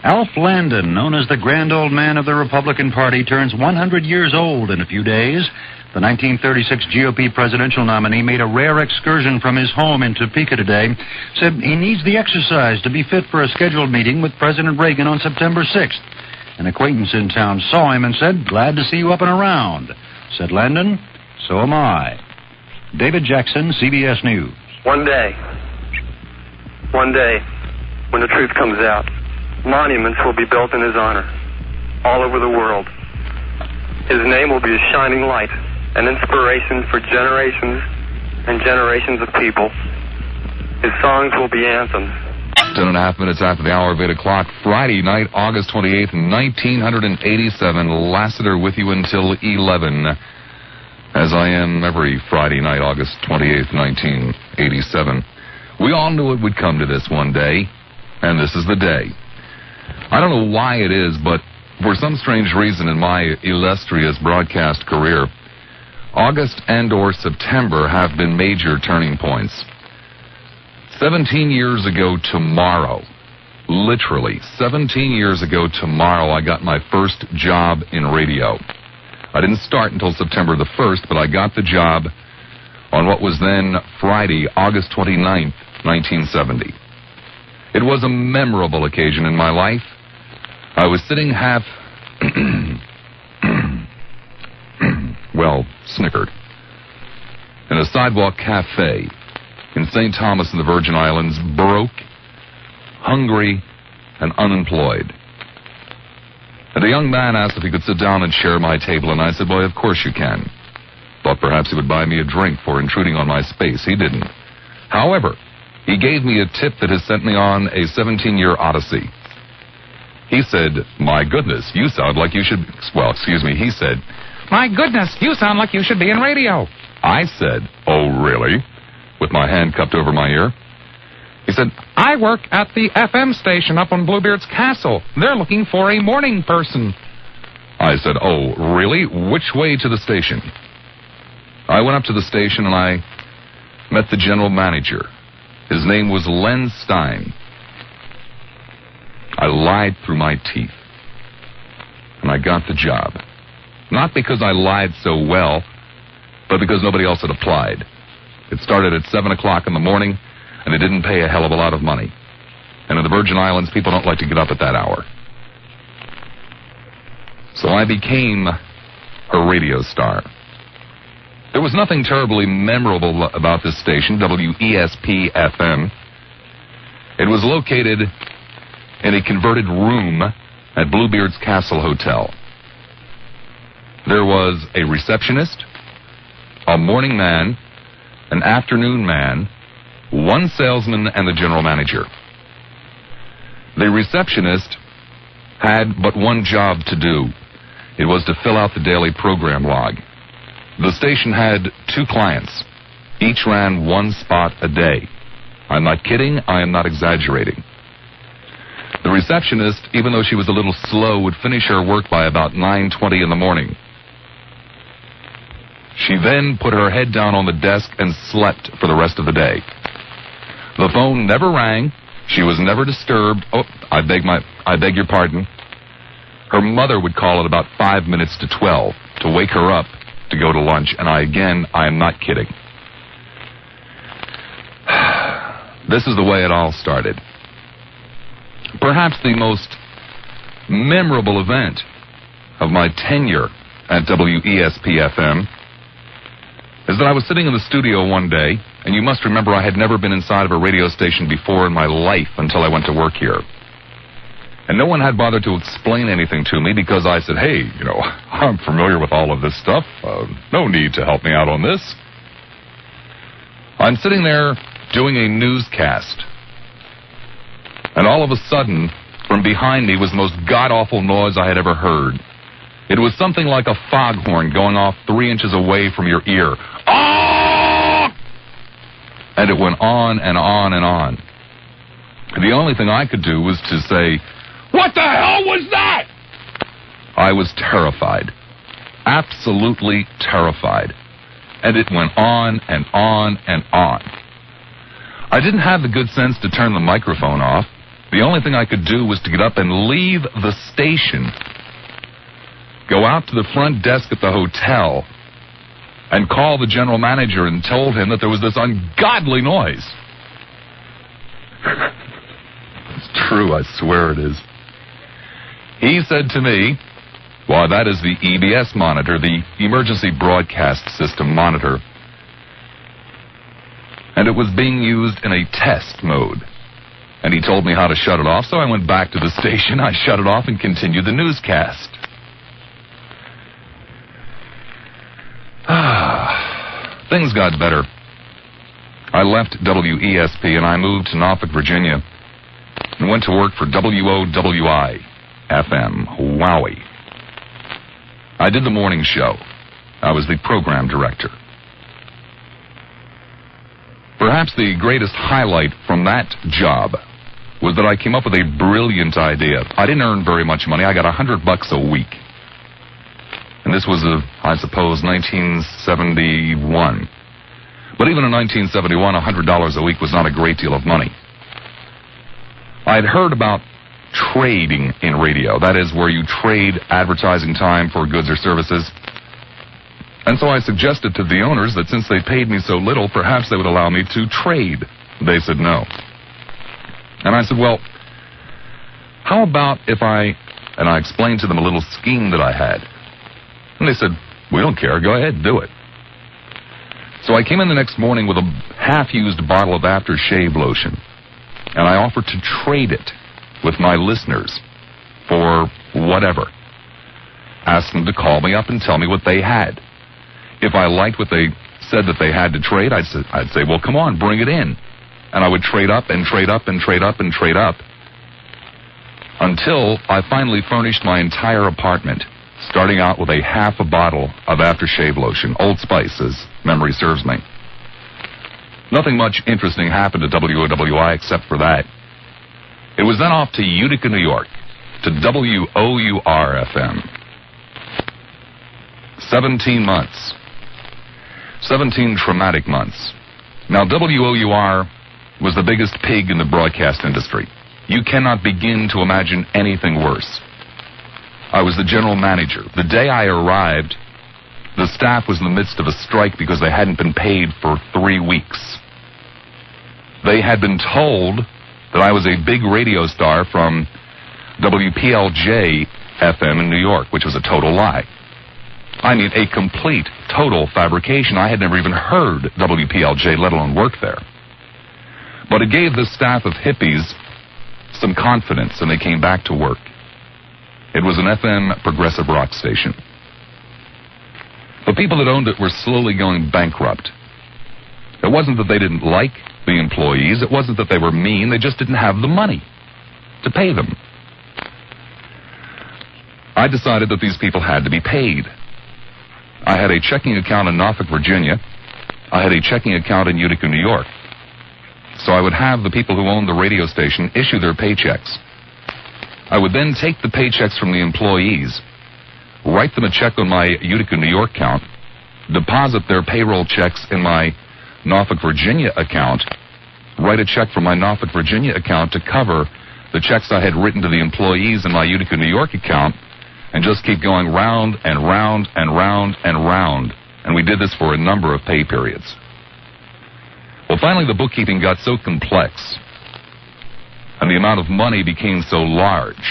Alf Landon, known as the grand old man of the Republican Party, turns 100 years old in a few days. The 1936 GOP presidential nominee made a rare excursion from his home in Topeka today. Said he needs the exercise to be fit for a scheduled meeting with President Reagan on September 6th. An acquaintance in town saw him and said, "Glad to see you up and around." Said Landon, "So am I." David Jackson, CBS News. One day, when the truth comes out, monuments will be built in his honor all over the world. His name will be a shining light, an inspiration for generations and generations of people. His songs will be anthems. 10.5 minutes after the hour of 8 o'clock, Friday night, August 28th, 1987. Lassiter with you until 11, as I am every Friday night, August 28th, 1987. We all knew it would come to this one day, and this is the day. I don't know why it is, but for some strange reason in my illustrious broadcast career, August and or September have been major turning points. 17 years ago tomorrow, literally 17 years ago tomorrow, I got my first job in radio. I didn't start until September the 1st, but I got the job on what was then Friday, August 29th, 1970. It was a memorable occasion in my life. I was sitting half, snickered, in a sidewalk cafe in St. Thomas in the Virgin Islands, broke, hungry, and unemployed. And a young man asked if he could sit down and share my table, and I said, "Boy, of course you can." Thought perhaps he would buy me a drink for intruding on my space. He didn't. However, he gave me a tip that has sent me on a 17-year odyssey. He said, "My goodness, you sound like you should..." He said, "My goodness, you sound like you should be in radio." I said, "Oh, really?" with my hand cupped over my ear. He said, "I work at the FM station up on Bluebeard's Castle. They're looking for a morning person." I said, "Oh, really? Which way to the station?" I went up to the station and I met the general manager. His name was Len Stein. I lied through my teeth, and I got the job. Not because I lied so well, but because nobody else had applied. It started at 7 o'clock in the morning, and it didn't pay a hell of a lot of money. And in the Virgin Islands, people don't like to get up at that hour. So I became a radio star. There was nothing terribly memorable about this station, WESP-FM. It was located in a converted room at Bluebeard's Castle Hotel. There was a receptionist, a morning man, an afternoon man, one salesman, and the general manager. The receptionist had but one job to do. It was to fill out the daily program log. The station had 2 clients. Each ran 1 spot a day. I'm not kidding. I am not exaggerating. The receptionist, even though she was a little slow, would finish her work by about 9:20 in the morning. She then put her head down on the desk and slept for the rest of the day. The phone never rang. She was never disturbed. Oh, I beg your pardon. Her mother would call at about 5 minutes to 12 to wake her up to go to lunch, and I am not kidding. This is the way it all started. Perhaps the most memorable event of my tenure at WESP-FM is that I was sitting in the studio one day, and you must remember I had never been inside of a radio station before in my life until I went to work here. And no one had bothered to explain anything to me because I said, "Hey, I'm familiar with all of this stuff. No need to help me out on this." I'm sitting there doing a newscast, and all of a sudden, from behind me was the most god-awful noise I had ever heard. It was something like a foghorn going off 3 inches away from your ear. Ah! And it went on and on and on. The only thing I could do was to say, "What the hell was that?" I was terrified. Absolutely terrified. And it went on and on and on. I didn't have the good sense to turn the microphone off, The only thing I could do was to get up and leave the station, go out to the front desk at the hotel, and call the general manager and told him that there was this ungodly noise. It's true, I swear it is. He said to me, "Well, that is the EBS monitor, the Emergency Broadcast System monitor. And it was being used in a test mode." And he told me how to shut it off, so I went back to the station, I shut it off, and continued the newscast. Things got better. I left WESP and I moved to Norfolk, Virginia, and went to work for WOWI FM, Wowie. I did the morning show. I was the program director. Perhaps the greatest highlight from that job was that I came up with a brilliant idea. I didn't earn very much money. I got $100 a week. And this was, I suppose, 1971. But even in 1971, $100 a week was not a great deal of money. I had heard about trading in radio. That is, where you trade advertising time for goods or services. And so I suggested to the owners that since they paid me so little, perhaps they would allow me to trade. They said no. And I said, well, how about if I explained to them a little scheme that I had. And they said, we don't care, go ahead, do it. So I came in the next morning with a half-used bottle of aftershave lotion, and I offered to trade it with my listeners for whatever. Asked them to call me up and tell me what they had. If I liked what they said that they had to trade, I'd say, well, come on, bring it in. And I would trade up and trade up and trade up and trade up until I finally furnished my entire apartment, starting out with a half a bottle of aftershave lotion, Old Spice, as memory serves me. Nothing much interesting happened at WOWI except for that. It was then off to Utica, New York, to WOUR FM. 17 months. 17 traumatic months. Now, WOUR was the biggest pig in the broadcast industry. You cannot begin to imagine anything worse. I was the general manager. The day I arrived, the staff was in the midst of a strike because they hadn't been paid for 3 weeks. They had been told that I was a big radio star from WPLJ FM in New York, which was a total lie. I mean, a complete, total fabrication. I had never even heard WPLJ, let alone work there. But it gave the staff of hippies some confidence, and they came back to work. It was an FM progressive rock station. The people that owned it were slowly going bankrupt. It wasn't that they didn't like the employees. It wasn't that they were mean. They just didn't have the money to pay them. I decided that these people had to be paid. I had a checking account in Norfolk, Virginia. I had a checking account in Utica, New York. So I would have the people who owned the radio station issue their paychecks. I would then take the paychecks from the employees, write them a check on my Utica, New York account, deposit their payroll checks in my Norfolk, Virginia account, write a check from my Norfolk, Virginia account to cover the checks I had written to the employees in my Utica, New York account, and just keep going round and round and round and round. And we did this for a number of pay periods. Well, finally, the bookkeeping got so complex, and the amount of money became so large,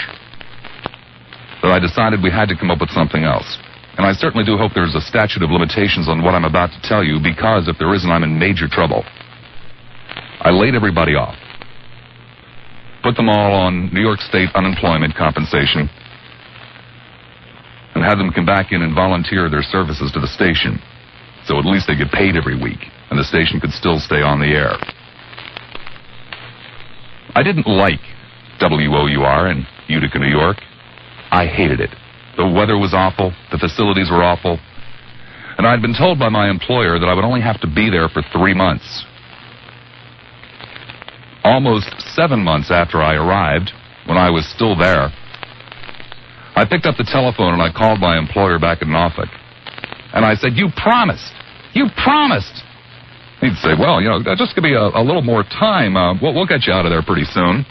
that I decided we had to come up with something else. And I certainly do hope there's a statute of limitations on what I'm about to tell you, because if there isn't, I'm in major trouble. I laid everybody off, put them all on New York State unemployment compensation, and had them come back in and volunteer their services to the station, so at least they get paid every week, and the station could still stay on the air. I didn't like WOUR in Utica, New York. I hated it. The weather was awful, the facilities were awful, and I'd been told by my employer that I would only have to be there for 3 months. Almost 7 months after I arrived, when I was still there, I picked up the telephone and I called my employer back in Norfolk. And I said, you promised! You promised! He'd say, well, just give me a little more time. We'll get you out of there pretty soon.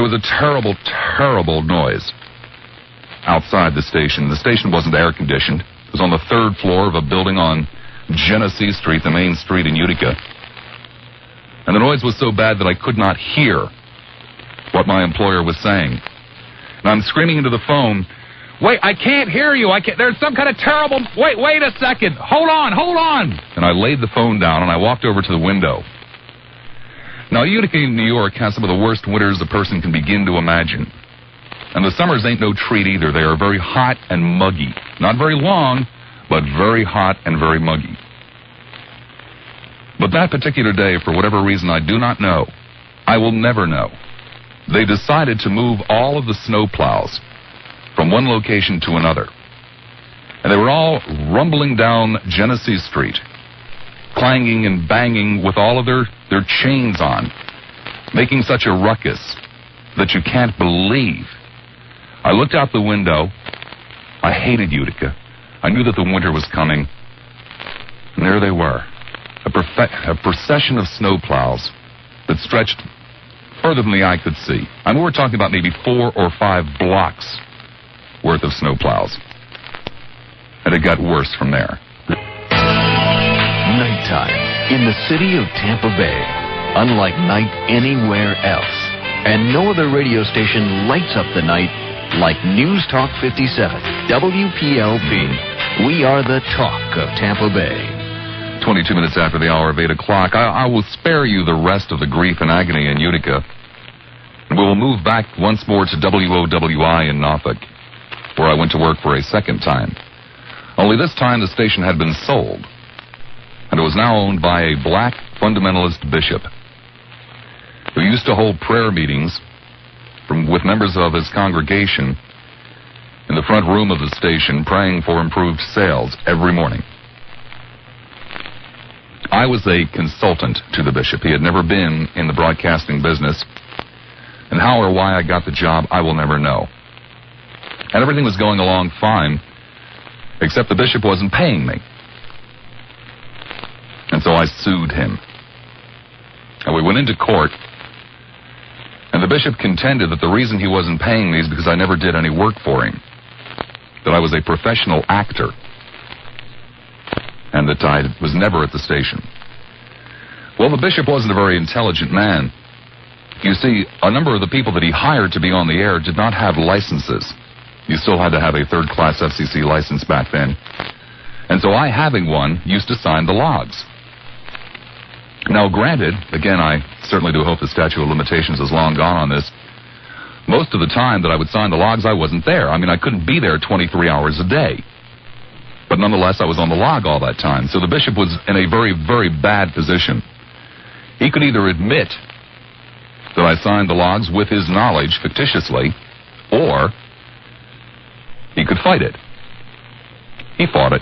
was a terrible, terrible noise outside the station. The station wasn't air-conditioned. It was on the 3rd floor of a building on Genesee Street, the main street in Utica. And the noise was so bad that I could not hear what my employer was saying. And I'm screaming into the phone, "Wait, I can't hear you. There's some kind of terrible... Wait a second. Hold on. And I laid the phone down and I walked over to the window. Now, Utica, New York has some of the worst winters a person can begin to imagine. And the summers ain't no treat either. They are very hot and muggy. Not very long, but very hot and very muggy. But that particular day, for whatever reason I do not know, I will never know, they decided to move all of the snowplows from one location to another. And they were all rumbling down Genesee Street, clanging and banging with all of their chains on, making such a ruckus that you can't believe. I looked out the window. I hated Utica. I knew that the winter was coming. And there they were, a procession of snowplows that stretched further than the eye could see. I mean, we're talking about maybe 4 or 5 blocks worth of snowplows. And it got worse from there. Nighttime in the city of Tampa Bay, unlike night anywhere else. And no other radio station lights up the night like News Talk 57, WPLP. We are the talk of Tampa Bay. 22 minutes after the hour of 8 o'clock, I will spare you the rest of the grief and agony in Utica. We will move back once more to WOWI in Norfolk, where I went to work for a second time. Only this time the station had been sold, and it was now owned by a black fundamentalist bishop who used to hold prayer meetings with members of his congregation in the front room of the station, praying for improved sales every morning. I was a consultant to the bishop. He had never been in the broadcasting business, and how or why I got the job, I will never know. And everything was going along fine, except the bishop wasn't paying me. And so I sued him. And we went into court, and the bishop contended that the reason he wasn't paying me is because I never did any work for him, that I was a professional actor, and that I was never at the station. Well, the bishop wasn't a very intelligent man. You see, a number of the people that he hired to be on the air did not have licenses. You still had to have a third-class FCC license back then. And so I, having one, used to sign the logs. Now, granted, again, I certainly do hope the statute of limitations is long gone on this. Most of the time that I would sign the logs, I wasn't there. I mean, I couldn't be there 23 hours a day. But nonetheless, I was on the log all that time. So the bishop was in a very, very bad position. He could either admit that I signed the logs with his knowledge fictitiously, or he could fight it. He fought it.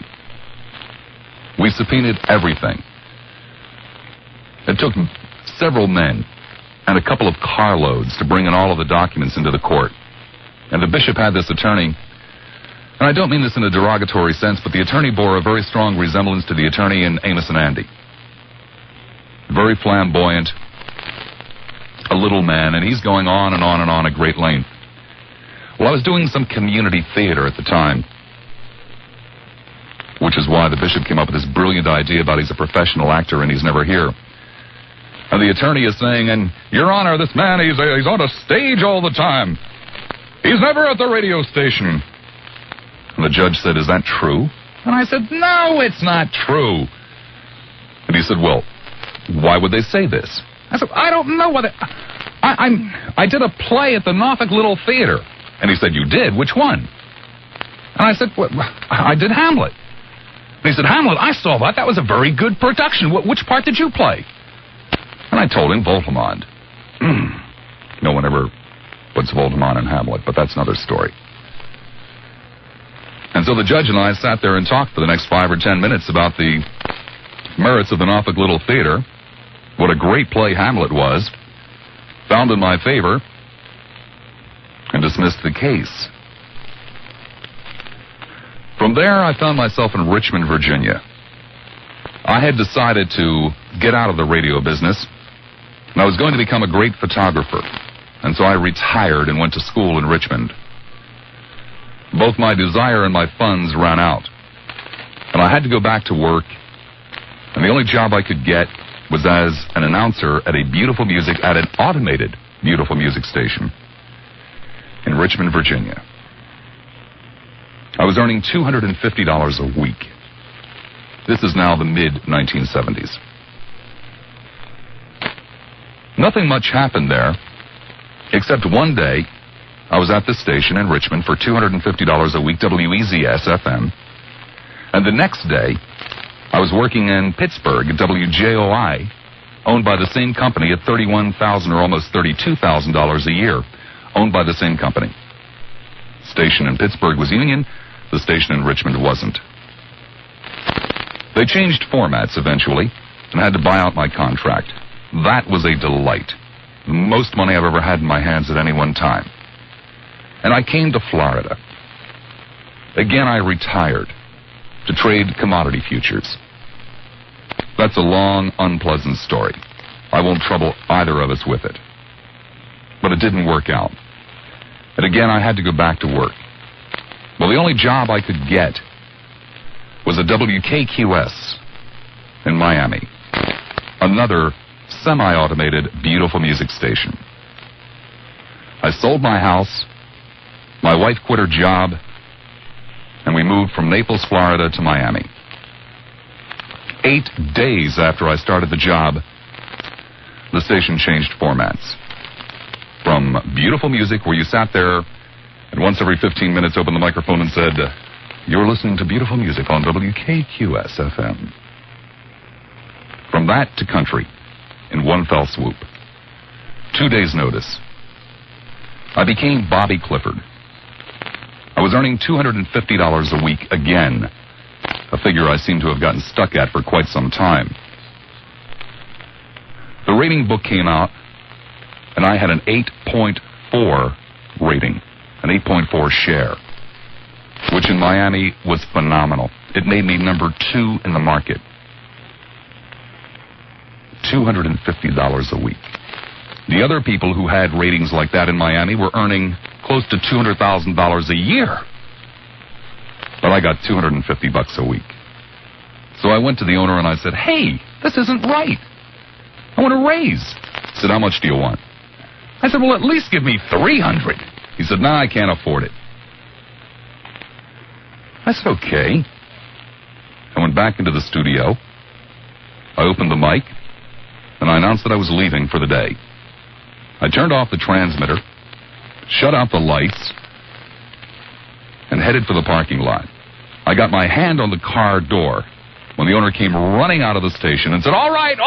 We subpoenaed everything. It took several men and a couple of carloads to bring in all of the documents into the court. And the bishop had this attorney, and I don't mean this in a derogatory sense, but the attorney bore a very strong resemblance to the attorney in Amos and Andy. Very flamboyant, a little man, and he's going on and on and on at great length. Well, I was doing some community theater at the time, which is why the bishop came up with this brilliant idea about he's a professional actor and he's never here. And the attorney is saying, and Your Honor, this man, he's on a stage all the time. He's never at the radio station. And the judge said, is that true? And I said, no, it's not true. And he said, well, why would they say this? I said, I don't know whether... I did a play at the Norfolk Little Theater. And he said, you did? Which one? And I said, well, I did Hamlet. And he said, Hamlet, I saw that. That was a very good production. Which part did you play? And I told him Voltimand. No one ever puts Voltimand in Hamlet, but that's another story. And so the judge and I sat there and talked for the next 5 or 10 minutes about the merits of the Norfolk Little Theater, what a great play Hamlet was, found in my favor, and dismissed the case. From there, I found myself in Richmond, Virginia. I had decided to get out of the radio business, and I was going to become a great photographer. and so I retired and went to school in Richmond. Both my desire and my funds ran out, and I had to go back to work, and the only job I could get was as an announcer at an automated beautiful music station in Richmond, Virginia. I was earning $250 a week. This is now the mid-1970s. Nothing much happened there, except one day I was at this station in Richmond for $250 a week, WEZS-FM, and the next day I was working in Pittsburgh at WJOI, owned by the same company at $31,000 or almost $32,000 a year, owned by the same company. The station in Pittsburgh was union, the station in Richmond wasn't. They changed formats eventually and had to buy out my contract. That was a delight. The most money I've ever had in my hands at any one time. And I came to Florida. Again, I retired to trade commodity futures. That's a long, unpleasant story. I won't trouble either of us with it. But it didn't work out. And again, I had to go back to work. Well, the only job I could get was a WKQS in Miami. Another semi-automated, beautiful music station. I sold my house, my wife quit her job, and we moved from Naples, Florida to Miami. 8 days after I started the job, the station changed formats. From beautiful music where you sat there and once every 15 minutes opened the microphone and said, "You're listening to beautiful music on WKQS-FM." From that to country in one fell swoop. 2 days' notice. I became Bobby Clifford. I was earning $250 a week again, a figure I seem to have gotten stuck at for quite some time. The rating book came out, and I had an 8.4 rating, an 8.4 share, which in Miami was phenomenal. It made me number 2 in the market. $250 a week. The other people who had ratings like that in Miami were earning close to $200,000 a year. But I got $250 a week. So I went to the owner and I said, "Hey, this isn't right. I want a raise." He said, "How much do you want?" I said, "Well, at least give me $300. He said, "Nah, I can't afford it." I said, "Okay." I went back into the studio. I opened the mic, and I announced that I was leaving for the day. I turned off the transmitter, shut out the lights, and headed for the parking lot. I got my hand on the car door when the owner came running out of the station and said, all right,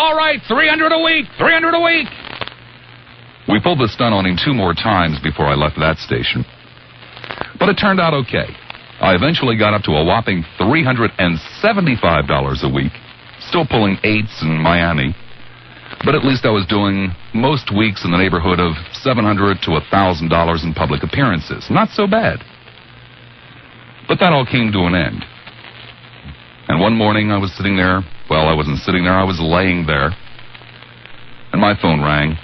$300 a week, $300 a week." We pulled the stunt on him 2 more times before I left that station. But it turned out okay. I eventually got up to a whopping $375 a week, still pulling 8s in Miami. But at least I was doing most weeks in the neighborhood of $700 to $1,000 in public appearances. Not so bad. But that all came to an end. And one morning I was sitting there. Well, I wasn't sitting there. I was laying there. And my phone rang.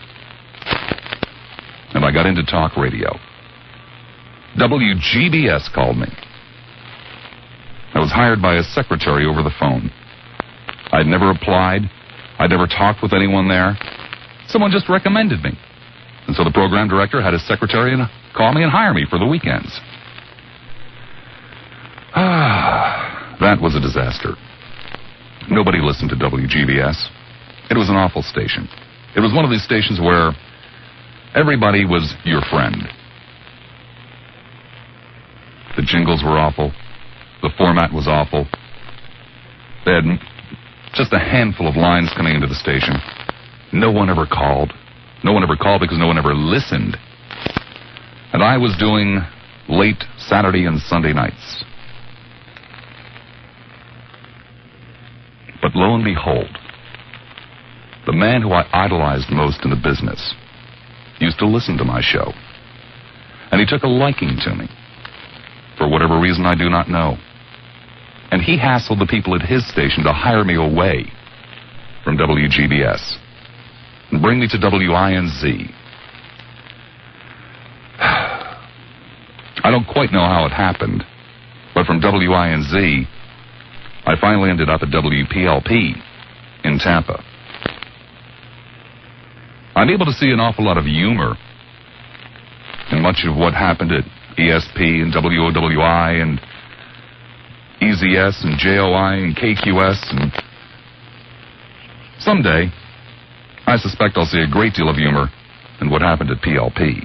And I got into talk radio. WGBS called me. I was hired by a secretary over the phone. I'd never applied. I'd never talked with anyone there. Someone just recommended me. And so the program director had his secretary call me and hire me for the weekends. That was a disaster. Nobody listened to WGBS. It was an awful station. It was one of these stations where everybody was your friend. The jingles were awful. The format was awful. They had just a handful of lines coming into the station. No one ever called. No one ever called because no one ever listened. And I was doing late Saturday and Sunday nights. But lo and behold, the man who I idolized most in the business used to listen to my show. And he took a liking to me. For whatever reason I do not know. And he hassled the people at his station to hire me away from WGBS and bring me to WINZ. don't quite know how it happened, but from WINZ, I finally ended up at WPLP in Tampa. I'm able to see an awful lot of humor in much of what happened at ESP and WOWI and EZS and JOI and KQS, and someday I suspect I'll see a great deal of humor in what happened at PLP.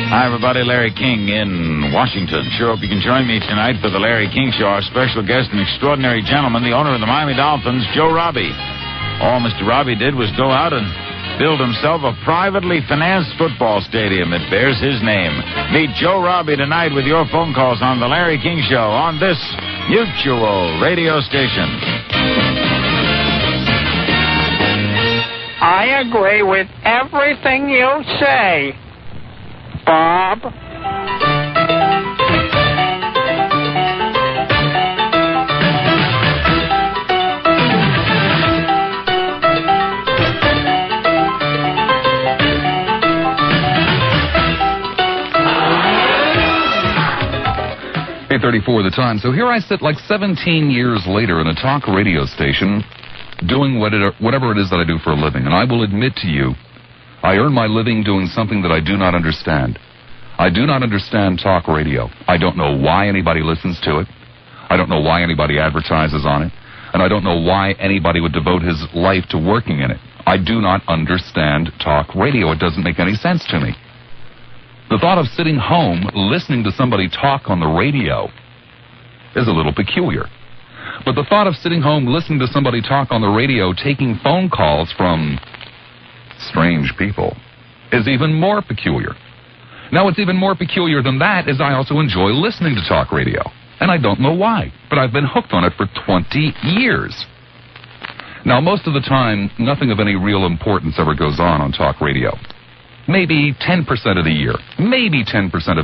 Hi, everybody. Larry King in Washington. Sure hope you can join me tonight for the Larry King Show. Our special guest, an extraordinary gentleman, the owner of the Miami Dolphins, Joe Robbie. All Mr. Robbie did was go out and build himself a privately financed football stadium. It bears his name. Meet Joe Robbie tonight with your phone calls on the Larry King Show on this mutual radio station. I agree with everything you say, Bob. .34 the time. So here I sit like 17 years later in a talk radio station doing whatever it is that I do for a living. And I will admit to you, I earn my living doing something that I do not understand. I do not understand talk radio. I don't know why anybody listens to it. I don't know why anybody advertises on it. And I don't know why anybody would devote his life to working in it. I do not understand talk radio. It doesn't make any sense to me. The thought of sitting home listening to somebody talk on the radio is a little peculiar. But the thought of sitting home listening to somebody talk on the radio, taking phone calls from strange people, is even more peculiar. Now, what's even more peculiar than that is I also enjoy listening to talk radio. And I don't know why, but I've been hooked on it for 20 years. Now, most of the time, nothing of any real importance ever goes on talk radio. Maybe 10% of the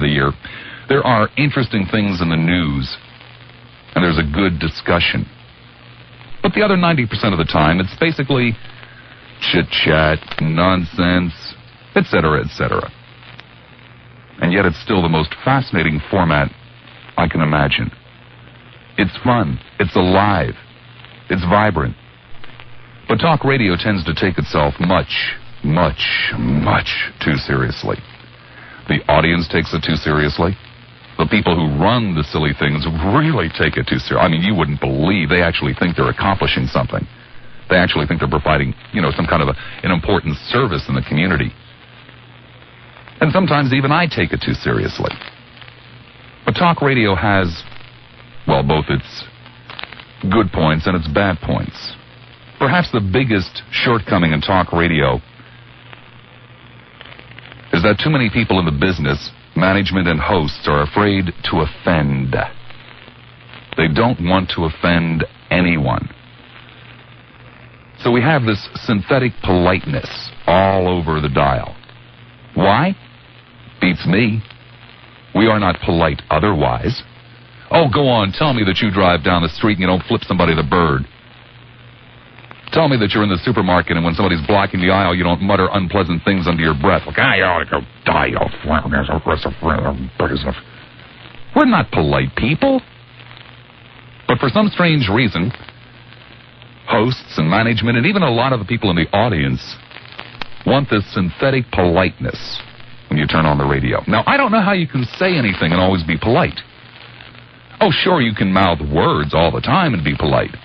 year, there are interesting things in the news, and there's a good discussion. But the other 90% of the time, it's basically chit-chat, nonsense, etc., etc. And yet it's still the most fascinating format I can imagine. It's fun, it's alive, it's vibrant. But talk radio tends to take itself much too seriously. The audience takes it too seriously. The people who run the silly things really take it too seriously. I mean, you wouldn't believe they actually think they're accomplishing something. They actually think they're providing, some kind of an important service in the community. And sometimes even I take it too seriously. But talk radio has, both its good points and its bad points. Perhaps the biggest shortcoming in talk radio is that too many people in the business, management and hosts, are afraid to offend. They don't want to offend anyone. So we have this synthetic politeness all over the dial. Why? Beats me. We are not polite otherwise. Oh, go on, tell me that you drive down the street and you don't flip somebody the bird. Tell me that you're in the supermarket and when somebody's blocking the aisle, you don't mutter unpleasant things under your breath. Like, you ought to go die, you We're not polite people. But for some strange reason, hosts and management and even a lot of the people in the audience want this synthetic politeness when you turn on the radio. Now, I don't know how you can say anything and always be polite. Oh, sure, you can mouth words all the time and be polite.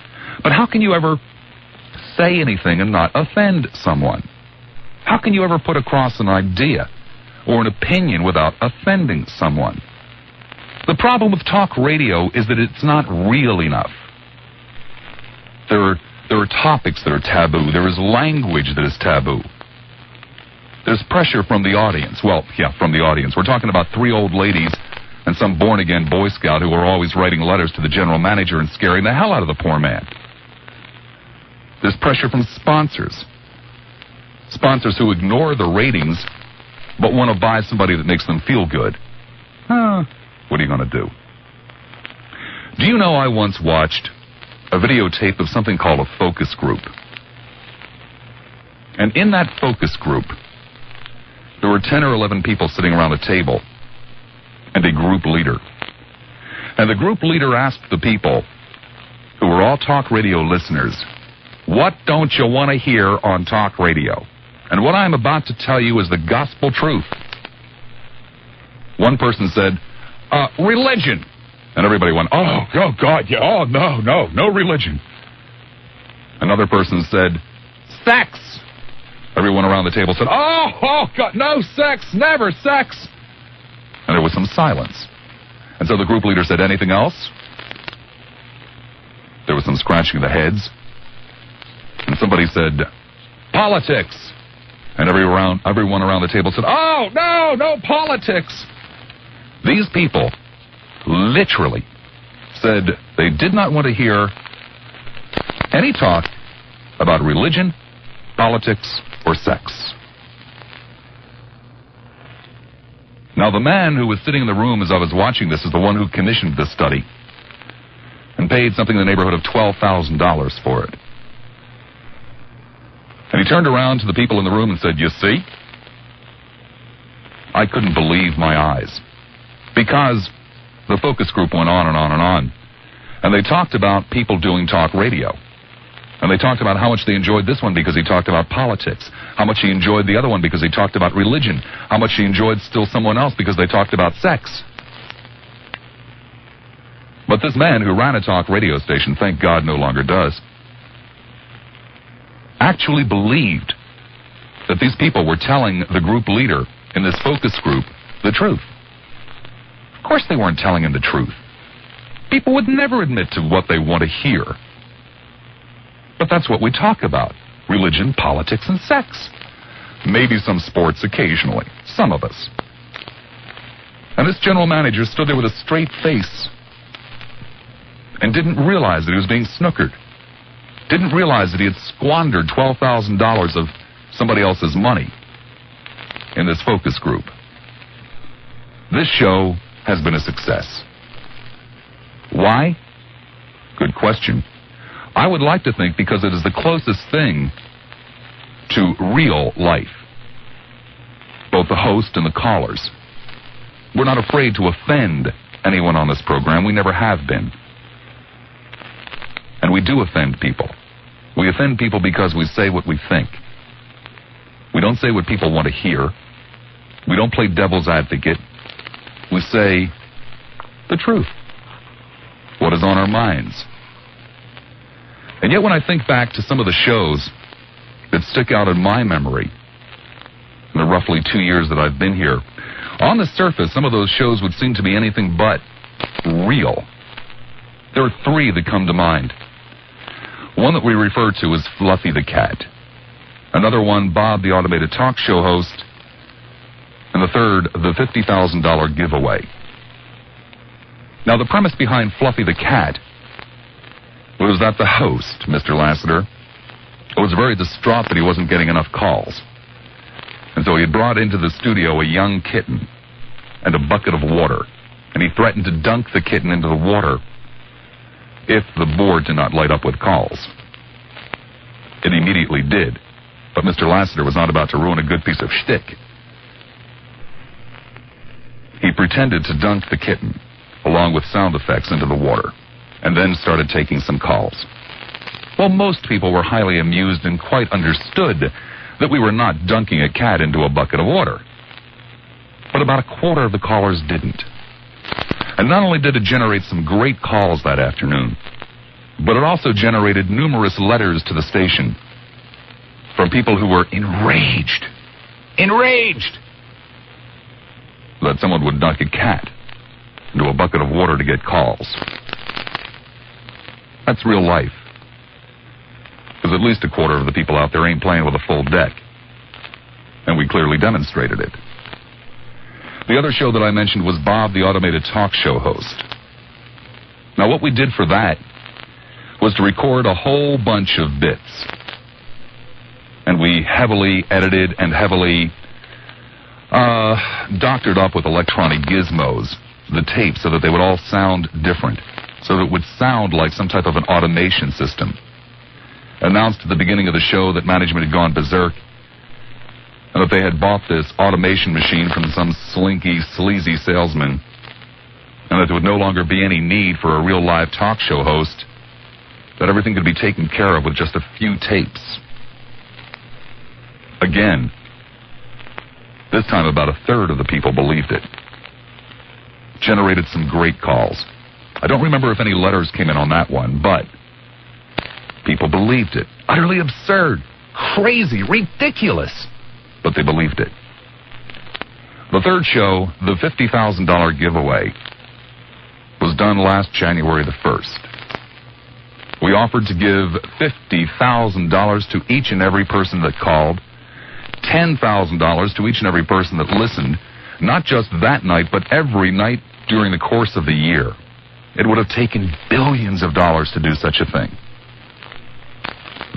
But how can you ever say anything and not offend someone? How can you ever put across an idea or an opinion without offending someone? The problem with talk radio is that it's not real enough. There are topics that are taboo. There is language that is taboo. There's pressure from the audience. From the audience. We're talking about 3 old ladies and some born-again Boy Scout who are always writing letters to the general manager and scaring the hell out of the poor man. There's pressure from sponsors. Sponsors who ignore the ratings but want to buy somebody that makes them feel good. What are you going to do? Do you know I once watched a videotape of something called a focus group? And in that focus group, there were 10 or 11 people sitting around a table and a group leader. And the group leader asked the people, who were all talk radio listeners, what don't you want to hear on talk radio? And what I'm about to tell you is the gospel truth. One person said, religion. And everybody went, oh, God, yeah, oh, no religion. Another person said, sex. Everyone around the table said, oh, God, no sex, never sex. And there was some silence. And so the group leader said, anything else? There was some scratching of the heads. And somebody said, politics. And everyone around the table said, oh, no politics. These people literally said they did not want to hear any talk about religion, politics, or sex. Now, the man who was sitting in the room as I was watching this is the one who commissioned this study and paid something in the neighborhood of $12,000 for it. And he turned around to the people in the room and said, you see? I couldn't believe my eyes. Because the focus group went on and on and on. And they talked about people doing talk radio. And they talked about how much they enjoyed this one because he talked about politics. How much he enjoyed the other one because he talked about religion. How much he enjoyed still someone else because they talked about sex. But this man who ran a talk radio station, thank God no longer does, actually believed that these people were telling the group leader in this focus group the truth. Of course they weren't telling him the truth. People would never admit to what they want to hear. But that's what we talk about. Religion, politics, and sex. Maybe some sports occasionally. Some of us. And this general manager stood there with a straight face and didn't realize that he was being snookered. Didn't realize that he had squandered $12,000 of somebody else's money in this focus group. This show has been a success. Why? Good question. I would like to think because it is the closest thing to real life. Both the host and the callers. We're not afraid to offend anyone on this program. We never have been. And we do offend people. We offend people because we say what we think. We don't say what people want to hear. We don't play devil's advocate. We say the truth. What is on our minds. And yet when I think back to some of the shows that stick out in my memory, in the roughly 2 years that I've been here, on the surface, some of those shows would seem to be anything but real. There are three that come to mind. One that we refer to as Fluffy the Cat. Another one, Bob the Automated Talk Show Host. And the third, the $50,000 Giveaway. Now, the premise behind Fluffy the Cat was that the host, Mr. Lassiter, was very distraught that he wasn't getting enough calls. And so he had brought into the studio a young kitten and a bucket of water. And he threatened to dunk the kitten into the water if the board did not light up with calls. It immediately did. But Mr. Lassiter was not about to ruin a good piece of shtick. He pretended to dunk the kitten, along with sound effects, into the water, and then started taking some calls. Well, most people were highly amused and quite understood that we were not dunking a cat into a bucket of water. But about a quarter of the callers didn't. And not only did it generate some great calls that afternoon, but it also generated numerous letters to the station from people who were enraged that someone would dunk a cat into a bucket of water to get calls. That's real life. Because at least a quarter of the people out there ain't playing with a full deck. And we clearly demonstrated it. The other show that I mentioned was Bob the Automated Talk Show Host. Now, what we did for that was to record a whole bunch of bits. And we heavily edited and heavily doctored up with electronic gizmos the tape so that they would all sound different, so that it would sound like some type of an automation system. Announced at the beginning of the show that management had gone berserk, and that they had bought this automation machine from some slinky, sleazy salesman, and that there would no longer be any need for a real live talk show host, that everything could be taken care of with just a few tapes. Again, this time about a third of the people believed it. Generated some great calls. I don't remember if any letters came in on that one, but people believed it. Utterly absurd, crazy, ridiculous. But they believed it. The third show, the $50,000 giveaway, was done last January the 1st. We offered to give $50,000 to each and every person that called, $10,000 to each and every person that listened, not just that night, but every night during the course of the year. It would have taken billions of dollars to do such a thing.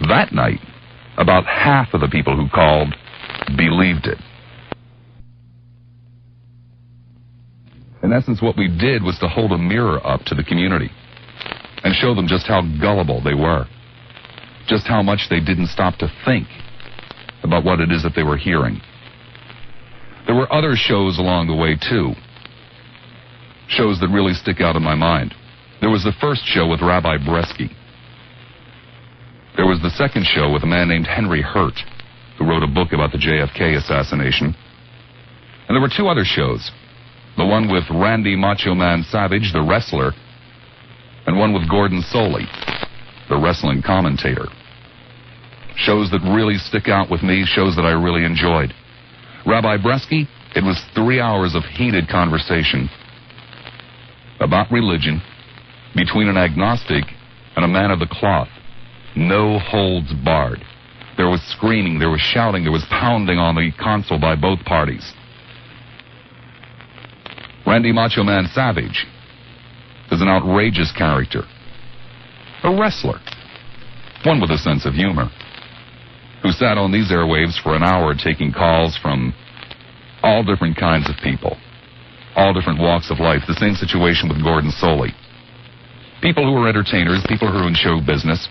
That night, about half of the people who called believed it. In essence, what we did was to hold a mirror up to the community and show them just how gullible they were, just how much they didn't stop to think about what it is that they were hearing. There were other shows along the way, too, shows that really stick out in my mind. There was the first show with Rabbi Bresky. There was the second show with a man named Henry Hurt, who wrote a book about the JFK assassination. And there were two other shows, the one with Randy Macho Man Savage, the wrestler, and one with Gordon Soley, the wrestling commentator. Shows that really stick out with me, shows that I really enjoyed. Rabbi Bresky, it was 3 hours of heated conversation about religion between an agnostic and a man of the cloth. No holds barred. There was screaming, there was shouting, there was pounding on the console by both parties. Randy Macho Man Savage is an outrageous character. A wrestler. One with a sense of humor. Who sat on these airwaves for an hour taking calls from all different kinds of people. All different walks of life. The same situation with Gordon Soley. People who were entertainers, people who were in show business.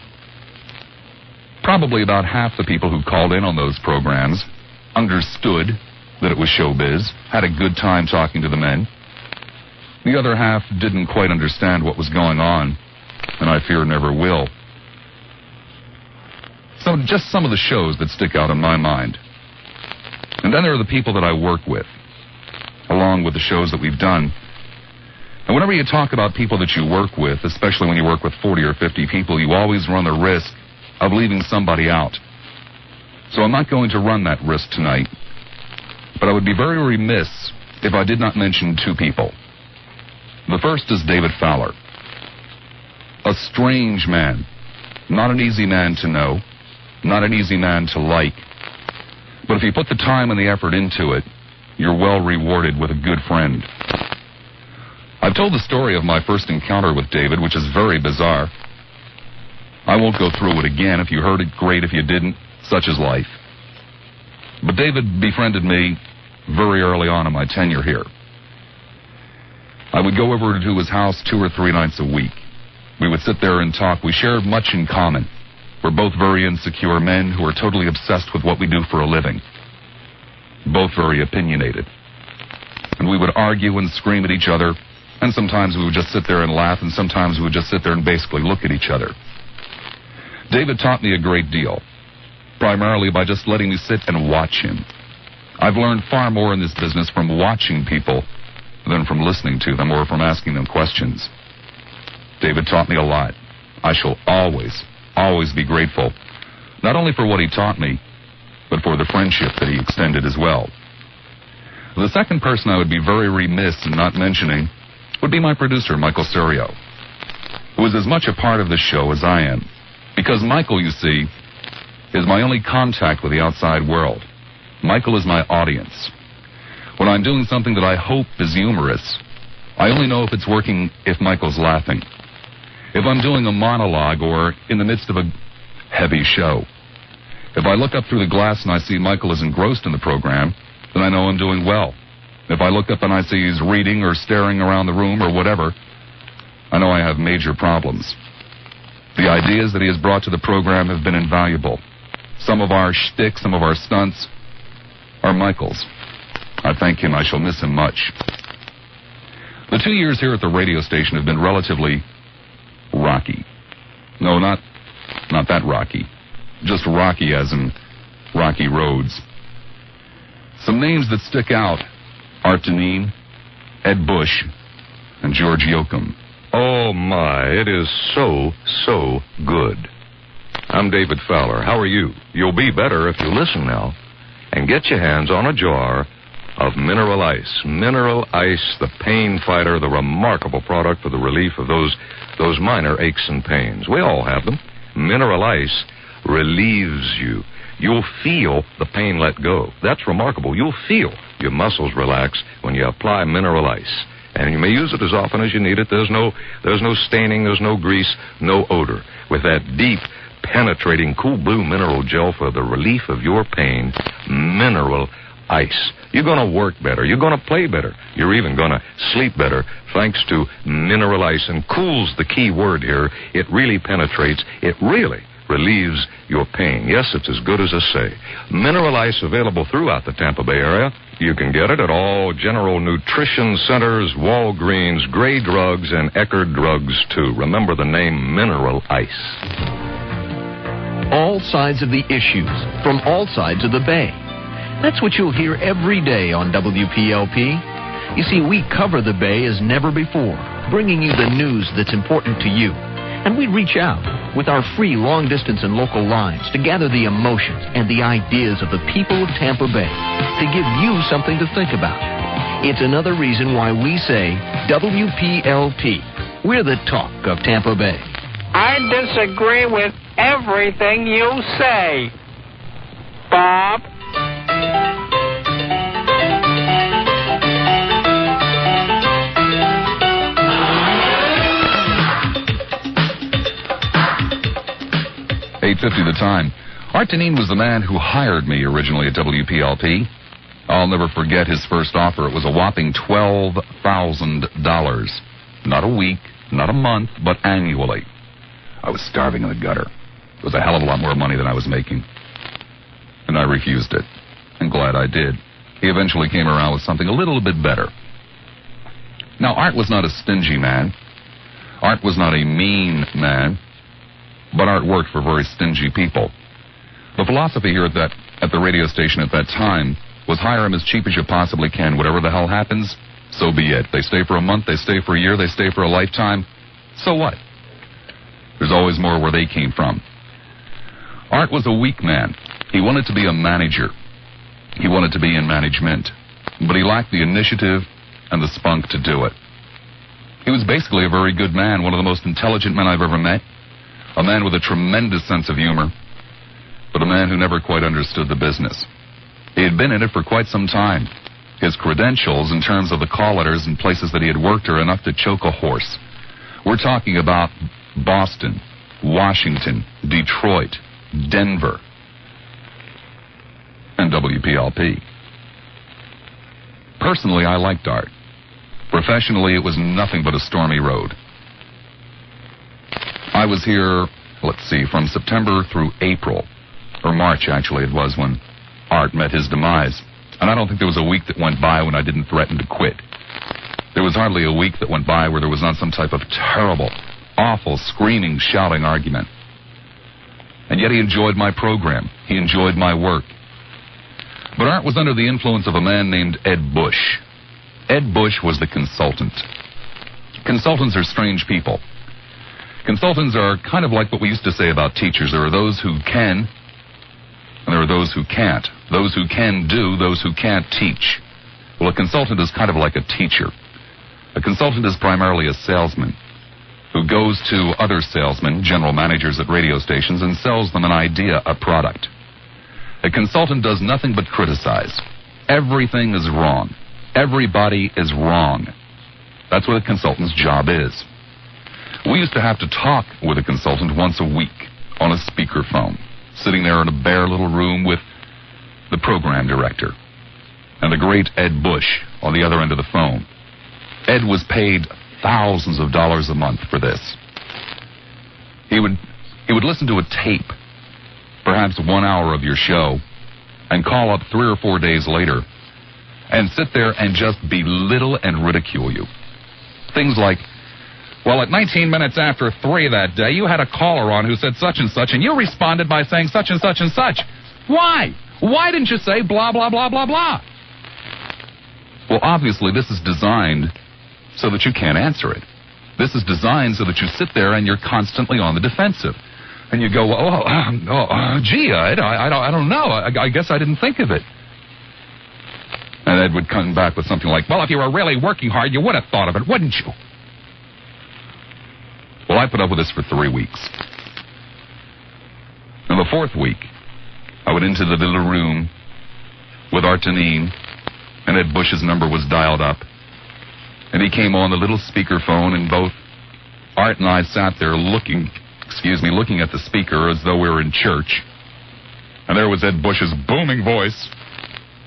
Probably about half the people who called in on those programs understood that it was showbiz, had a good time talking to the men. The other half didn't quite understand what was going on, and I fear never will. So just some of the shows that stick out in my mind. And then there are the people that I work with, along with the shows that we've done. And whenever you talk about people that you work with, especially when you work with 40 or 50 people, you always run the risk of leaving somebody out. So I'm not going to run that risk tonight. But I would be very remiss if I did not mention two people. The first is David Fowler. A strange man. Not an easy man to know. Not an easy man to like. But if you put the time and the effort into it, you're well rewarded with a good friend. I've told the story of my first encounter with David, which is very bizarre. I won't go through it again. If you heard it, great. If you didn't, such is life. But David befriended me very early on in my tenure here. I would go over to his house 2 or 3 nights a week. We would sit there and talk. We shared much in common. We're both very insecure men who are totally obsessed with what we do for a living. Both very opinionated. And we would argue and scream at each other, and sometimes we would just sit there and laugh, and sometimes we would just sit there and basically look at each other. David taught me a great deal, primarily by just letting me sit and watch him. I've learned far more in this business from watching people than from listening to them or from asking them questions. David taught me a lot. I shall always be grateful, not only for what he taught me, but for the friendship that he extended as well. The second person I would be very remiss in not mentioning would be my producer, Michael Serio, who is as much a part of the show as I am. Because Michael, you see, is my only contact with the outside world. Michael is my audience. When I'm doing something that I hope is humorous, I only know if it's working if Michael's laughing. If I'm doing a monologue or in the midst of a heavy show, if I look up through the glass and I see Michael is engrossed in the program, then I know I'm doing well. If I look up and I see he's reading or staring around the room or whatever, I know I have major problems. The ideas that he has brought to the program have been invaluable. Some of our shtick, some of our stunts, are Michael's. I thank him. I shall miss him much. The 2 years here at the radio station have been relatively rocky. No, not that rocky. Just rocky as in rocky roads. Some names that stick out: Art Deneen, Ed Bush, and George Yoakum. Oh, my, it is so good. I'm David Fowler. How are you? You'll be better if you listen now and get your hands on a jar of Mineral Ice. Mineral Ice, the pain fighter, the remarkable product for the relief of those minor aches and pains. We all have them. Mineral Ice relieves you. You'll feel the pain let go. That's remarkable. You'll feel your muscles relax when you apply Mineral Ice. And you may use it as often as you need it. There's no staining, there's no grease, no odor. With that deep, penetrating, cool blue mineral gel for the relief of your pain, Mineral Ice. You're going to work better. You're going to play better. You're even going to sleep better thanks to Mineral Ice. And cool's the key word here. It really penetrates. It really relieves your pain. Yes, it's as good as I say. Mineral Ice available throughout the Tampa Bay area. You can get it at all General Nutrition Centers, Walgreens, Gray Drugs, and Eckerd Drugs, too. Remember the name Mineral Ice. All sides of the issues, from all sides of the Bay. That's what you'll hear every day on WPLP. You see, we cover the Bay as never before, bringing you the news that's important to you. And we reach out with our free long-distance and local lines to gather the emotions and the ideas of the people of Tampa Bay to give you something to think about. It's another reason why we say WPLP. We're the talk of Tampa Bay. I disagree with everything you say, Bob. $8:50 the time. Art Deneen was the man who hired me originally at WPLP. I'll never forget his first offer. It was a whopping $12,000. Not a week, not a month, but annually. I was starving in the gutter. It was a hell of a lot more money than I was making. And I refused it. I'm glad I did. He eventually came around with something a little bit better. Now, Art was not a stingy man. Art was not a mean man. But Art worked for very stingy people. The philosophy here at the radio station at that time was hire him as cheap as you possibly can. Whatever the hell happens, so be it. They stay for a month, they stay for a year, they stay for a lifetime. So what? There's always more where they came from. Art was a weak man. He wanted to be a manager. He wanted to be in management. But he lacked the initiative and the spunk to do it. He was basically a very good man, one of the most intelligent men I've ever met. A man with a tremendous sense of humor, but a man who never quite understood the business. He had been in it for quite some time. His credentials in terms of the call letters and places that he had worked are enough to choke a horse. We're talking about Boston, Washington, Detroit, Denver, and WPLP. Personally, I liked Art. Professionally, it was nothing but a stormy road. I was here, from September through April, or March, actually, it was when Art met his demise. And I don't think there was a week that went by when I didn't threaten to quit. There was hardly a week that went by where there was not some type of terrible, awful, screaming, shouting argument. And yet he enjoyed my program. He enjoyed my work. But Art was under the influence of a man named Ed Bush. Ed Bush was the consultant. Consultants are strange people. Consultants are kind of like what we used to say about teachers. There are those who can, and there are those who can't. Those who can do, those who can't teach. Well, a consultant is kind of like a teacher. A consultant is primarily a salesman who goes to other salesmen, general managers at radio stations, and sells them an idea, a product. A consultant does nothing but criticize. Everything is wrong. Everybody is wrong. That's what a consultant's job is. We used to have to talk with a consultant once a week on a speakerphone, sitting there in a bare little room with the program director and the great Ed Bush on the other end of the phone. Ed was paid thousands of dollars a month for this. He would listen to a tape, perhaps 1 hour of your show, and call up 3 or 4 days later and sit there and just belittle and ridicule you. Things like, well, at 19 minutes after 3 that day, you had a caller on who said such and such, and you responded by saying such and such and such. Why? Why didn't you say blah, blah, blah, blah, blah? Well, obviously, this is designed so that you can't answer it. This is designed so that you sit there and you're constantly on the defensive. And you go, gee, I don't know. I guess I didn't think of it. And Ed would come back with something like, well, if you were really working hard, you would have thought of it, wouldn't you? Well, I put up with this for 3 weeks. In the 4th week, I went into the little room with Artanine, and Ed Bush's number was dialed up. And he came on the little speakerphone, and both Art and I sat there looking at the speaker as though we were in church. And there was Ed Bush's booming voice.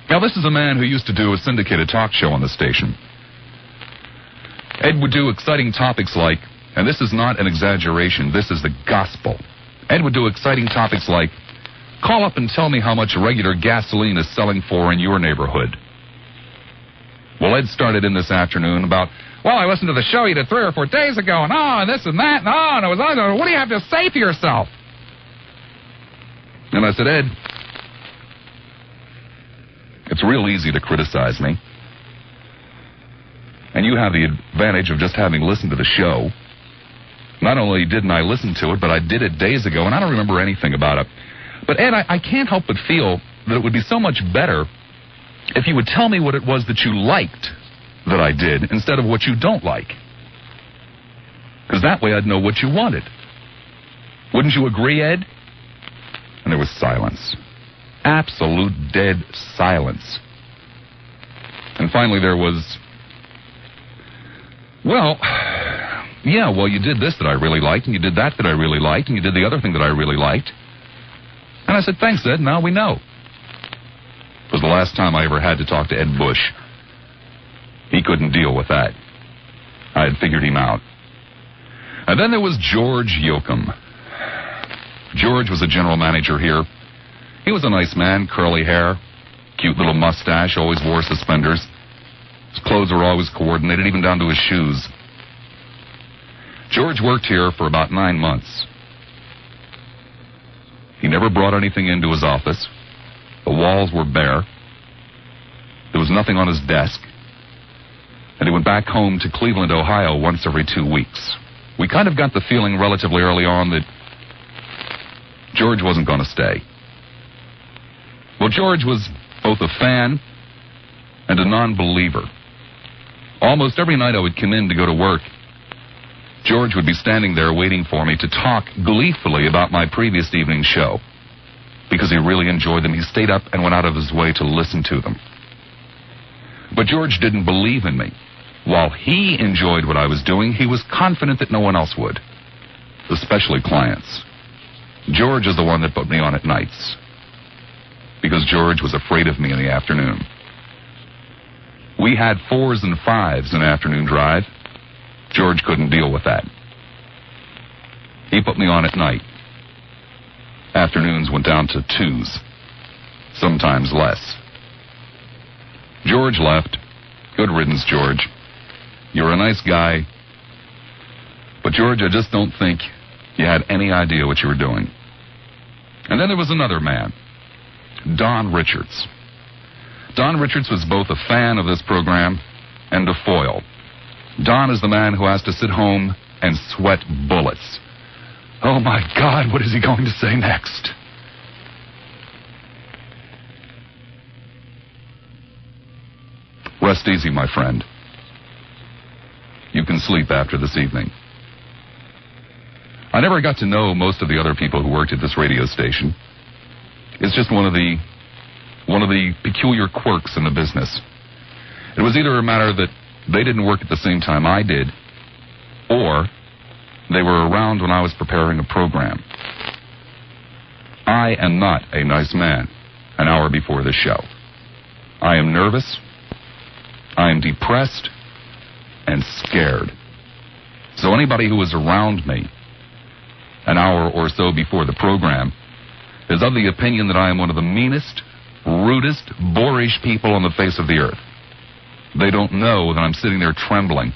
Now, this is a man who used to do a syndicated talk show on the station. Ed would do exciting topics like, and this is not an exaggeration, this is the gospel. Ed would do exciting topics like, call up and tell me how much regular gasoline is selling for in your neighborhood. Well, Ed started in this afternoon about, well, I listened to the show you did 3 or 4 days ago, and this and that, and it was, what do you have to say for yourself? And I said, Ed, it's real easy to criticize me. And you have the advantage of just having listened to the show. Not only didn't I listen to it, but I did it days ago, and I don't remember anything about it. But, Ed, I can't help but feel that it would be so much better if you would tell me what it was that you liked that I did instead of what you don't like. Because that way I'd know what you wanted. Wouldn't you agree, Ed? And there was silence. Absolute dead silence. And finally there was, well, yeah, well, you did this that I really liked, and you did that I really liked, and you did the other thing that I really liked. And I said, thanks, Ed, now we know. It was the last time I ever had to talk to Ed Bush. He couldn't deal with that. I had figured him out. And then there was George Yoakum. George was a general manager here. He was a nice man, curly hair, cute little mustache, always wore suspenders. His clothes were always coordinated, even down to his shoes. George worked here for about 9 months. He never brought anything into his office. The walls were bare. There was nothing on his desk. And he went back home to Cleveland, Ohio once every 2 weeks. We kind of got the feeling relatively early on that George wasn't going to stay. Well, George was both a fan and a non-believer. Almost every night I would come in to go to work, George would be standing there waiting for me to talk gleefully about my previous evening's show. Because he really enjoyed them, he stayed up and went out of his way to listen to them. But George didn't believe in me. While he enjoyed what I was doing, he was confident that no one else would, especially clients. George is the one that put me on at nights, because George was afraid of me in the afternoon. We had 4s and 5s in afternoon drive. George couldn't deal with that. He put me on at night. Afternoons went down to 2s, sometimes less. George left. Good riddance, George. You're a nice guy. But, George, I just don't think you had any idea what you were doing. And then there was another man, Don Richards. Don Richards was both a fan of this program and a foil. Don is the man who has to sit home and sweat bullets. Oh, my God, what is he going to say next? Rest easy, my friend. You can sleep after this evening. I never got to know most of the other people who worked at this radio station. It's just one of the peculiar quirks in the business. It was either a matter that they didn't work at the same time I did, or they were around when I was preparing a program. I am not a nice man an hour before this show. I am nervous, I am depressed, and scared. So anybody who is around me an hour or so before the program is of the opinion that I am one of the meanest, rudest, boorish people on the face of the earth. They don't know that I'm sitting there trembling,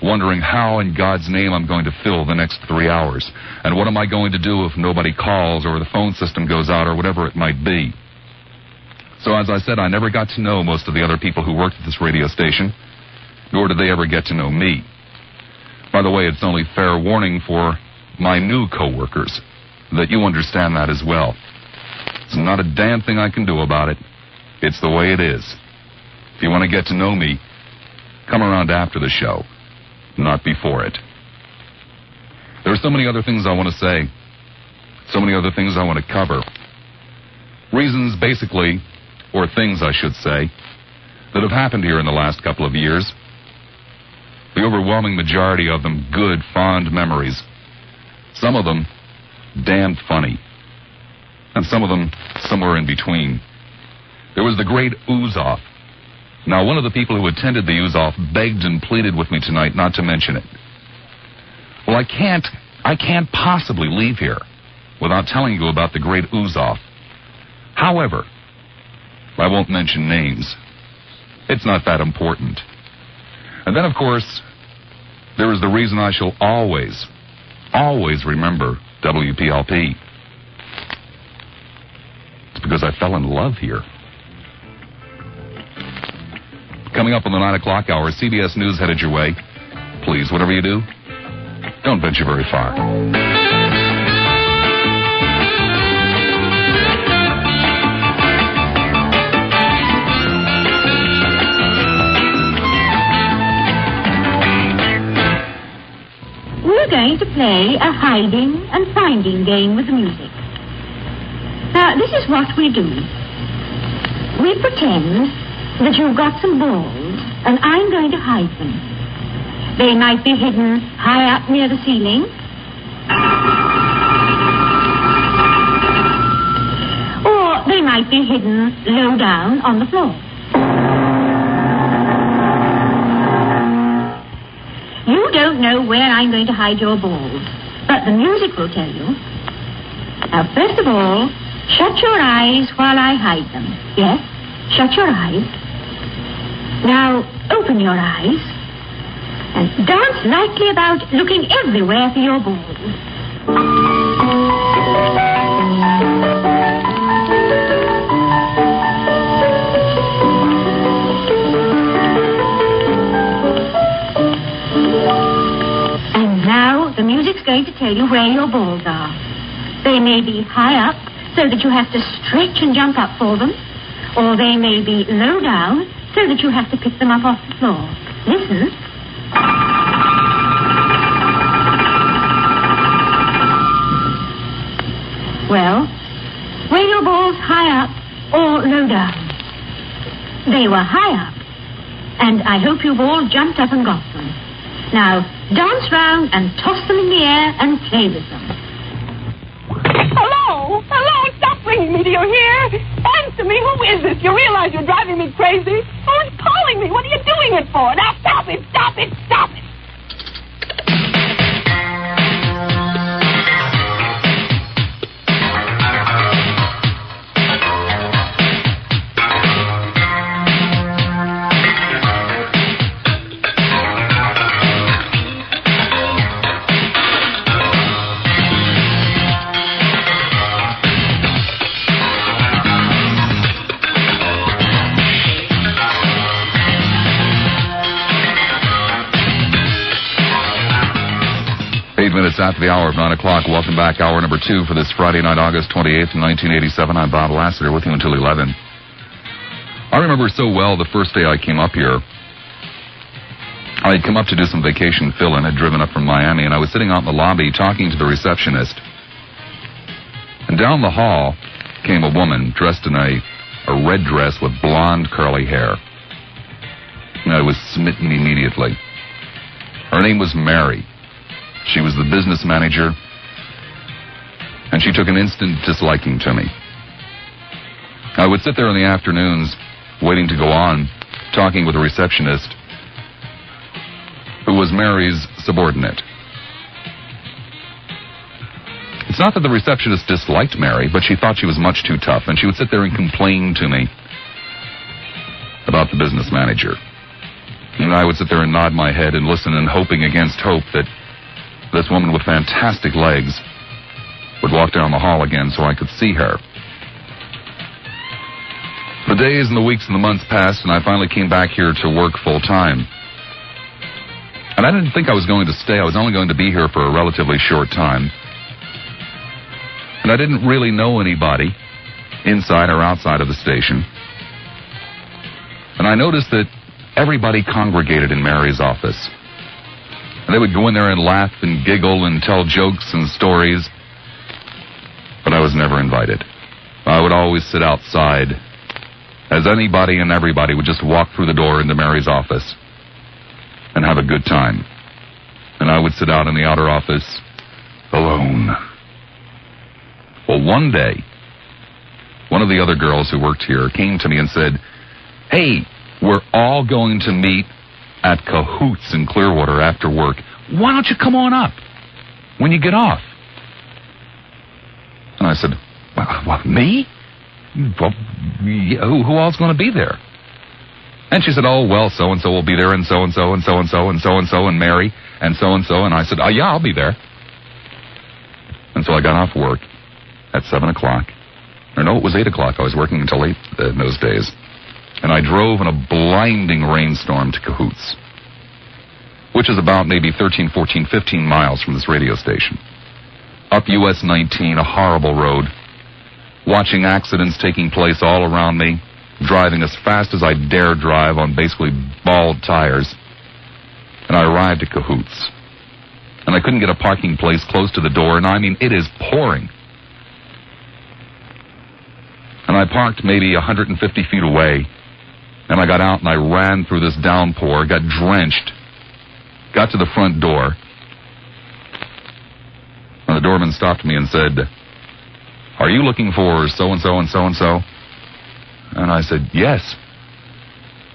wondering how in God's name I'm going to fill the next 3 hours. And what am I going to do if nobody calls or the phone system goes out or whatever it might be. So as I said, I never got to know most of the other people who worked at this radio station, nor did they ever get to know me. By the way, it's only fair warning for my new co-workers that you understand that as well. There's not a damn thing I can do about it. It's the way it is. If you want to get to know me, come around after the show, not before it. There are so many other things I want to say, so many other things I want to cover. Reasons, basically, or things, I should say, that have happened here in the last couple of years. The overwhelming majority of them good, fond memories. Some of them damned funny. And some of them somewhere in between. There was the great ooze-off. Now, one of the people who attended the ooze-off begged and pleaded with me tonight not to mention it. Well, I can't possibly leave here without telling you about the great ooze-off. However, I won't mention names. It's not that important. And then, of course, there is the reason I shall always remember WPLP. It's because I fell in love here. Coming up on the 9 o'clock hour, CBS News headed your way. Please, whatever you do, don't venture very far. We're going to play a hiding and finding game with the music. Now, this is what we do. We pretend that you've got some balls, and I'm going to hide them. They might be hidden high up near the ceiling, or they might be hidden low down on the floor. You don't know where I'm going to hide your balls, but the music will tell you. Now, first of all, shut your eyes while I hide them. Yes, shut your eyes. Now, open your eyes and dance lightly about, looking everywhere for your balls. And now the music's going to tell you where your balls are. They may be high up, so that you have to stretch and jump up for them, or they may be low down, so that you have to pick them up off the floor. Listen. Well, were your balls high up or low down? They were high up, and I hope you've all jumped up and got them. Now, dance round and toss them in the air and play with them. Hello? Hello? Stop ringing me. Do you hear? Answer me. Who is this? You realize you're driving me crazy? Who's calling me? What are you doing it for? Now stop it. Stop it. Stop it. Minutes after the hour of 9 o'clock. Welcome back, hour number 2 for this Friday night, August 28th, 1987. I'm Bob Lassiter with you until 11. I remember so well the first day I came up here. I had come up to do some vacation fill-in, had driven up from Miami, and I was sitting out in the lobby talking to the receptionist. And down the hall came a woman dressed in a red dress with blonde curly hair. And I was smitten immediately. Her name was Mary. She was the business manager, and she took an instant disliking to me. I would sit there in the afternoons, waiting to go on, talking with a receptionist, who was Mary's subordinate. It It's not that the receptionist disliked Mary, but she thought she was much too tough, and she would sit there and complain to me about the business manager. And I would sit there and nod my head and listen, and hoping against hope that this woman with fantastic legs would walk down the hall again so I could see her. The days and the weeks and the months passed, and I finally came back here to work full time. And I didn't think I was going to stay. I was only going to be here for a relatively short time. And I didn't really know anybody inside or outside of the station. And I noticed that everybody congregated in Mary's office. And they would go in there and laugh and giggle and tell jokes and stories. But I was never invited. I would always sit outside, as anybody and everybody would just walk through the door into Mary's office and have a good time. And I would sit out in the outer office alone. Well, one day, one of the other girls who worked here came to me and said, "Hey, we're all going to meet at Cahoots in Clearwater after work. Why don't you come on up when you get off?" And I said, "Well, me? Well, who all's going to be there?" And she said, "Oh, well, so-and-so will be there, and so-and-so, and so-and-so, and so-and-so, and Mary, and so-and-so." And I said, "Oh, yeah, I'll be there." And so I got off work at 7 o'clock. Or no, it was 8 o'clock. I was working until 8 in those days. And I drove in a blinding rainstorm to Cahoots, which is about maybe 13, 14, 15 miles from this radio station. Up US 19, a horrible road, watching accidents taking place all around me, driving as fast as I dare drive on basically bald tires. And I arrived at Cahoots. And I couldn't get a parking place close to the door, and I mean, it is pouring. And I parked maybe 150 feet away, and I got out and I ran through this downpour, got drenched, got to the front door, and the doorman stopped me and said, "Are you looking for so-and-so and so-and-so?" And I said, "Yes."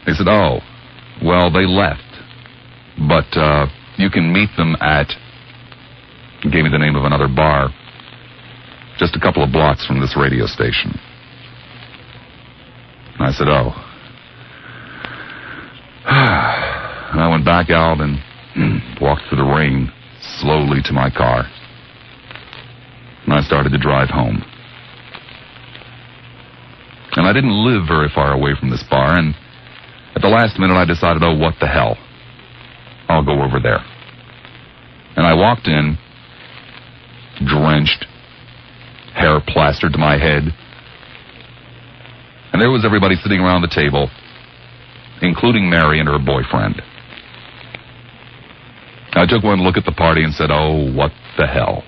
They said, "Oh, well, they left, but you can meet them at," he gave me the name of another bar, just a couple of blocks from this radio station. And I said, "Oh." And I went back out and walked through the rain slowly to my car. And I started to drive home. And I didn't live very far away from this bar, and at the last minute I decided, oh, what the hell, I'll go over there. And I walked in, drenched, hair plastered to my head, and there was everybody sitting around the table, including Mary and her boyfriend. I took one look at the party and said, oh, what the hell.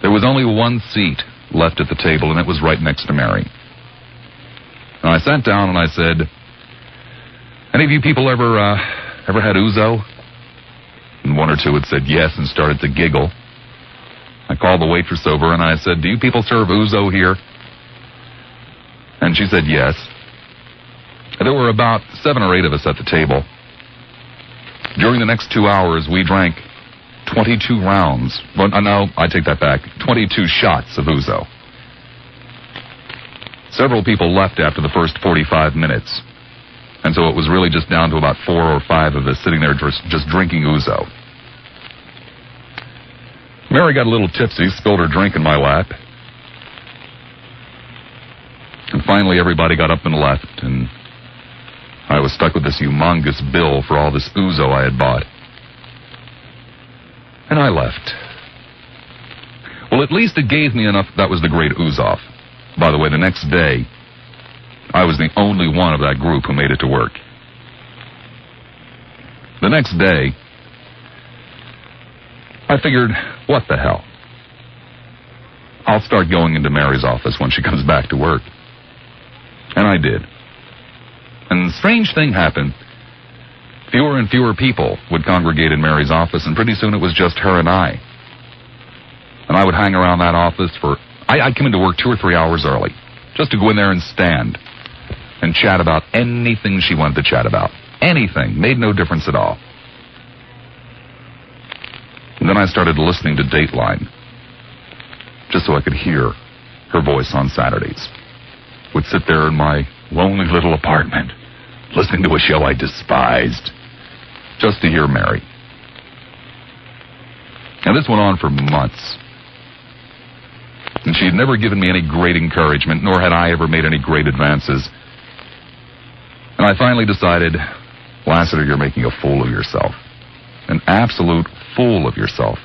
There was only one seat left at the table, and it was right next to Mary. And I sat down and I said, any of you people ever had ouzo? And one or two had said yes and started to giggle. I called the waitress over and I said, do you people serve ouzo here? And she said yes. There were about 7 or 8 of us at the table. During the next 2 hours, we drank 22 rounds. Well, no, I take that back. 22 shots of ouzo. Several people left after the first 45 minutes. And so it was really just down to about 4 or 5 of us sitting there just drinking ouzo. Mary got a little tipsy, spilled her drink in my lap. And finally everybody got up and left, and I was stuck with this humongous bill for all this ouzo I had bought. And I left. Well, at least it gave me enough. That was the great ooze-off. By the way, the next day, I was the only one of that group who made it to work. The next day, I figured, what the hell? I'll start going into Mary's office when she comes back to work. And I did. And a strange thing happened. Fewer and fewer people would congregate in Mary's office, and pretty soon it was just her and I. And I would hang around that office for... I'd come into work 2 or 3 hours early, just to go in there and stand and chat about anything she wanted to chat about. Anything. Made no difference at all. And then I started listening to Dateline. just so I could hear her voice on Saturdays. Would sit there in my lonely little apartment, listening to a show I despised, just to hear Mary. And this went on for months. And she had never given me any great encouragement, nor had I ever made any great advances. And I finally decided, Lassiter, you're making a fool of yourself. An absolute fool of yourself.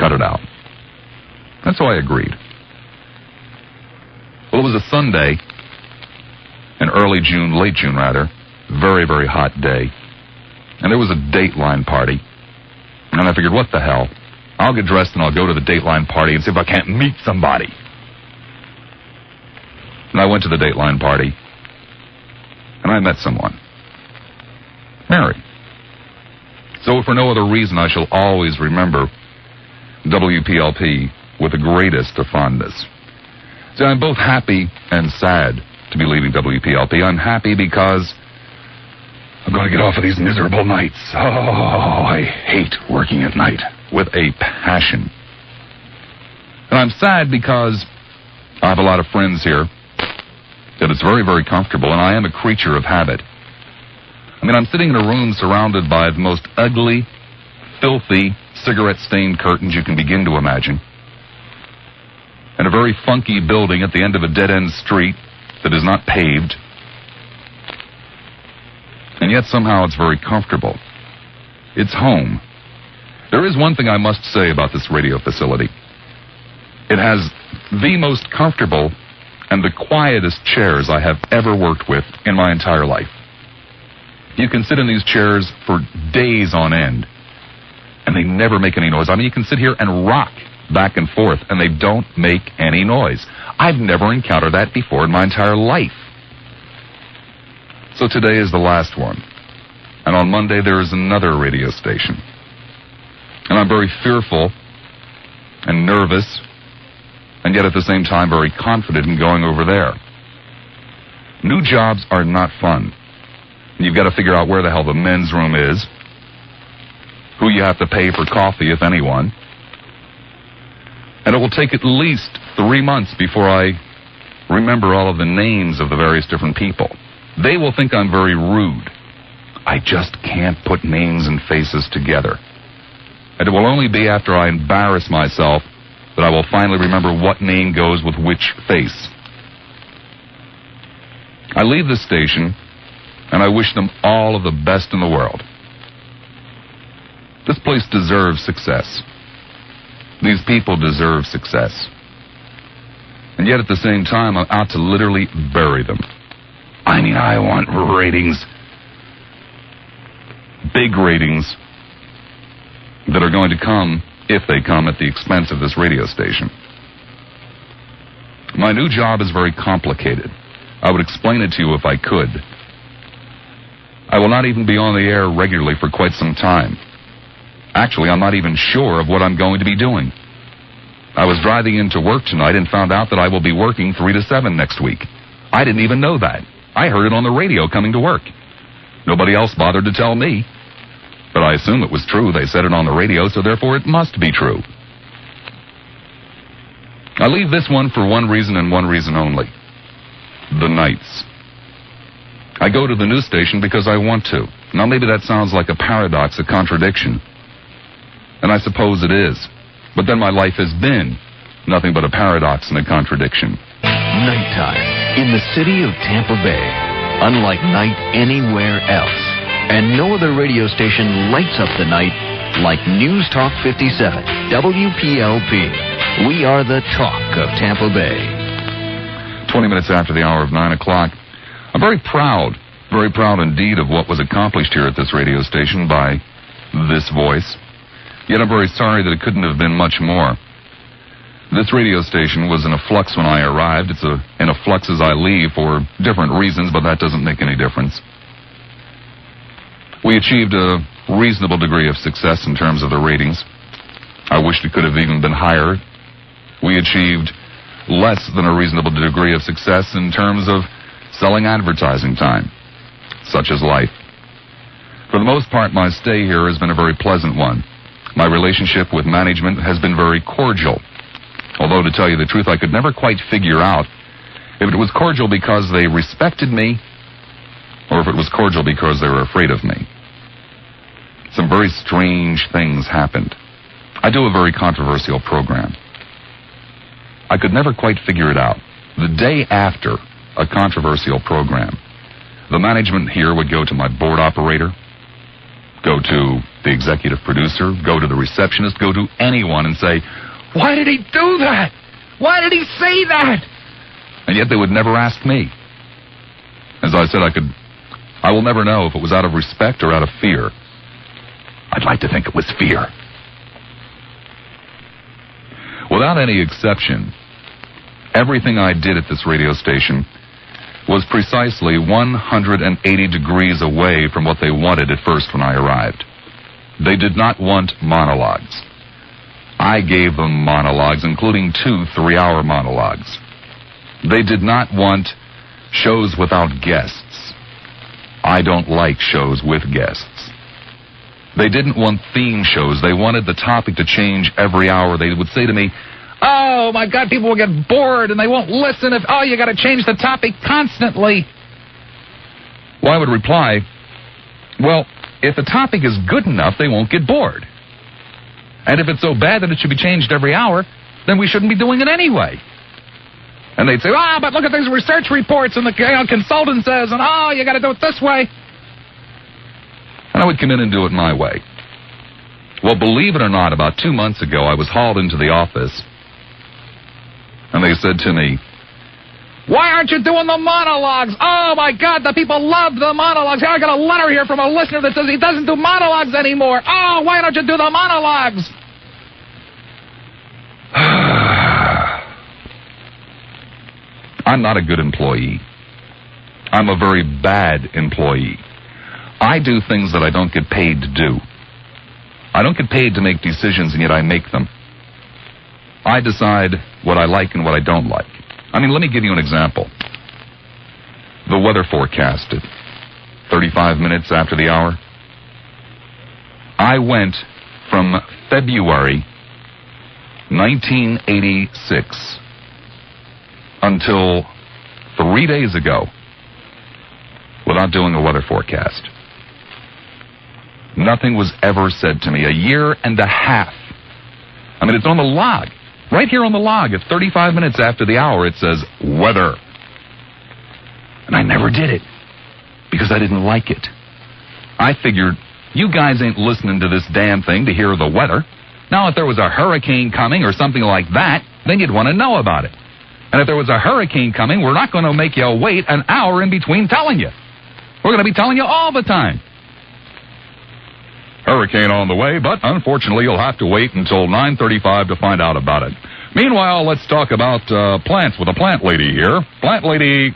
Cut it out. And so I agreed. Well, it was a Sunday, in early June, late June rather, very, very hot day. And there was a Dateline party. And I figured, what the hell? I'll get dressed and I'll go to the Dateline party and see if I can't meet somebody. And I went to the Dateline party. And I met someone. Mary. So for no other reason, I shall always remember WPLP with the greatest of fondness. See, I'm both happy and sad to be leaving WPLP. I'm happy because I'm going to get off of these miserable nights. Oh, I hate working at night with a passion. And I'm sad because I have a lot of friends here, that it's very, very comfortable, and I am a creature of habit. I mean, I'm sitting in a room surrounded by the most ugly, filthy, cigarette-stained curtains you can begin to imagine, in a very funky building at the end of a dead-end street that is not paved. And yet somehow it's very comfortable. It's home. There is one thing I must say about this radio facility. It has the most comfortable and the quietest chairs I have ever worked with in my entire life. You can sit in these chairs for days on end, and they never make any noise. I mean, you can sit here and rock back and forth, and they don't make any noise. I've never encountered that before in my entire life. So today is the last one. And on Monday there is another radio station. And I'm very fearful and nervous, and yet at the same time very confident in going over there. New jobs are not fun. You've got to figure out where the hell the men's room is, who you have to pay for coffee, if anyone. And it will take at least 3 months before I remember all of the names of the various different people. They will think I'm very rude. I just can't put names and faces together. And it will only be after I embarrass myself that I will finally remember what name goes with which face. I leave the station, and I wish them all of the best in the world. This place deserves success. These people deserve success. And yet at the same time, I'm out to literally bury them. I mean, I want ratings. Big ratings that are going to come, if they come, at the expense of this radio station. My new job is very complicated. I would explain it to you if I could. I will not even be on the air regularly for quite some time. Actually, I'm not even sure of what I'm going to be doing. I was driving into work tonight and found out that I will be working 3 to 7 next week. I didn't even know that. I heard it on the radio coming to work. Nobody else bothered to tell me. But I assume it was true. They said it on the radio, so therefore it must be true. I leave this one for one reason and one reason only. The nights. I go to the news station because I want to. Now maybe that sounds like a paradox, a contradiction. And I suppose it is. But then my life has been nothing but a paradox and a contradiction. Nighttime in the city of Tampa Bay, unlike night anywhere else. And no other radio station lights up the night like News Talk 57, WPLP. We are the talk of Tampa Bay. 20 minutes after the hour of 9 o'clock. I'm very proud indeed of what was accomplished here at this radio station by this voice. Yet I'm very sorry that it couldn't have been much more. This radio station was in a flux when I arrived. It's in a flux as I leave for different reasons, but that doesn't make any difference. We achieved a reasonable degree of success in terms of the ratings. I wished it could have even been higher. We achieved less than a reasonable degree of success in terms of selling advertising time. Such is life. For the most part, my stay here has been a very pleasant one. My relationship with management has been very cordial. Although, to tell you the truth, I could never quite figure out if it was cordial because they respected me or if it was cordial because they were afraid of me. Some very strange things happened. I do a very controversial program. I could never quite figure it out. The day after a controversial program, the management here would go to my board operator, go to the executive producer, go to the receptionist, go to anyone and say, "Why did he do that? Why did he say that?" And yet they would never ask me. As I said, I will never know if it was out of respect or out of fear. I'd like to think it was fear. Without any exception, everything I did at this radio station was precisely 180 degrees away from what they wanted at first when I arrived. They did not want monologues. I gave them monologues, including 2 3-hour monologues. They did not want shows without guests. I don't like shows with guests. They didn't want theme shows. They wanted the topic to change every hour. They would say to me, "Oh, my God, people will get bored and they won't listen if, you got to change the topic constantly." Well, I would reply, well, if the topic is good enough, they won't get bored. And if it's so bad that it should be changed every hour, then we shouldn't be doing it anyway. And they'd say, but look at these research reports and the consultant says, and you got to do it this way. And I would come in and do it my way. Well, believe it or not, about 2 months ago, I was hauled into the office, and they said to me, "Why aren't you doing the monologues? Oh, my God, the people love the monologues. I got a letter here from a listener that says he doesn't do monologues anymore. Oh, why don't you do the monologues?" I'm not a good employee. I'm a very bad employee. I do things that I don't get paid to do. I don't get paid to make decisions, and yet I make them. I decide what I like and what I don't like. I mean, let me give you an example. The weather forecast at 35 minutes after the hour. I went from February 1986 until 3 days ago without doing a weather forecast. Nothing was ever said to me. 1.5 years. I mean, it's on the log. Right here on the log at 35 minutes after the hour, it says weather. And I never did it because I didn't like it. I figured, you guys ain't listening to this damn thing to hear the weather. Now, if there was a hurricane coming or something like that, then you'd want to know about it. And if there was a hurricane coming, we're not going to make you wait an hour in between telling you. We're going to be telling you all the time. Hurricane on the way, but unfortunately you'll have to wait until 9:35 to find out about it. Meanwhile, let's talk about plants with a plant lady here. Plant lady.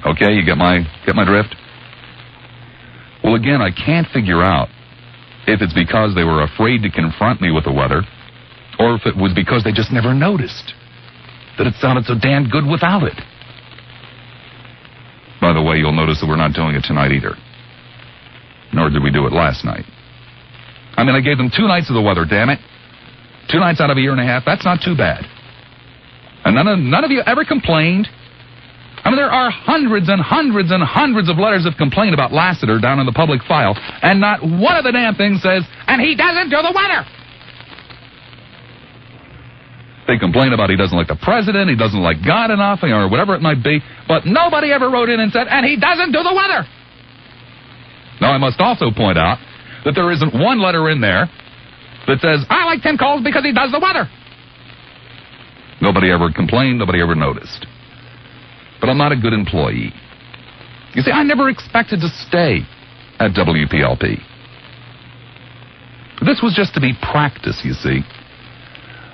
Okay, you get my drift? Well, again, I can't figure out if it's because they were afraid to confront me with the weather, or if it was because they just never noticed that it sounded so damn good without it. By the way, you'll notice that we're not doing it tonight either. Nor did we do it last night. I mean, I gave them 2 nights of the weather, damn it. 2 nights out of 1.5 years, that's not too bad. And none of you ever complained. I mean, there are hundreds and hundreds and hundreds of letters of complaint about Lassiter down in the public file, and not one of the damn things says, "And he doesn't do the weather." They complain about he doesn't like the president, he doesn't like God enough, or whatever it might be, but nobody ever wrote in and said, "And he doesn't do the weather." Now, I must also point out that there isn't one letter in there that says, "I like Tim Coles because he does the weather." Nobody ever complained, nobody ever noticed. But I'm not a good employee. You see, I never expected to stay at WPLP. This was just to be practice, you see.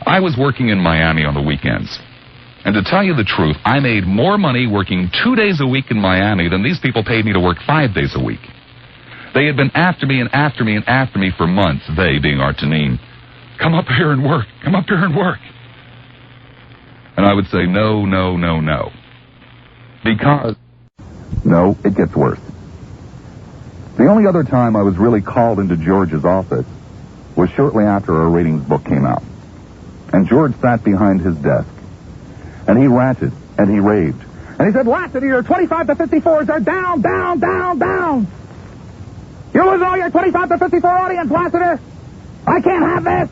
I was working in Miami on the weekends. And to tell you the truth, I made more money working 2 days a week in Miami than these people paid me to work 5 days a week. They had been after me and after me and after me for months, they being Artanine. "Come up here and work. Come up here and work." And I would say, no, no, no, no. Because, no, it gets worse. The only other time I was really called into George's office was shortly after our ratings book came out. And George sat behind his desk. And he ranted and he raved. And he said, Lassiter, your 25 to 54s are down, down, down, down. You're losing all your 25 to 54 audience, Lassiter. I can't have this.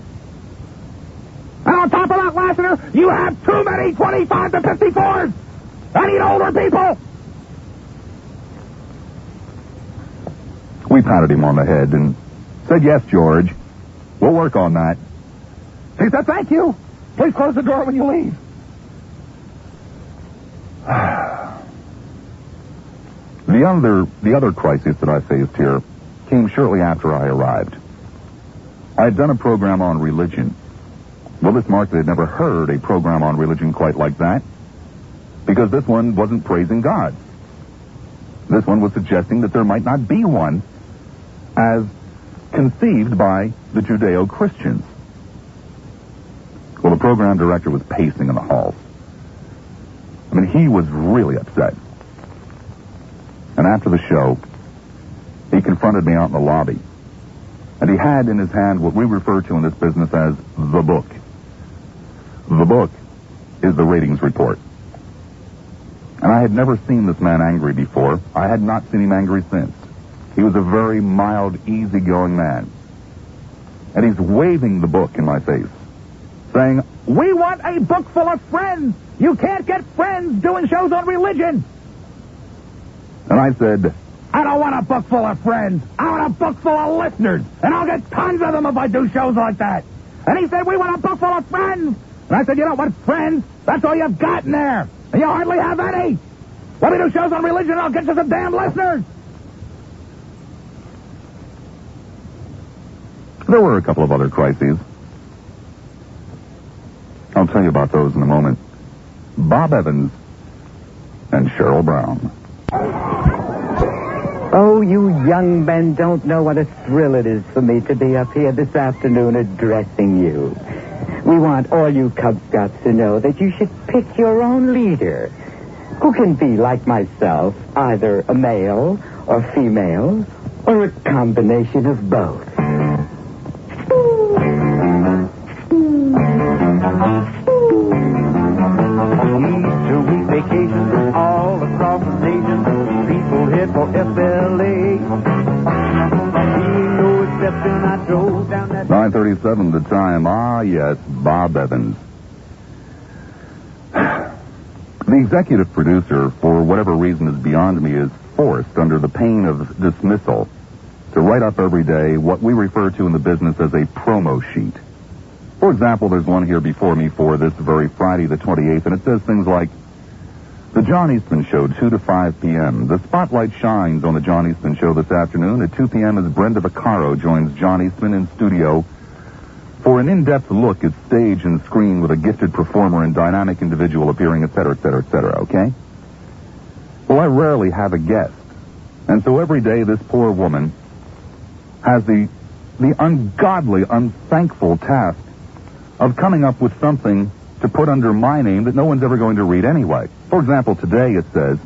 And on top of that, Lassiter, you have too many 25 to 54s. I need older people. We patted him on the head and said, yes, George. We'll work on that. He said, thank you. Please close the door when you leave. The other crisis that I faced here came shortly after I arrived. I had done a program on religion. Well, this market had never heard a program on religion quite like that, because this one wasn't praising God. This one was suggesting that there might not be one as conceived by the Judeo-Christians. Well, the program director was pacing in the halls. I mean, he was really upset. And after the show, he confronted me out in the lobby. And he had in his hand what we refer to in this business as the book. The book is the ratings report. And I had never seen this man angry before. I had not seen him angry since. He was a very mild, easygoing man. And he's waving the book in my face, saying, we want a book full of friends. You can't get friends doing shows on religion. And I said, I don't want a book full of friends. I want a book full of listeners. And I'll get tons of them if I do shows like that. And he said, we want a book full of friends. And I said, you don't want friends? That's all you've got in there. And you hardly have any. Let me do shows on religion and I'll get you some damn listeners. There were a couple of other crises. I'll tell you about those in a moment. Bob Evans and Cheryl Brown. Oh, you young men don't know what a thrill it is for me to be up here this afternoon addressing you. We want all you Cub Scouts to know that you should pick your own leader, who can be like myself, either a male or female, or a combination of both. Easter week vacations all across the nation. People head for FLA. Being no exception, I drove down that... 9:37 the time. Ah, yes, Bob Evans. The executive producer, for whatever reason is beyond me, is forced, under the pain of dismissal, to write up every day what we refer to in the business as a promo sheet. For example, there's one here before me for this very Friday, the 28th, and it says things like, The John Eastman Show, 2 to 5 p.m. The spotlight shines on the John Eastman Show this afternoon. At 2 p.m. as Brenda Vaccaro joins John Eastman in studio for an in-depth look at stage and screen with a gifted performer and dynamic individual appearing, etc., etc., etc., okay? Well, I rarely have a guest. And so every day this poor woman has the ungodly, unthankful task of coming up with something to put under my name that no one's ever going to read anyway. For example, today it says,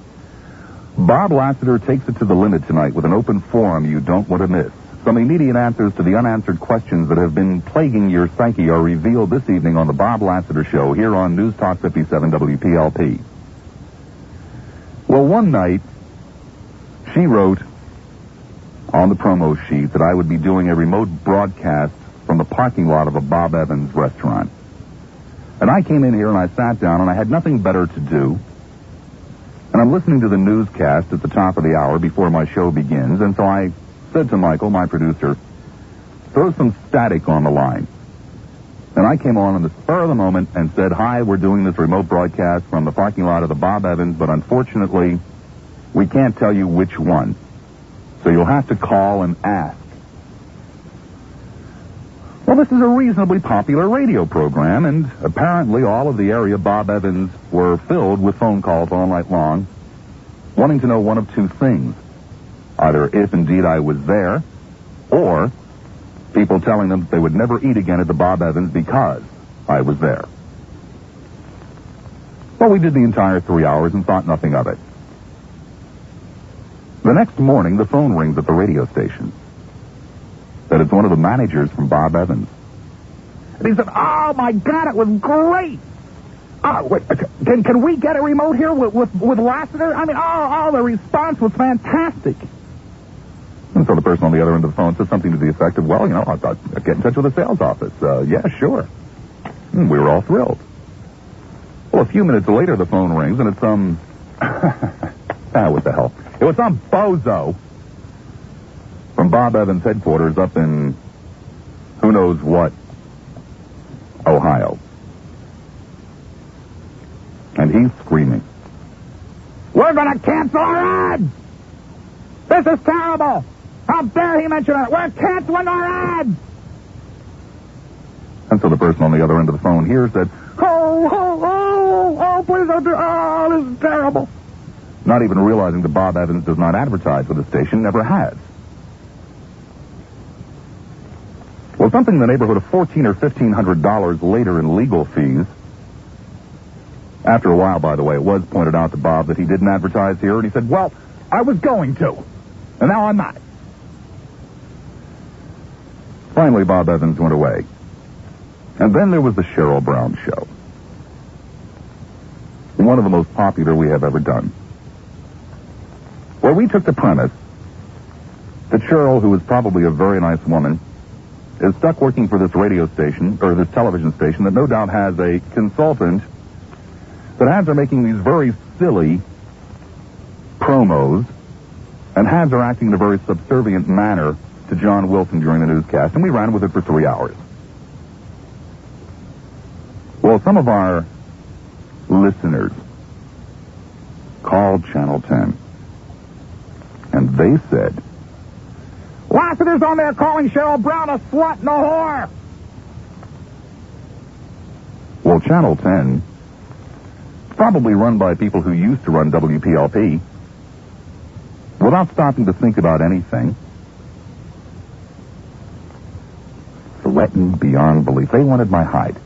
Bob Lassiter takes it to the limit tonight with an open forum you don't want to miss. Some immediate answers to the unanswered questions that have been plaguing your psyche are revealed this evening on the Bob Lassiter Show here on News Talk 57 WPLP. Well, one night, she wrote on the promo sheet that I would be doing a remote broadcast from the parking lot of a Bob Evans restaurant. And I came in here and I sat down and I had nothing better to do. And I'm listening to the newscast at the top of the hour before my show begins. And so I said to Michael, my producer, throw some static on the line. And I came on the spur of the moment and said, hi, we're doing this remote broadcast from the parking lot of the Bob Evans, but unfortunately, we can't tell you which one. So you'll have to call and ask. Well, this is a reasonably popular radio program, and apparently all of the area Bob Evans were filled with phone calls all night long, wanting to know one of two things. Either if indeed I was there, or people telling them that they would never eat again at the Bob Evans because I was there. Well, we did the entire 3 hours and thought nothing of it. The next morning, the phone rings at the radio station. that it's one of the managers from Bob Evans. And he said, "Oh, my God, it was great. Wait, can we get a remote here with Lassiter? I mean, the response was fantastic." And so the person on the other end of the phone said something to the effect of, "Well, I'll get in touch with the sales office. Yeah, sure." And we were all thrilled. Well, a few minutes later, the phone rings, and it's some... what the hell? It was some bozo from Bob Evans' headquarters up in who knows what, Ohio. And he's screaming, "We're going to cancel our ads! This is terrible! How dare he mention it? We're canceling our ads!" And so the person on the other end of the phone hears that, please don't do, this is terrible. Not even realizing that Bob Evans does not advertise with the station, never has. Well, something in the neighborhood of $1,400 or $1,500 later in legal fees. After a while, by the way, it was pointed out to Bob that he didn't advertise here, and he said, "Well, I was going to, and now I'm not." Finally, Bob Evans went away. And then there was the Cheryl Brown Show. One of the most popular we have ever done. Where we took the premise that Cheryl, who is probably a very nice woman, is stuck working for this radio station, or this television station, that no doubt has a consultant that has her making these very silly promos and has her acting in a very subservient manner to John Wilson during the newscast, and we ran with it for 3 hours. Well, some of our listeners called Channel 10, and they said, "Lassiter's on there calling Cheryl Brown a slut and a whore." Well, Channel 10, probably run by people who used to run WPLP, without stopping to think about anything, threatened beyond belief. They wanted my hide.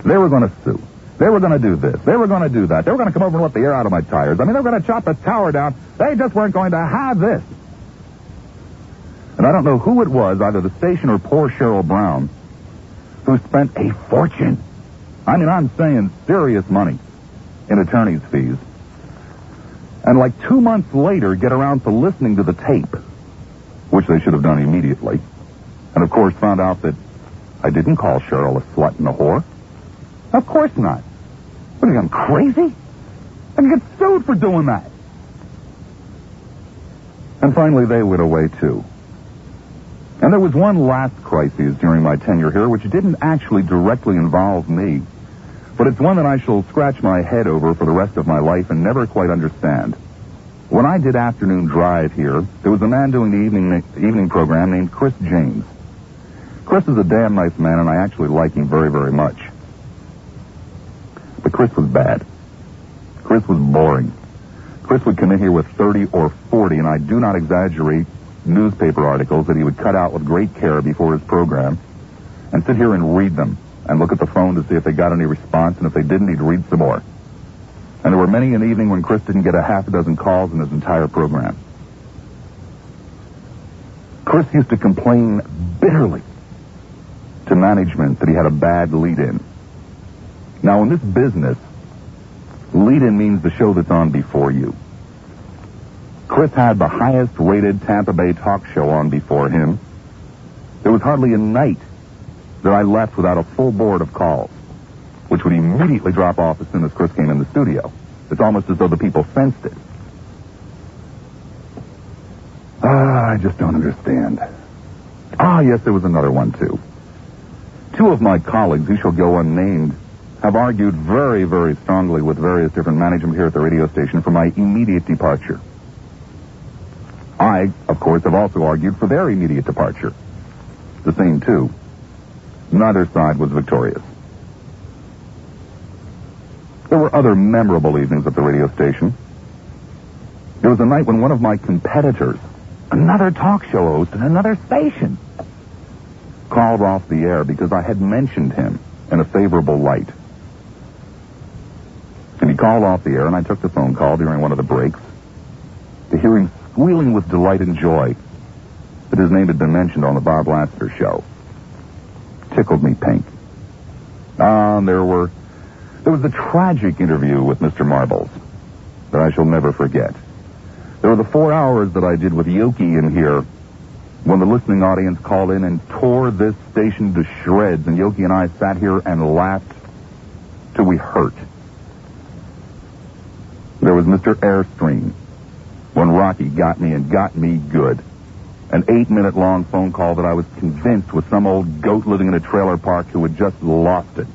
They were going to sue. They were going to do this. They were going to do that. They were going to come over and let the air out of my tires. I mean, they were going to chop the tower down. They just weren't going to have this. And I don't know who it was, either the station or poor Cheryl Brown, who spent a fortune. I mean, I'm saying serious money in attorney's fees. And like 2 months later, get around to listening to the tape, which they should have done immediately. And of course found out that I didn't call Cheryl a slut and a whore. Of course not. What are you, I'm crazy? I can get sued for doing that. And finally they went away too. And there was one last crisis during my tenure here which didn't actually directly involve me, but it's one that I shall scratch my head over for the rest of my life and never quite understand. When I did afternoon drive here, there was a man doing the evening program named Chris James. Chris is a damn nice man, and I actually like him very, very much. But Chris was bad. Chris was boring. Chris would come in here with 30 or 40, and I do not exaggerate, newspaper articles that he would cut out with great care before his program and sit here and read them and look at the phone to see if they got any response, and if they didn't, he'd read some more. And there were many an evening when Chris didn't get a half a dozen calls in his entire program. Chris used to complain bitterly to management that he had a bad lead-in. Now, in this business, lead-in means the show that's on before you. Chris had the highest-rated Tampa Bay talk show on before him. There was hardly a night that I left without a full board of calls, which would immediately drop off as soon as Chris came in the studio. It's almost as though the people sensed it. I just don't understand. Yes, there was another one, too. Two of my colleagues, who shall go unnamed, have argued very, very strongly with various different management here at the radio station for my immediate departure. I, of course, have also argued for their immediate departure. The same, too. Neither side was victorious. There were other memorable evenings at the radio station. There was a night when one of my competitors, another talk show host in another station, called off the air because I had mentioned him in a favorable light. And he called off the air, and I took the phone call during one of the breaks to hear him squealing with delight and joy that his name had been mentioned on the Bob Lassiter show. Tickled me pink. There was the tragic interview with Mr. Marbles that I shall never forget. There were the 4 hours that I did with Yoki in here when the listening audience called in and tore this station to shreds, and Yoki and I sat here and laughed till we hurt. There was Mr. Airstream, when Rocky got me and got me good. An 8-minute long phone call that I was convinced was some old goat living in a trailer park who had just lost it.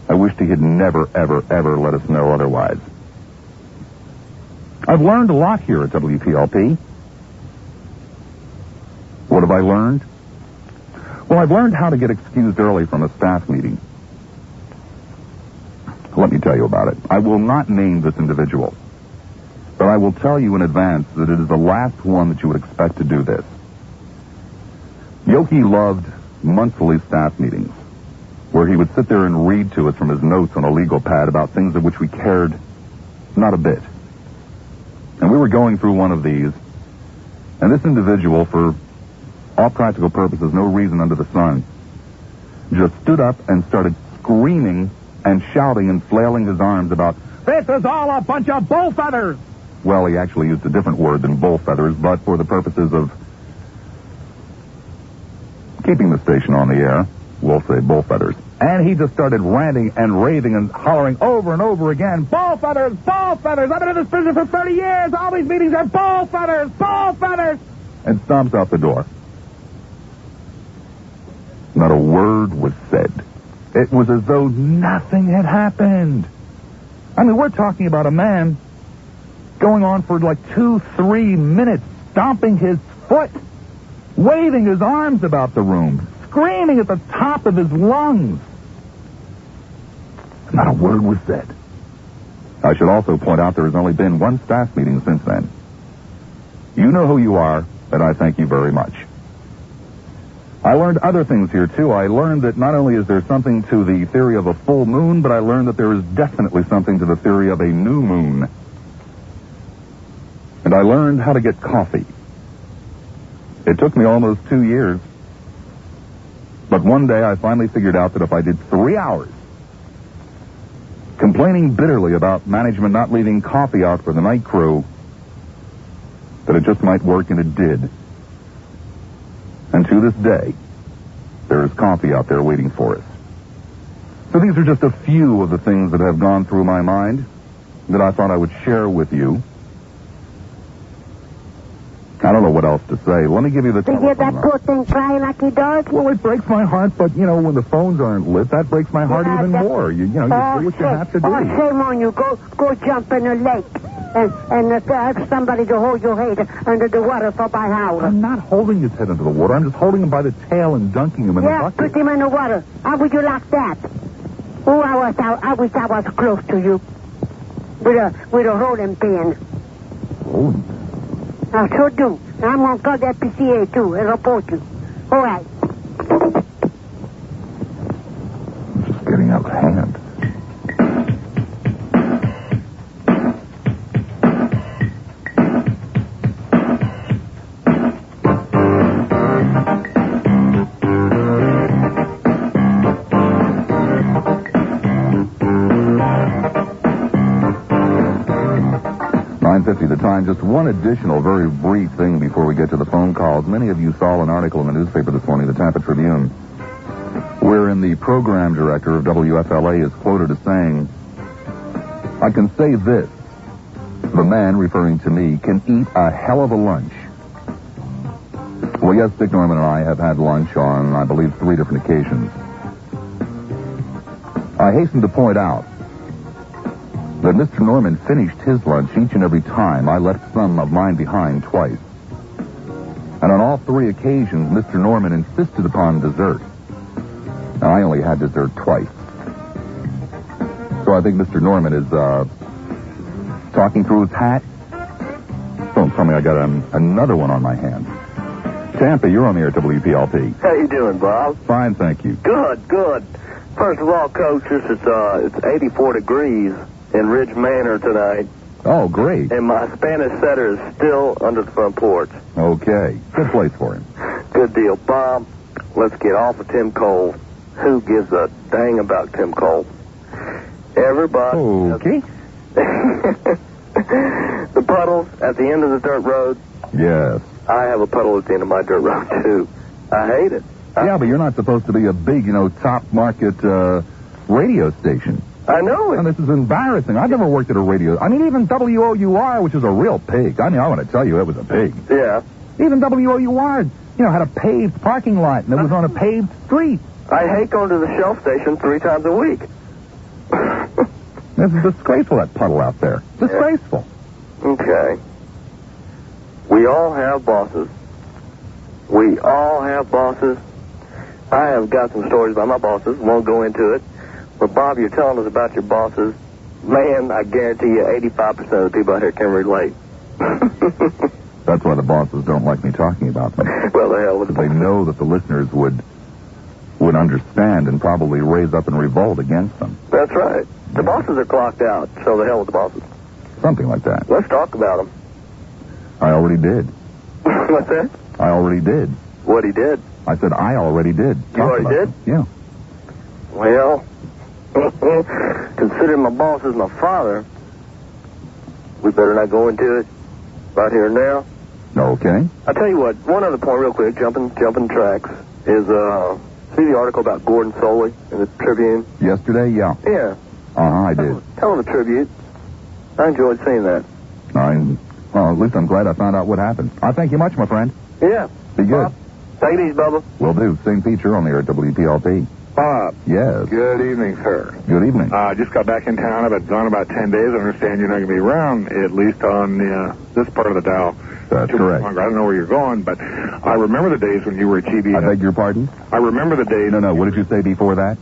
I wished he had never, ever, ever let us know otherwise. I've learned a lot here at WPLP. What have I learned? Well, I've learned how to get excused early from a staff meeting. Let me tell you about it. I will not name this individual, but I will tell you in advance that it is the last one that you would expect to do this. Yoki loved monthly staff meetings, where he would sit there and read to us from his notes on a legal pad about things of which we cared not a bit. And we were going through one of these, and this individual, for all practical purposes, no reason under the sun, just stood up and started screaming and shouting and flailing his arms about, "This is all a bunch of bull feathers!" Well, he actually used a different word than bull feathers, but for the purposes of keeping the station on the air, we'll say bull feathers. And he just started ranting and raving and hollering over and over again, "Bull feathers! Bull feathers! I've been in this business for 30 years! All these meetings are bull feathers! Bull feathers!" And stomps out the door. Not a word was said. It was as though nothing had happened. I mean, we're talking about a man going on for like 2-3 minutes, stomping his foot, waving his arms about the room, screaming at the top of his lungs. Not a word was said. I should also point out there has only been one staff meeting since then. You know who you are, and I thank you very much. I learned other things here, too. I learned that not only is there something to the theory of a full moon, but I learned that there is definitely something to the theory of a new moon. And I learned how to get coffee. It took me almost 2 years. But one day I finally figured out that if I did 3 hours complaining bitterly about management not leaving coffee out for the night crew, that it just might work, and it did. And to this day, there is coffee out there waiting for us. So these are just a few of the things that have gone through my mind that I thought I would share with you. I don't know what else to say. Let me give you the telephone. You hear that poor thing crying like he does? Well, it breaks my heart, but, you know, when the phones aren't lit, that breaks my heart even more. You do what you have to do. Oh, shame on you. Go jump in a lake and have somebody to hold your head under the water for about an hour. I'm not holding his head under the water. I'm just holding him by the tail and dunking him in the bucket. Yeah, put him in the water. How would you like that? Oh, I wish I was close to you with a rolling pin. Oh. I sure do. I'm going to call the PCA, too, and report you. All right. It's just getting out of hand. 9:50 the time. Just one additional, very brief thing before we get to the phone calls. Many of you saw an article in the newspaper this morning, the Tampa Tribune, wherein the program director of WFLA is quoted as saying, "I can say this. The man," referring to me, "can eat a hell of a lunch." Well, yes, Dick Norman and I have had lunch on, I believe, 3 different occasions. I hasten to point out that Mr. Norman finished his lunch each and every time. I left some of mine behind twice. And on all 3 occasions, Mr. Norman insisted upon dessert. Now, I only had dessert twice. So I think Mr. Norman is talking through his hat. Don't tell me I got another one on my hands. Tampa, you're on the air at WPLP. How you doing, Bob? Fine, thank you. Good. First of all, Coach, it's 84 degrees in Ridge Manor tonight. Oh, great. And my Spanish setter is still under the front porch. Okay. Good place for him. Good deal. Bob, let's get off of Tim Cole. Who gives a dang about Tim Cole? Everybody. Okay. The puddles at the end of the dirt road. Yes. I have a puddle at the end of my dirt road, too. I hate it. Yeah, but you're not supposed to be a big, top market radio station. I know it. And this is embarrassing. I've never worked at a radio. I mean, even WOUR, which is a real pig. I mean, I want to tell you, it was a pig. Yeah. Even WOUR, had a paved parking lot, and it was on a paved street. I hate going to the Shell station 3 times a week. This is disgraceful, that puddle out there. Disgraceful. Okay. We all have bosses. We all have bosses. I have got some stories about my bosses. Won't go into it. But, Bob, you're telling us about your bosses. Man, I guarantee you 85% of the people out here can relate. That's why the bosses don't like me talking about them. Well, the hell with them. They know that the listeners would understand and probably raise up and revolt against them. That's right. The bosses are clocked out, so the hell with the bosses. Something like that. Let's talk about them. I already did. What's that? I already did. What he did? I said I already did. You already did? Them. Yeah. Well, considering my boss is my father, we better not go into it right here and now. Okay. I'll tell you what, one other point real quick, jumping tracks, is, see the article about Gordon Soley in the Tribune? Yesterday, yeah. Yeah. I did. Tell him the tribute. I enjoyed seeing that. Well, at least I'm glad I found out what happened. I thank you much, my friend. Yeah. Be good. Bob, take it easy, Bubba. Will do. Same feature on the air at WPLP. Bob. Yes. Good evening, sir. Good evening. I just got back in town. I've been gone about 10 days. I understand you're not going to be around, at least on this part of the dial. That's correct. I don't know where you're going, but I remember the days when you were at GBS. I beg your pardon? I remember the days... No, what did you say before that?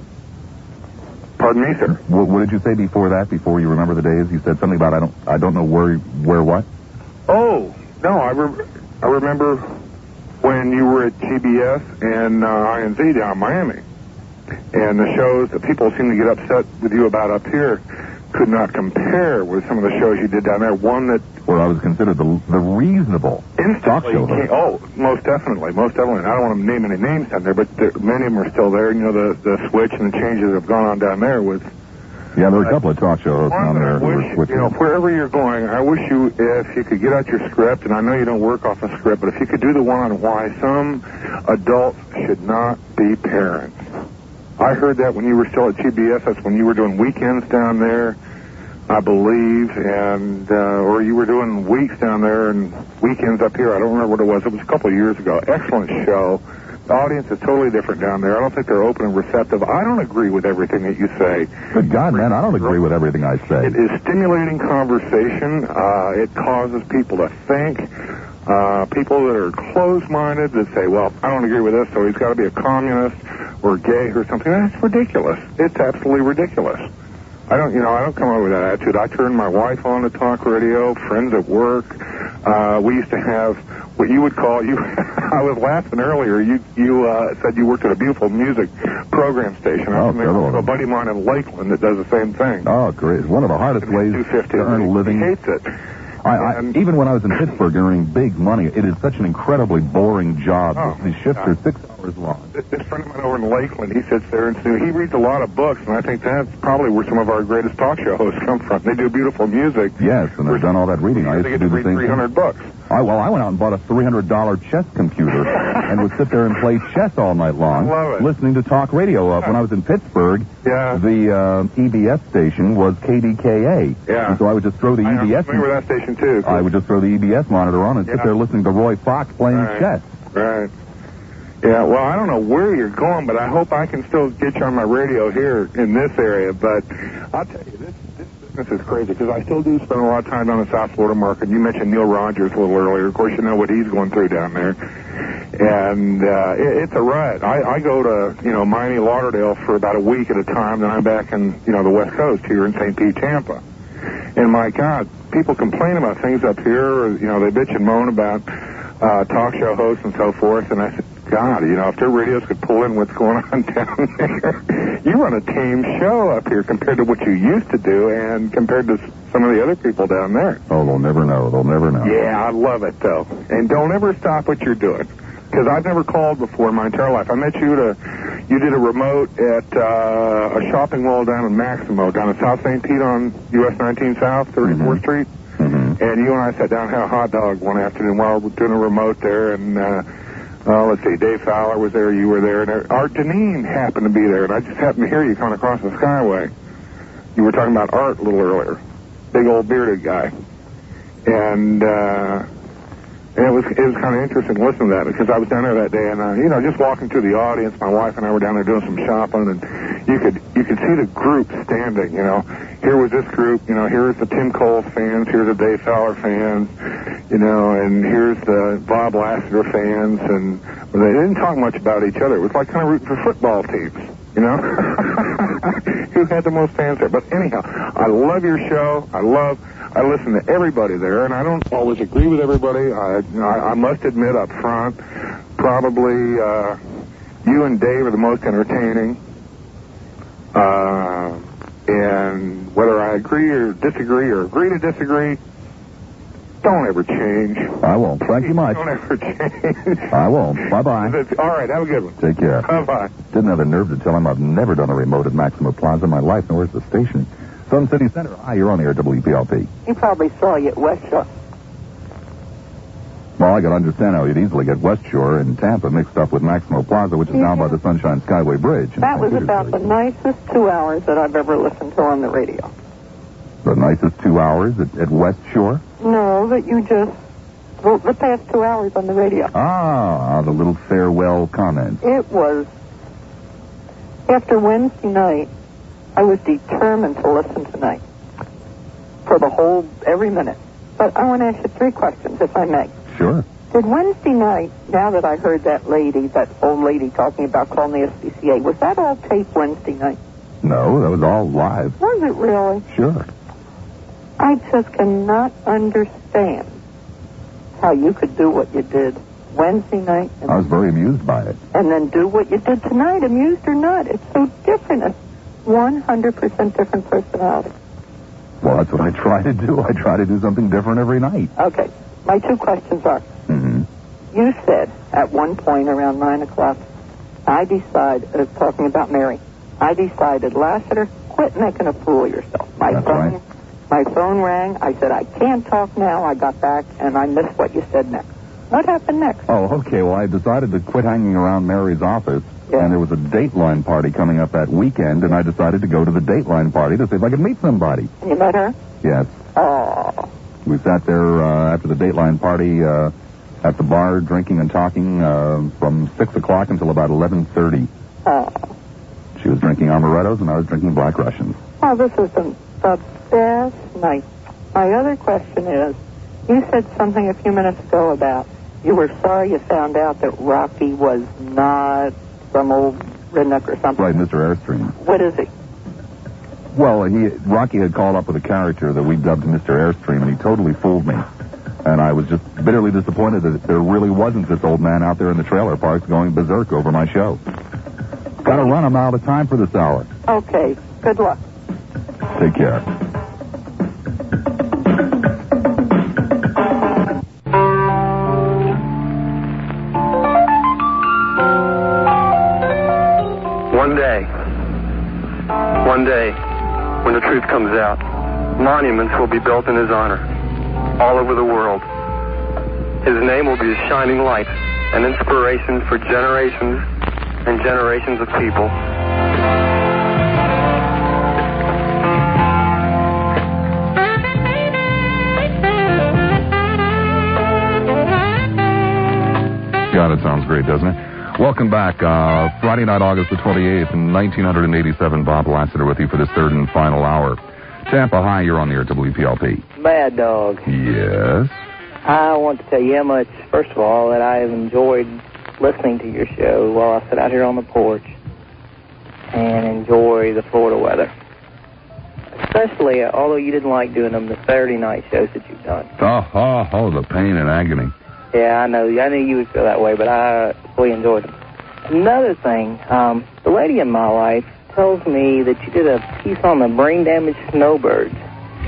Pardon me, sir? What did you say before that, before you remember the days? You said something about I don't know where what? Oh, no, I remember when you were at GBS and INZ down in Miami. And the shows that people seem to get upset with you about up here could not compare with some of the shows you did down there. One that... Where I was considered the reasonable talk show. Most definitely. I don't want to name any names down there, but many of them are still there. The switch and the changes that have gone on down there with... Yeah, there are a couple of talk shows down there who were switching. Wherever you're going, I wish if you could get out your script, and I know you don't work off a script, but if you could do the one on why some adults should not be parents. I heard that when you were still at GBS. That's when you were doing weekends down there, I believe, and or you were doing weeks down there and weekends up here. I don't remember what it was. It was a couple of years ago. Excellent show. The audience is totally different down there. I don't think they're open and receptive. I don't agree with everything that you say. Good God, man, I don't agree with everything I say. It is stimulating conversation. It causes people to think. People that are closed-minded that say, well, I don't agree with this, so he's got to be a communist or gay or something. That's ridiculous. It's absolutely ridiculous. I don't come up with that attitude. I turned my wife on to talk radio, friends at work. We used to have what you would call, I was laughing earlier, you said you worked at a beautiful music program station. I have a buddy of mine in Lakeland that does the same thing. Oh, great. One of the hardest ways to earn a living. He hates it. Even when I was in Pittsburgh earning big money, it is such an incredibly boring job. These shifts are 6 hours long. This friend of mine over in Lakeland, he sits there and he reads a lot of books, and I think that's probably where some of our greatest talk show hosts come from. They do beautiful music. Yes, and they've done all that reading. I used to do the same thing. 300 books. I went out and bought a $300 chess computer and would sit there and play chess all night long, listening to talk radio. When I was in Pittsburgh, the EBS station was KDKA. Yeah. And so I would just throw the EBS. I remember that station, too. I would just throw the EBS monitor on and sit there listening to Roy Fox playing chess. Right. Yeah, well, I don't know where you're going, but I hope I can still get you on my radio here in this area. But I'll tell you, this business is crazy because I still do spend a lot of time down the South Florida market. You mentioned Neil Rogers a little earlier. Of course, you know what he's going through down there. And it's a riot. I go to, Miami, Lauderdale for about a week at a time. Then I'm back in, the West Coast here in St. Pete, Tampa. And my God, people complain about things up here. Or, they bitch and moan about talk show hosts and so forth. And I said, God, if their radios could pull in what's going on down there. You run a tame show up here compared to what you used to do and compared to some of the other people down there. Oh, they'll never know. They'll never know. Yeah, I love it, though. And don't ever stop what you're doing. Because I've never called before in my entire life. I met you you did a remote at a shopping mall down in Maximo, down at South St. Pete on US 19 South, 34th Street. Mm-hmm. And you and I sat down and had a hot dog one afternoon while we were doing a remote there. And, let's see, Dave Fowler was there, you were there. And Art Deneen happened to be there. And I just happened to hear you coming across the Skyway. You were talking about Art a little earlier. Big old bearded guy. And it was kind of interesting listening to that because I was down there that day and, just walking through the audience, my wife and I were down there doing some shopping and you could see the group standing, Here was this group, here's the Tim Cole fans, here's the Dave Fowler fans, and here's the Bob Lassiter fans, and they didn't talk much about each other. It was like kind of rooting for football teams, who had the most fans there. But anyhow, I love your show. I listen to everybody there, and I don't always agree with everybody. I must admit up front, probably you and Dave are the most entertaining. And whether I agree or disagree or agree to disagree, don't ever change. I won't. Thank you much. Don't ever change. I won't. Bye-bye. All right, have a good one. Take care. Bye-bye. Didn't have the nerve to tell him I've never done a remote at Maximo Plaza in my life, nor is the station. Sun City Center. Hi, you're on the air at WPLP. He probably saw you at West Shore. Well, I can understand how you'd easily get West Shore and Tampa mixed up with Maximo Plaza, which is down by the Sunshine Skyway Bridge. That was about the nicest 2 hours that I've ever listened to on the radio. The nicest 2 hours at West Shore? No, that you just... Well, the past 2 hours on the radio. Ah, the little farewell comment. It was... After Wednesday night, I was determined to listen tonight. For the whole... every minute. But I want to ask you 3 questions, if I may. Sure. Did Wednesday night, now that I heard that old lady talking about calling the SPCA, was that all taped Wednesday night? No, that was all live. Was it really? Sure. I just cannot understand how you could do what you did Wednesday night. I was very amused by it. And then do what you did tonight, amused or not. It's so different. A 100% different personality. Well, that's what I try to do. I try to do something different every night. Okay. My 2 questions are, you said at one point around 9 o'clock, talking about Mary, I decided, Lassiter, quit making a fool of yourself. My phone rang. I said, I can't talk now. I got back, and I missed what you said next. What happened next? Oh, okay. Well, I decided to quit hanging around Mary's office, and there was a Dateline party coming up that weekend, and I decided to go to the Dateline party to see if I could meet somebody. You met her? Yes. Oh. We sat there after the Dateline party at the bar drinking and talking from 6 o'clock until about 11:30. Oh. She was drinking amarettos, and I was drinking Black Russians. Oh, this is the best night. My other question is, you said something a few minutes ago about you were sorry you found out that Rocky was not some old redneck or something. Right, Mr. Airstream. What is he? Well, Rocky had called up with a character that we dubbed Mr. Airstream, and he totally fooled me. And I was just bitterly disappointed that there really wasn't this old man out there in the trailer parks going berserk over my show. Gotta run. I'm out of time for this hour. Okay. Good luck. Take care. One day, when the truth comes out, monuments will be built in his honor all over the world. His name will be a shining light, an inspiration for generations and generations of people. God, it sounds great, doesn't it? Welcome back. Friday night, August the 28th, in 1987, Bob Lassiter with you for this 3rd and final hour. Tampa, hi, you're on the air at WPLP. Mad Dog. Yes? I want to tell you how much, first of all, that I have enjoyed listening to your show while I sit out here on the porch and enjoy the Florida weather. Especially, although you didn't like doing them, the Saturday night shows that you've done. Oh, the pain and agony. Yeah, I know you would feel that way, but I really enjoyed them. Another thing, the lady in my life tells me that you did a piece on the brain-damaged snowbirds.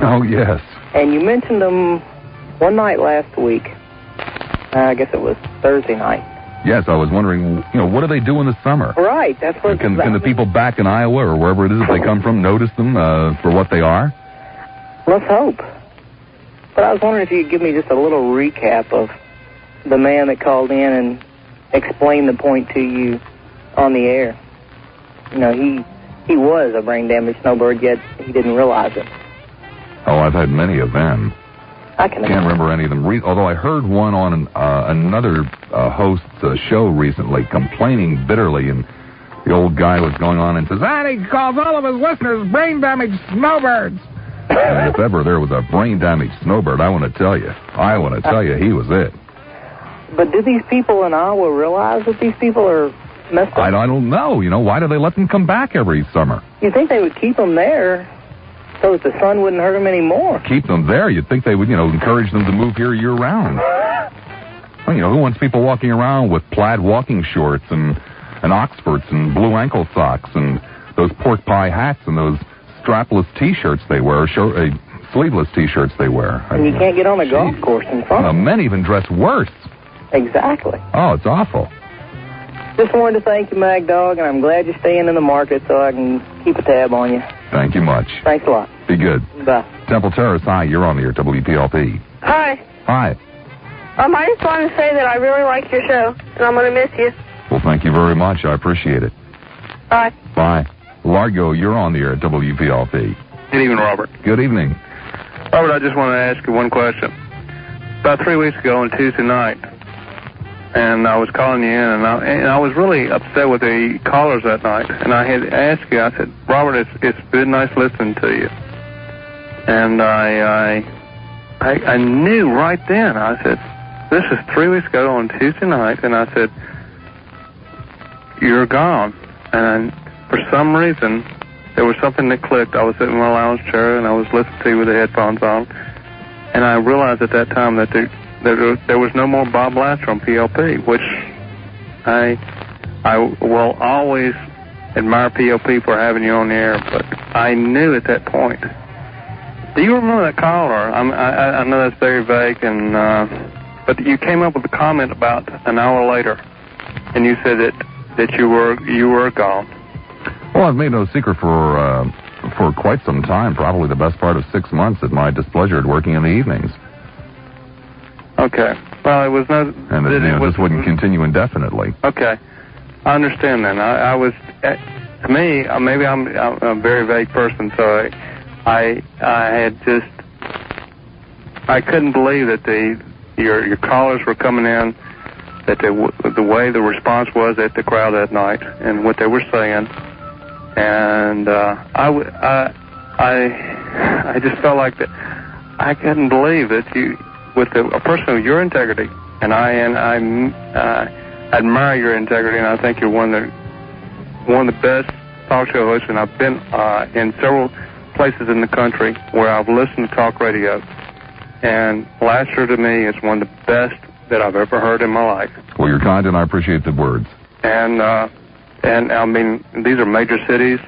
Oh, yes. And you mentioned them one night last week. I guess it was Thursday night. Yes, I was wondering, what do they do in the summer? Right, that's what... Can the people back in Iowa or wherever it is that they come from notice them for what they are? Let's hope. But I was wondering if you could give me just a little recap of the man that called in and explained the point to you on the air. He was a brain-damaged snowbird, yet he didn't realize it. Oh, I've had many of them. I can't remember any of them. Although I heard one on another host's show recently complaining bitterly, and the old guy was going on and says, he calls all of his listeners brain-damaged snowbirds. And if ever there was a brain-damaged snowbird, I want to tell you he was it. But do these people in Iowa realize that these people are messed up? I don't know. Why do they let them come back every summer? You'd think they would keep them there so that the sun wouldn't hurt them anymore. Keep them there? You'd think they would, encourage them to move here year-round. Well, who wants people walking around with plaid walking shorts and Oxfords and blue ankle socks and those pork pie hats and those strapless T-shirts they wear, sleeveless T-shirts they wear? And you can't get on a golf course in front. Men even dress worse. Exactly. Oh, it's awful. Just wanted to thank you, Mag Dog, and I'm glad you're staying in the market so I can keep a tab on you. Thank you much. Thanks a lot. Be good. Bye. Temple Terrace, hi, you're on the air, WPLP. Hi. Hi. I just wanted to say that I really like your show, and I'm going to miss you. Well, thank you very much. I appreciate it. Bye. Bye. Largo, you're on the air at WPLP. Good evening, Robert. Good evening. Robert, I just want to ask you one question. About 3 weeks ago on Tuesday night, and I was calling you in, and I was really upset with the callers that night. And I had asked you, I said, Robert, it's been nice listening to you. And I knew right then. I said, this is 3 weeks ago on Tuesday night, and I said, you're gone. And for some reason, there was something that clicked. I was sitting in my lounge chair, and I was listening to you with the headphones on, and I realized at that time that there was no more Bob Lassiter on PLP, which I will always admire PLP for having you on the air, but I knew at that point. Do you remember that caller? I know that's very vague, but you came up with a comment about an hour later, and you said that you were gone. Well, I've made no secret for quite some time, probably the best part of 6 months, at my displeasure at working in the evenings. Okay. Well, it was not... And this wouldn't continue indefinitely. Okay. I understand then. I was... To me, maybe I'm a very vague person, so I had just... I couldn't believe that your callers were coming in, that the way the response was at the crowd that night, and what they were saying. And I just felt like that I couldn't believe that you... with a person of your integrity, and I admire your integrity, and I think you're one of the best talk show hosts, and I've been in several places in the country where I've listened to talk radio, and Lassiter to me is one of the best that I've ever heard in my life. Well, you're kind, and I appreciate the words. And I mean, these are major cities,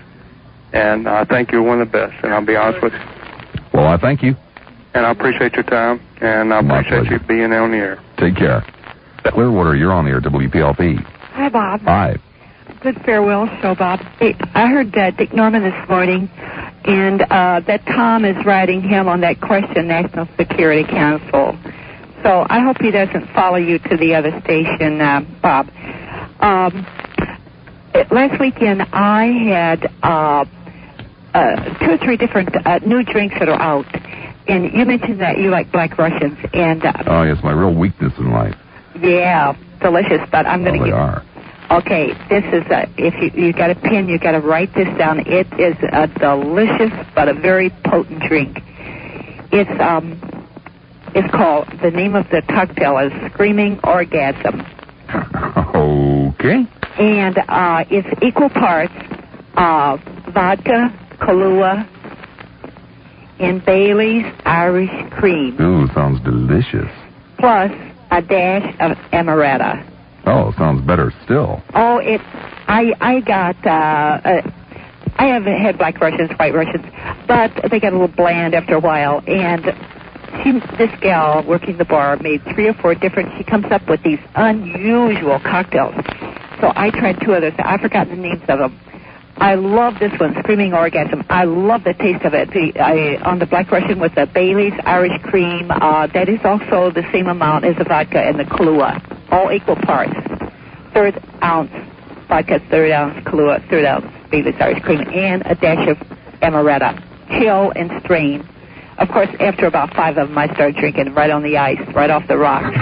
and I think you're one of the best, and I'll be honest with you. Well, I thank you. And I appreciate your time, and I appreciate you being on the air. Take care. Clearwater, you're on the air, WPLP. Hi, Bob. Hi. Good farewell show, Bob. Hey, I heard Dick Norman this morning, and that Tom is writing him on that question, National Security Council. So I hope he doesn't follow you to the other station, Bob. Last weekend, I had 2 or 3 different new drinks that are out. And you mentioned that you like Black Russians, and oh yes, my real weakness in life. Yeah, delicious. But I'm going to they are. Okay, this is if you got a pen, you got to write this down. It is a delicious but a very potent drink. It's called, the name of the cocktail is Screaming Orgasm. Okay. And it's equal parts vodka, Kahlua, and Bailey's Irish Cream. Ooh, sounds delicious. Plus a dash of amaretto. Oh, sounds better still. Oh, I haven't had Black Russians, White Russians. but they got a little bland after a while. And this gal working the bar made 3 or 4 different. She comes up with these unusual cocktails. So I tried 2 others. I've forgotten the names of them. I love this one, Screaming Orgasm. I love the taste of it. On the Black Russian with the Bailey's Irish Cream, that is also the same amount as the vodka and the Kahlua, all equal parts. 1/3 ounce vodka, 1/3 ounce Kahlua, 1/3 ounce Bailey's Irish Cream, and a dash of amaretto. Chill and strain. Of course, after about 5 of them, I started drinking right on the ice, right off the rocks.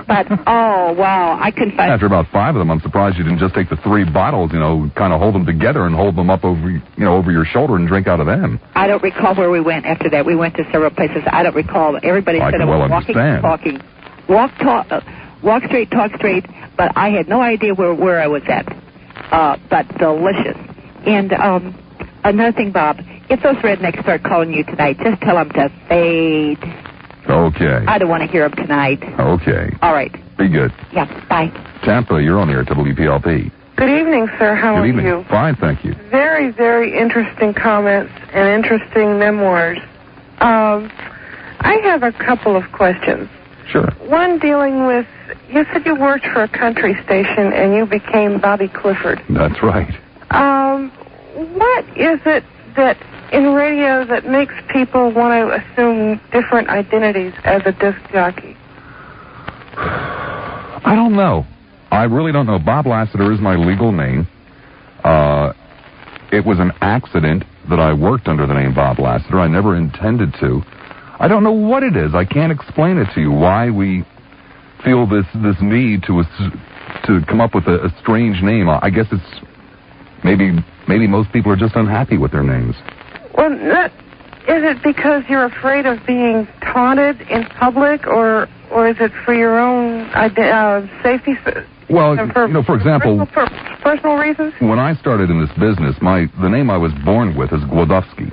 But, oh, wow, I confess. After about 5 of them, I'm surprised you didn't just take the 3 bottles, kind of hold them together and hold them up over, over your shoulder and drink out of them. I don't recall where we went after that. We went to several places. I don't recall. Everybody said it was walking and talking. Walk straight, talk straight, but I had no idea where I was at. But delicious. And another thing, Bob, if those rednecks start calling you tonight, just tell them to fade. Okay. I don't want to hear them tonight. Okay. All right. Be good. Yeah, bye. Tampa, you're on the air at WPLP. Good evening, sir. How are you? Fine, thank you. Very, very interesting comments and interesting memoirs. I have a couple of questions. Sure. One dealing with, you said you worked for a country station and you became Bobby Clifford. That's right. What is it that in radio that makes people want to assume different identities as a disc jockey? I don't know. I really don't know. Bob Lassiter is my legal name. It was an accident that I worked under the name Bob Lassiter. I never intended to. I don't know what it is. I can't explain it to you, why we feel this need to come up with a strange name. I guess it's maybe most people are just unhappy with their names. Well, is it because you're afraid of being taunted in public, or is it for your own safety? Well, for example, personal reasons. When I started in this business, the name I was born with is Głodowski.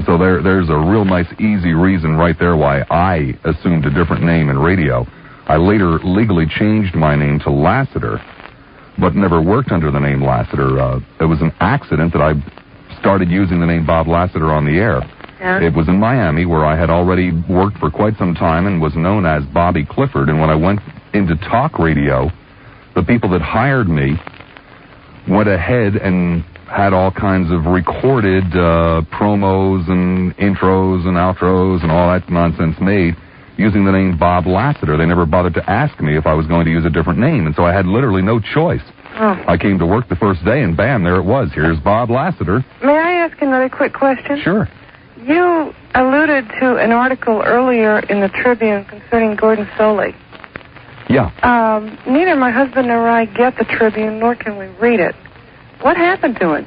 So there's a real nice, easy reason right there why I assumed a different name in radio. I later legally changed my name to Lassiter, but never worked under the name Lassiter. It was an accident that I started using the name Bob Lassiter on the air. Yeah. It was in Miami, where I had already worked for quite some time and was known as Bobby Clifford. And when I went into talk radio, the people that hired me went ahead and had all kinds of recorded promos and intros and outros and all that nonsense made using the name Bob Lassiter. They never bothered to ask me if I was going to use a different name, and so I had literally no choice. Oh. I came to work the first day, and bam, there it was. Here's Bob Lassiter. May I ask another quick question? Sure. You alluded to an article earlier in the Tribune concerning Gordon Soley. Yeah. Neither my husband nor I get the Tribune, nor can we read it. What happened to it?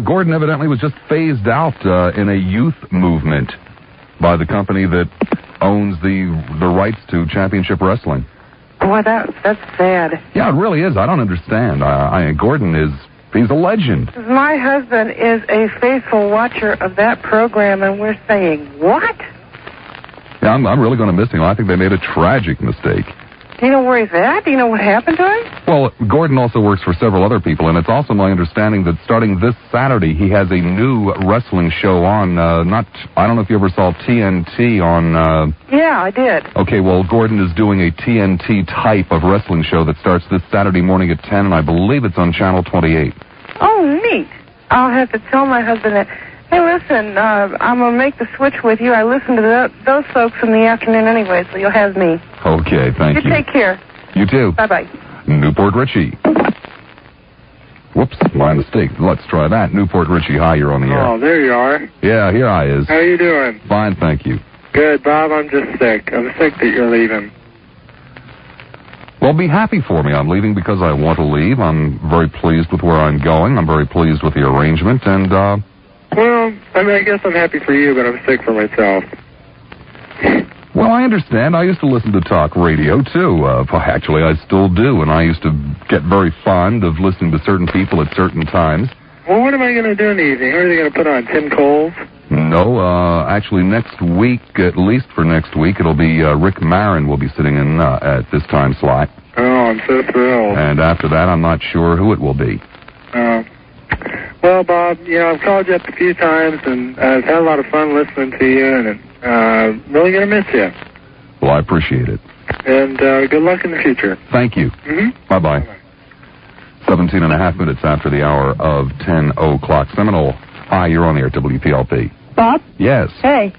Gordon evidently was just phased out in a youth movement by the company that owns the rights to championship wrestling. Boy, that's sad. Yeah, it really is. I don't understand. Gordon he's a legend. My husband is a faithful watcher of that program, and we're saying, what? Yeah, I'm really going to miss him. I think they made a tragic mistake. Do you know where he's at? Do you know what happened to him? Well, Gordon also works for several other people, and it's also my understanding that starting this Saturday, he has a new wrestling show on, I don't know if you ever saw TNT on... Yeah, I did. Okay, well, Gordon is doing a TNT type of wrestling show that starts this Saturday morning at 10, and I believe it's on Channel 28. Oh, neat. I'll have to tell my husband that. Hey, listen, I'm going to make the switch with you. I listen to those folks in the afternoon anyway, so you'll have me. Okay, thank you. You take care. You too. Bye-bye. Newport Richie. Whoops, my mistake. Let's try that. Newport Richie, hi, you're on the air. Oh, there you are. Yeah, here I is. How are you doing? Fine, thank you. Good, Bob. I'm just sick. I'm sick that you're leaving. Well, be happy for me. I'm leaving because I want to leave. I'm very pleased with where I'm going. I'm very pleased with the arrangement, and, Well, I guess I'm happy for you, but I'm sick for myself. Well, I understand. I used to listen to talk radio, too. Actually, I still do, and I used to get very fond of listening to certain people at certain times. Well, what am I going to do in the evening? Are they going to put on Tim Coles? No, actually, next week, at least for next week, it'll be Rick Marin will be sitting in at this time slot. Oh, I'm so thrilled. And after that, I'm not sure who it will be. Well, Bob, I've called you up a few times, and I've had a lot of fun listening to you, and I'm really going to miss you. Well, I appreciate it. And good luck in the future. Thank you. Mm-hmm. Bye-bye. 17 and a half minutes after the hour of 10 o'clock. Seminole. Hi, you're on the air at WPLP. Bob? Yes. Hey.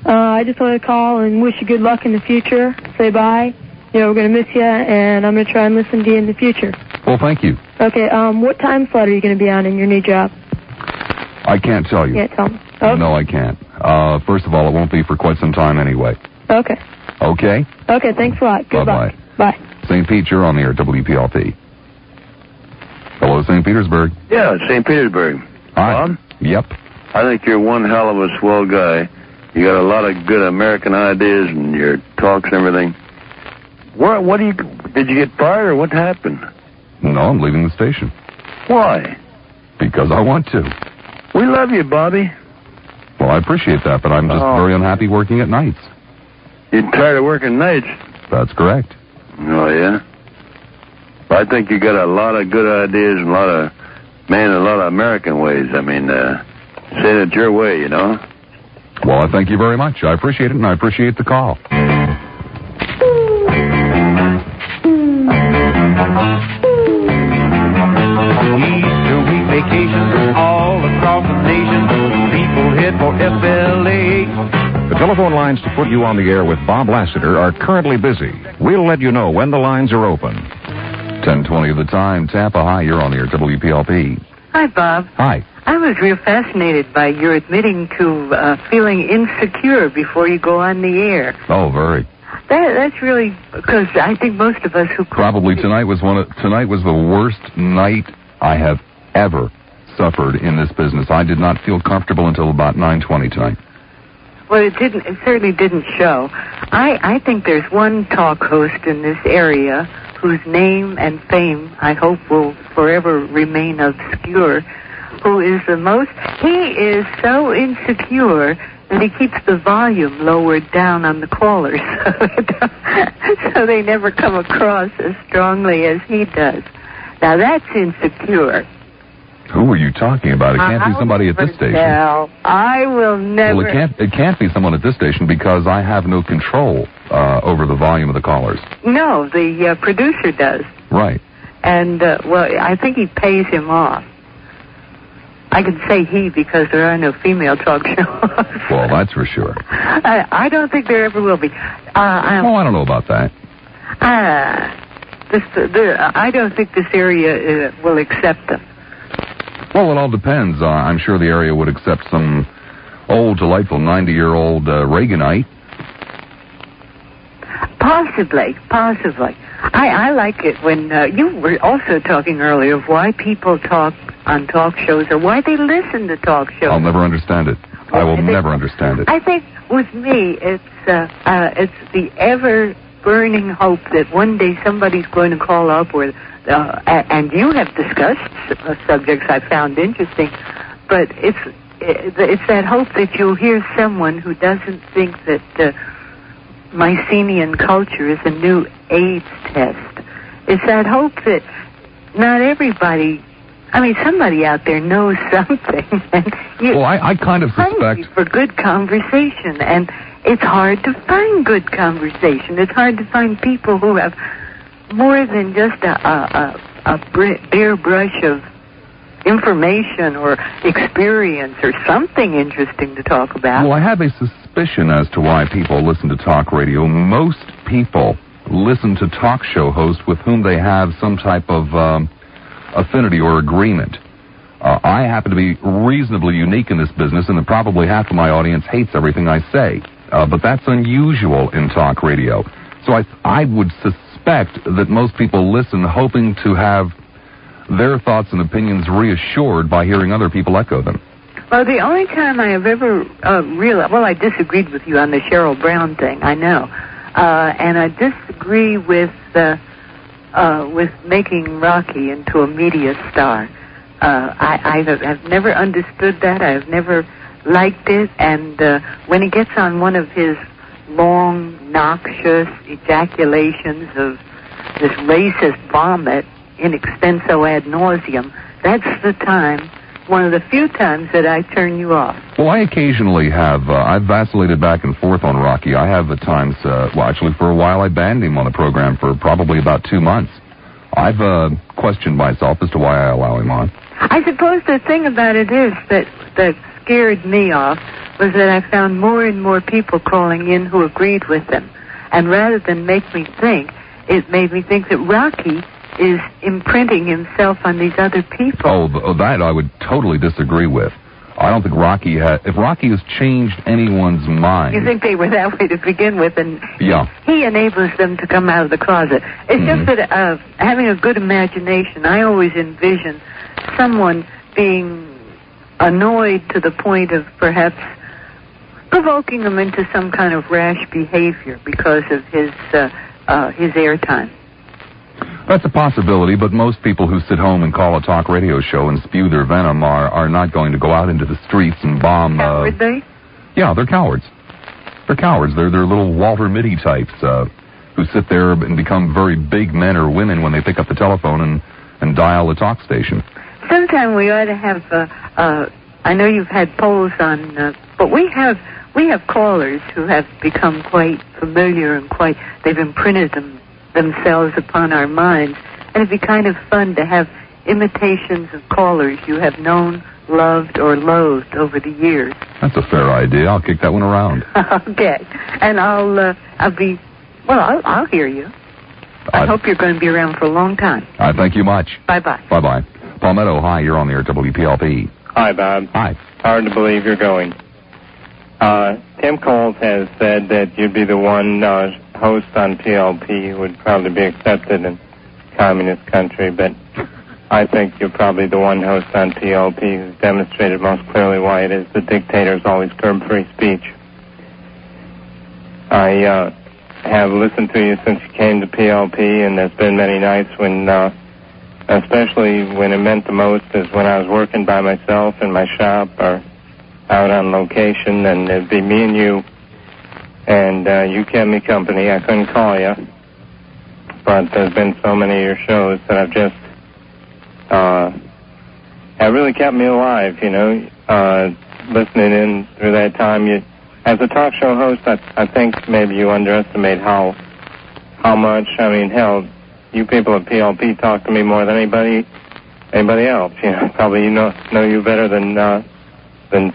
I just wanted to call and wish you good luck in the future. Say bye. We're going to miss you, and I'm going to try and listen to you in the future. Well, thank you. Okay, what time slot are you going to be on in your new job? I can't tell you. You can't tell me. Okay. No, I can't. First of all, it won't be for quite some time anyway. Okay. Okay? Okay, thanks a lot. Good luck. Bye-bye. Bye. St. Pete, you're on the air at WPLP. Hello, St. Petersburg. Yeah, St. Petersburg. Hi. Bob? Yep. I think you're one hell of a swell guy. You got a lot of good American ideas and your talks and everything. Did you get fired or what happened? No, I'm leaving the station. Why? Because I want to. We love you, Bobby. Well, I appreciate that, but I'm just very unhappy working at nights. You're tired of working nights? That's correct. Oh, yeah? I think you got a lot of good ideas and a lot of American ways. I mean, saying it your way, Well, I thank you very much. I appreciate it, and I appreciate the call. Easter week vacations all across the nation. People head for FLA. The telephone lines to put you on the air with Bob Lassiter are currently busy. We'll let you know when the lines are open. 10:20 of the time. Tampa, hi, you're on the air at WPLP. Hi, Bob. Hi. I was real fascinated by your admitting to feeling insecure before you go on the air. Oh, very. That's really, because I think most of us who... Probably tonight was the worst night I have ever suffered in this business. I did not feel comfortable until about 9:20 tonight. Well, it certainly didn't show. I think there's one talk host in this area whose name and fame I hope will forever remain obscure, who is he is so insecure that he keeps the volume lowered down on the callers so they never come across as strongly as he does. Now, that's insecure. Who are you talking about? It can't be somebody at this station. No, I will never... Well, it can't be someone at this station because I have no control over the volume of the callers. No, the producer does. Right. And, I think he pays him off. I can say he because there are no female talk shows. Well, that's for sure. I don't think there ever will be. I don't know about that. I don't think this area will accept them. Well, it all depends. I'm sure the area would accept some old, delightful 90-year-old Reaganite. Possibly. I like it when you were also talking earlier of why people talk on talk shows or why they listen to talk shows. I'll never understand it. I will never understand it. I think with me, it's the ever-burning hope that one day somebody's going to call up and you have discussed subjects I found interesting, but it's that hope that you'll hear someone who doesn't think that Mycenaean culture is a new AIDS test. It's that hope that not everybody, somebody out there knows something. I kind of suspect for good conversation, and it's hard to find good conversation. It's hard to find people who have more than just a bare brush of information or experience or something interesting to talk about. Well, I have a suspicion as to why people listen to talk radio. Most people listen to talk show hosts with whom they have some type of affinity or agreement. I happen to be reasonably unique in this business, and probably half of my audience hates everything I say. But that's unusual in talk radio. So I would suspect that most people listen hoping to have their thoughts and opinions reassured by hearing other people echo them. Well, the only time I have ever realized... Well, I disagreed with you on the Cheryl Brown thing, I know. And I disagree with making Rocky into a media star. I have never understood that. I have never liked it. And when he gets on one of his long, noxious ejaculations of this racist vomit in extenso ad nauseum, that's the time one of the few times that I turn you off. Well, I occasionally have. I've vacillated back and forth on Rocky. I have at times, actually for a while I banned him on the program for probably about 2 months. I've questioned myself as to why I allow him on. I suppose the thing about it is that scared me off was that I found more and more people calling in who agreed with them. And rather than make me think, it made me think that Rocky is imprinting himself on these other people. Oh, that I would totally disagree with. I don't think Rocky if Rocky has changed anyone's mind. You think they were that way to begin with, and yeah. He enables them to come out of the closet. It's just that having a good imagination, I always envision someone being annoyed to the point of perhaps provoking them into some kind of rash behavior because of his airtime. That's a possibility, but most people who sit home and call a talk radio show and spew their venom are not going to go out into the streets and bomb. Would they? Yeah, they're cowards. They're cowards. They're little Walter Mitty types who sit there and become very big men or women when they pick up the telephone and dial the talk station. Sometime we ought to have. I know you've had polls on, but we have callers who have become quite familiar and they've imprinted themselves upon our minds, and it'd be kind of fun to have imitations of callers you have known, loved, or loathed over the years. That's a fair idea. I'll kick that one around. Okay, and I'll hear you. I hope you're going to be around for a long time. Thank you much. Bye-bye. Bye-bye. Palmetto, hi, you're on the air at WPLP. Hi, Bob. Hi. Hard to believe you're going. Tim Coles has said that you'd be the one host on PLP who would probably be accepted in communist country, but I think you're probably the one host on PLP who's demonstrated most clearly why it is the dictators always curb free speech. I have listened to you since you came to PLP, and there's been many nights when, especially when it meant the most, is when I was working by myself in my shop or out on location, and it'd be me and you, and you kept me company. I couldn't call you, but there's been so many of your shows that I've just have really kept me alive, you know, listening in through that time. As a talk show host, I think maybe you underestimate how much, I mean, hell, you people at PLP talk to me more than anybody else. You know, probably know you better than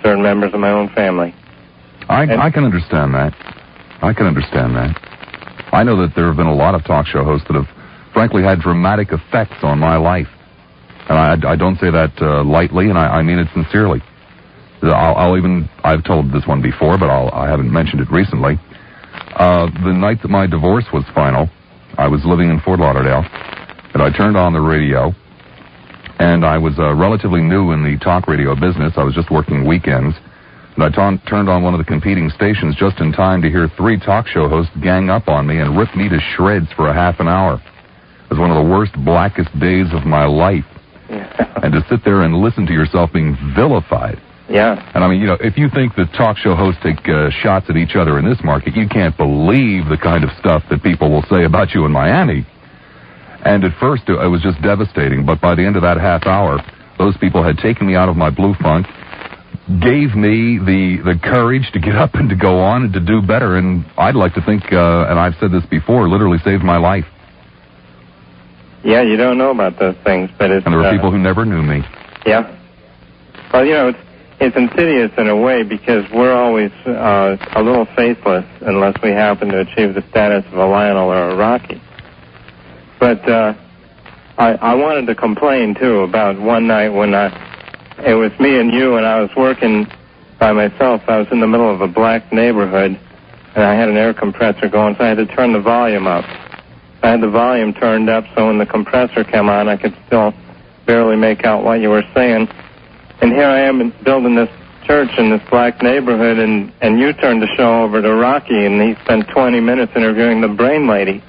certain members of my own family. I can understand that. I can understand that. I know that there have been a lot of talk show hosts that have, frankly, had dramatic effects on my life. And I don't say that lightly, and I mean it sincerely. I've told this one before, but I haven't mentioned it recently. The night that my divorce was final, I was living in Fort Lauderdale, and I turned on the radio, and I was relatively new in the talk radio business. I was just working weekends, and I turned on one of the competing stations just in time to hear 3 talk show hosts gang up on me and rip me to shreds for a half an hour. It was one of the worst, blackest days of my life. Yeah. And to sit there and listen to yourself being vilified. Yeah. And I mean, you know, if you think that talk show hosts take shots at each other in this market, you can't believe the kind of stuff that people will say about you in Miami. And at first, it was just devastating. But by the end of that half hour, those people had taken me out of my blue funk, gave me the courage to get up and to go on and to do better. And I'd like to think, and I've said this before, literally saved my life. Yeah, you don't know about those things, but it's... And there were people who never knew me. Yeah. Well, you know, it's insidious in a way because we're always a little faithless unless we happen to achieve the status of a Lionel or a Rocky. But I wanted to complain, too, about one night when it was me and you, and I was working by myself. I was in the middle of a black neighborhood, and I had an air compressor going, so I had to turn the volume up. I had the volume turned up, so when the compressor came on, I could still barely make out what you were saying. And here I am building this church in this black neighborhood, and you turned the show over to Rocky, and he spent 20 minutes interviewing the brain lady.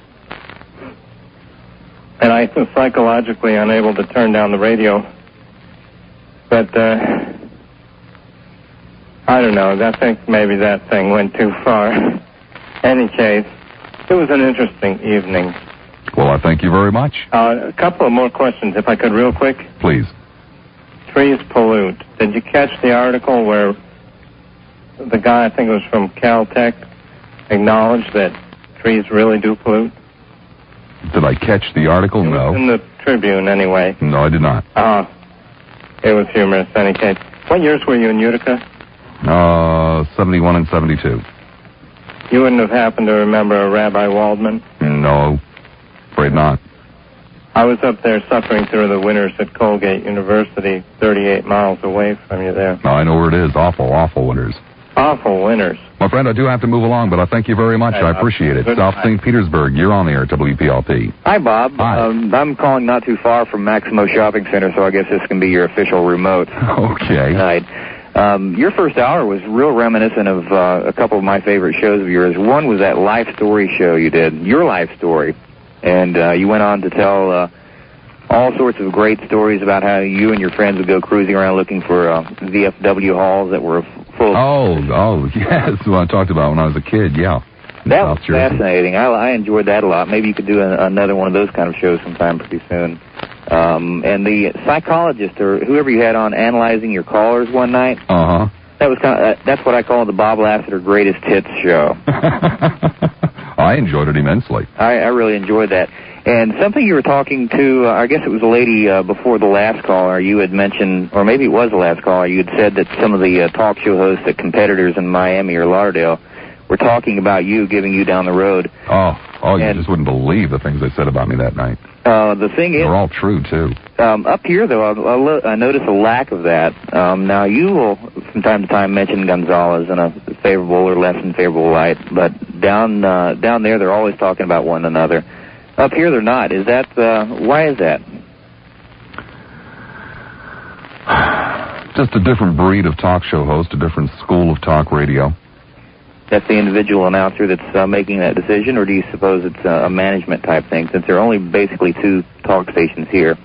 And I was psychologically unable to turn down the radio. But, I don't know, I think maybe that thing went too far. Any case, it was an interesting evening. Well, I thank you very much. A couple of more questions, if I could, real quick. Please. trees pollute. Did you catch the article where the guy, I think it was from Caltech, acknowledged that trees really do pollute? Did I catch the article? No. In the Tribune, anyway. No, I did not. It was humorous, in any case. What years were you in Utica? 71 and 72. You wouldn't have happened to remember Rabbi Waldman? No, afraid not. I was up there suffering through the winters at Colgate University, 38 miles away from you there. No, I know where it is. Awful, awful winters. Awful winters. My friend, I do have to move along, but I thank you very much. I appreciate it. South St. Petersburg, you're on the air at WPLP. Hi, Bob. Hi. I'm calling not too far from Maximo Shopping Center, so I guess this can be your official remote. Okay. Right. Your first hour was real reminiscent of a couple of my favorite shows of yours. One was that life story show you did, your life story. And you went on to tell all sorts of great stories about how you and your friends would go cruising around looking for VFW halls that were full of... Oh, yes, what I talked about when I was a kid, yeah. That was fascinating. I enjoyed that a lot. Maybe you could do another one of those kind of shows sometime pretty soon. And the psychologist or whoever you had on analyzing your callers one night. Uh-huh. That was that's what I call the Bob Lassiter Greatest Hits show. I enjoyed it immensely. I really enjoyed that. And something you were talking to, I guess it was a lady before the last caller, you had mentioned, or maybe it was the last caller, you had said that some of the talk show hosts at competitors in Miami or Lauderdale were talking about you, giving you down the road. Oh, you just wouldn't believe the things they said about me that night. The thing is... They're all true, too. Up here, though, I notice a lack of that. Now, you will, from time to time, mention Gonzalez in a favorable or less than favorable light, but down there, they're always talking about one another. Up here, they're not. Is that... why is that? Just a different breed of talk show host, a different school of talk radio. That's the individual announcer that's making that decision, or do you suppose it's a management type thing, since there are only basically two talk stations here?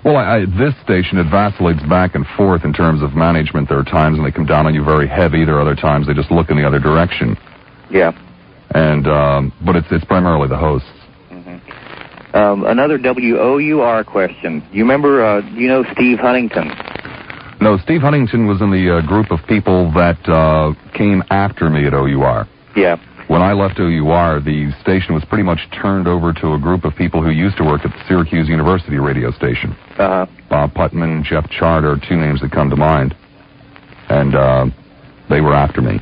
Well, this station, it vacillates back and forth in terms of management. There are times when they come down on you very heavy. There are other times they just look in the other direction. Yeah. And but it's primarily the hosts. Another WOUR question. You remember, do you know Steve Huntington? No, Steve Huntington was in the group of people that came after me at OUR. Yeah. When I left OUR, the station was pretty much turned over to a group of people who used to work at the Syracuse University radio station. Uh-huh. Bob Putman, Jeff Chard are two names that come to mind. And they were after me.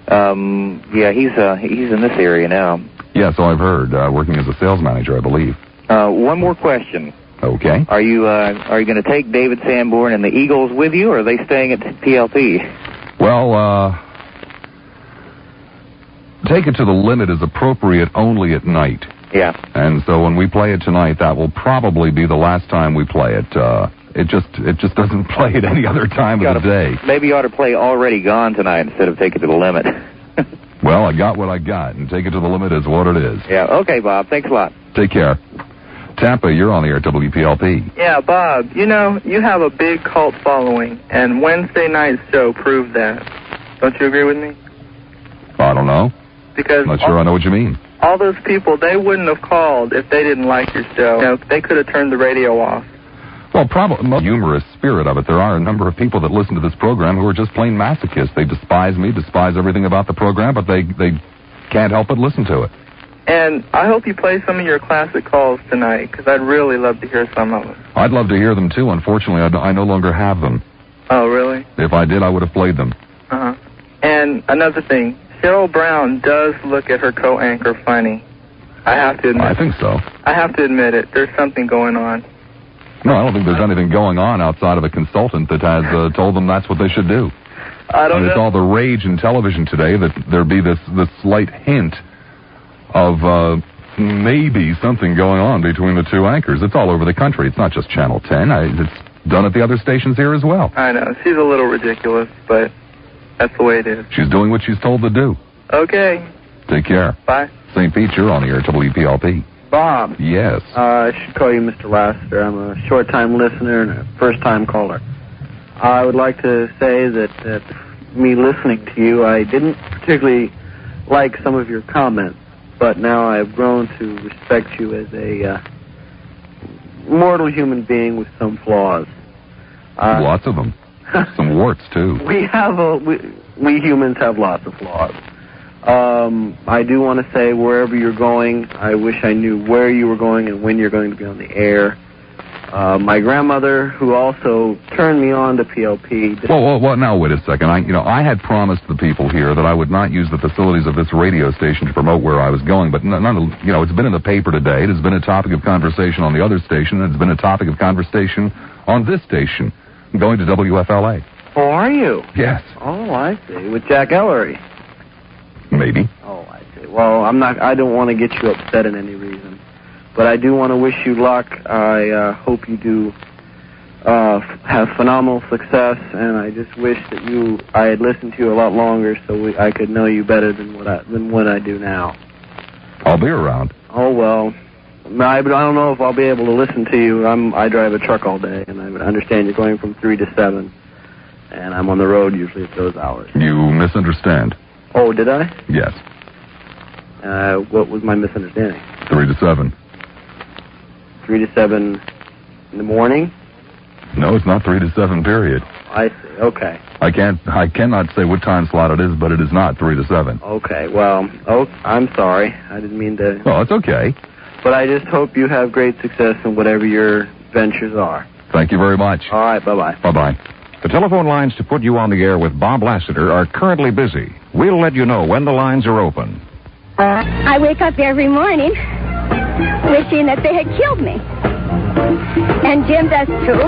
Yeah, he's in this area now. Yeah, so I've heard, working as a sales manager, I believe. One more question. Okay. Are you going to take David Sanborn and the Eagles with you, or are they staying at PLP? Well, Take It to the Limit is appropriate only at night. Yeah. And so when we play it tonight, that will probably be the last time we play it. It just doesn't play at any other time of the day. Maybe you ought to play Already Gone tonight instead of Take It to the Limit. Well, I got what I got, and Take It to the Limit is what it is. Yeah, okay, Bob. Thanks a lot. Take care. Tampa, you're on the air at WPLP. Yeah, Bob, you know, you have a big cult following, and Wednesday night's show proved that. Don't you agree with me? I don't know. Because I'm not sure I know what you mean. All those people, they wouldn't have called if they didn't like your show. You know, they could have turned the radio off. Well, probably the humorous spirit of it. There are a number of people that listen to this program who are just plain masochists. They despise me, despise everything about the program, but they can't help but listen to it. And I hope you play some of your classic calls tonight, because I'd really love to hear some of them. I'd love to hear them, too. Unfortunately, I no longer have them. Oh, really? If I did, I would have played them. Uh-huh. And another thing, Cheryl Brown does look at her co-anchor funny. I have to admit. I think so. I have to admit it. There's something going on. No, I don't think there's anything going on outside of a consultant that has told them that's what they should do. I don't know. It's all the rage in television today that there be this slight hint of maybe something going on between the two anchors. It's all over the country. It's not just Channel 10. It's done at the other stations here as well. I know. She's a little ridiculous, but that's the way it is. She's doing what she's told to do. Okay. Take care. Bye. St. Pete, you're on the air at WPLP. Bob. Yes. I should call you Mr. Lassiter. I'm a short-time listener and a first-time caller. I would like to say that me listening to you, I didn't particularly like some of your comments, but now I've grown to respect you as a mortal human being with some flaws. Lots of them. Some warts, too. We humans have lots of flaws. I do want to say, wherever you're going, I wish I knew where you were going and when you're going to be on the air. My grandmother, who also turned me on to PLP. Well, now, wait a second. I had promised the people here that I would not use the facilities of this radio station to promote where I was going, but it's been in the paper today. It has been a topic of conversation on the other station. It's been a topic of conversation on this station. I'm going to WFLA. Oh, are you? Yes. Oh, I see. With Jack Ellery. Maybe. Oh, I see. Well, I don't want to get you upset in any reason. But I do want to wish you luck. I hope you do have phenomenal success, and I just wish that I had listened to you a lot longer so I could know you better than what I do now. I'll be around. Oh, well, I don't know if I'll be able to listen to you. I drive a truck all day, and I understand you're going from 3 to 7, and I'm on the road usually at those hours. You misunderstand. Oh, did I? Yes. What was my misunderstanding? 3 to 7. 3 to 7 in the morning? No, it's not 3 to 7, period. I see. Okay. I cannot say what time slot it is, but it is not 3 to 7. Okay. Well, I'm sorry. I didn't mean to. Oh, it's okay. But I just hope you have great success in whatever your ventures are. Thank you very much. All right. Bye-bye. Bye-bye. The telephone lines to put you on the air with Bob Lassiter are currently busy. We'll let you know when the lines are open. I wake up every morning wishing that they had killed me. And Jim does too.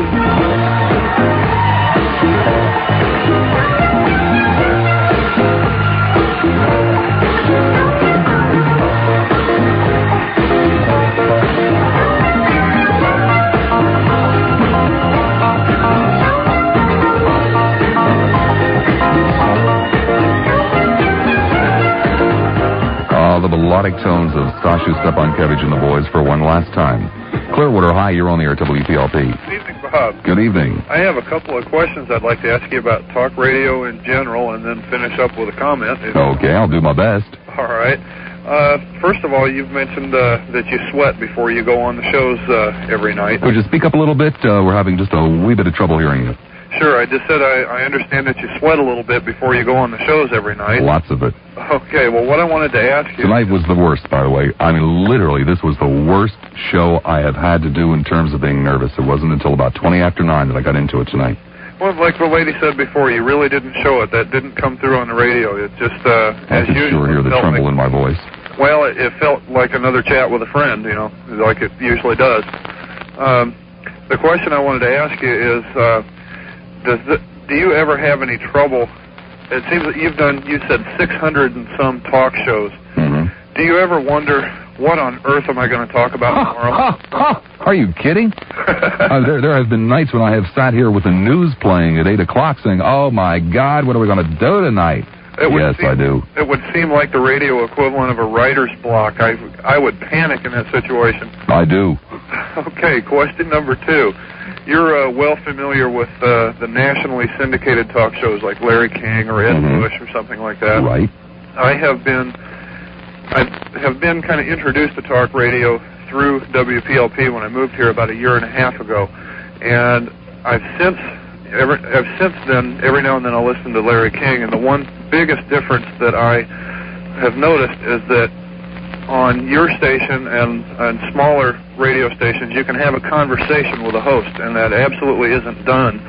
The melodic tones of Stashu Stepankevich and the Boys for one last time. Clearwater, hi, you're on the air, WPLP. Good evening, Bob. Good evening. I have a couple of questions I'd like to ask you about talk radio in general and then finish up with a comment. Okay, I'll do my best. All right. First of all, you've mentioned that you sweat before you go on the shows every night. Could you speak up a little bit? We're having just a wee bit of trouble hearing you. Sure, I just said I understand that you sweat a little bit before you go on the shows every night. Lots of it. Okay, well, what I wanted to ask you... Tonight was the worst, by the way. I mean, literally, this was the worst show I have had to do in terms of being nervous. It wasn't until about 20 after 9 that I got into it tonight. Well, like the lady said before, you really didn't show it. That didn't come through on the radio. It just, I could sure hear the tremble in my voice. Well, it felt like another chat with a friend, like it usually does. The question I wanted to ask you is, do you ever have any trouble? It seems that you said 600 and some talk shows. Mm-hmm. Do you ever wonder, what on earth am I going to talk about tomorrow? Are you kidding? There have been nights when I have sat here with the news playing at 8 o'clock saying, oh my God, what are we going to do tonight? Yes, I do. It would seem like the radio equivalent of a writer's block. I would panic in that situation. I do. Okay, question number 2. You're well familiar with the nationally syndicated talk shows like Larry King or Ed Bush or something like that. Right. I have been kind of introduced to talk radio through WPLP when I moved here about a year and a half ago, and I've since then every now and then I'll listen to Larry King, and the one biggest difference that I have noticed is that on your station and smaller radio stations, you can have a conversation with a host, and that absolutely isn't done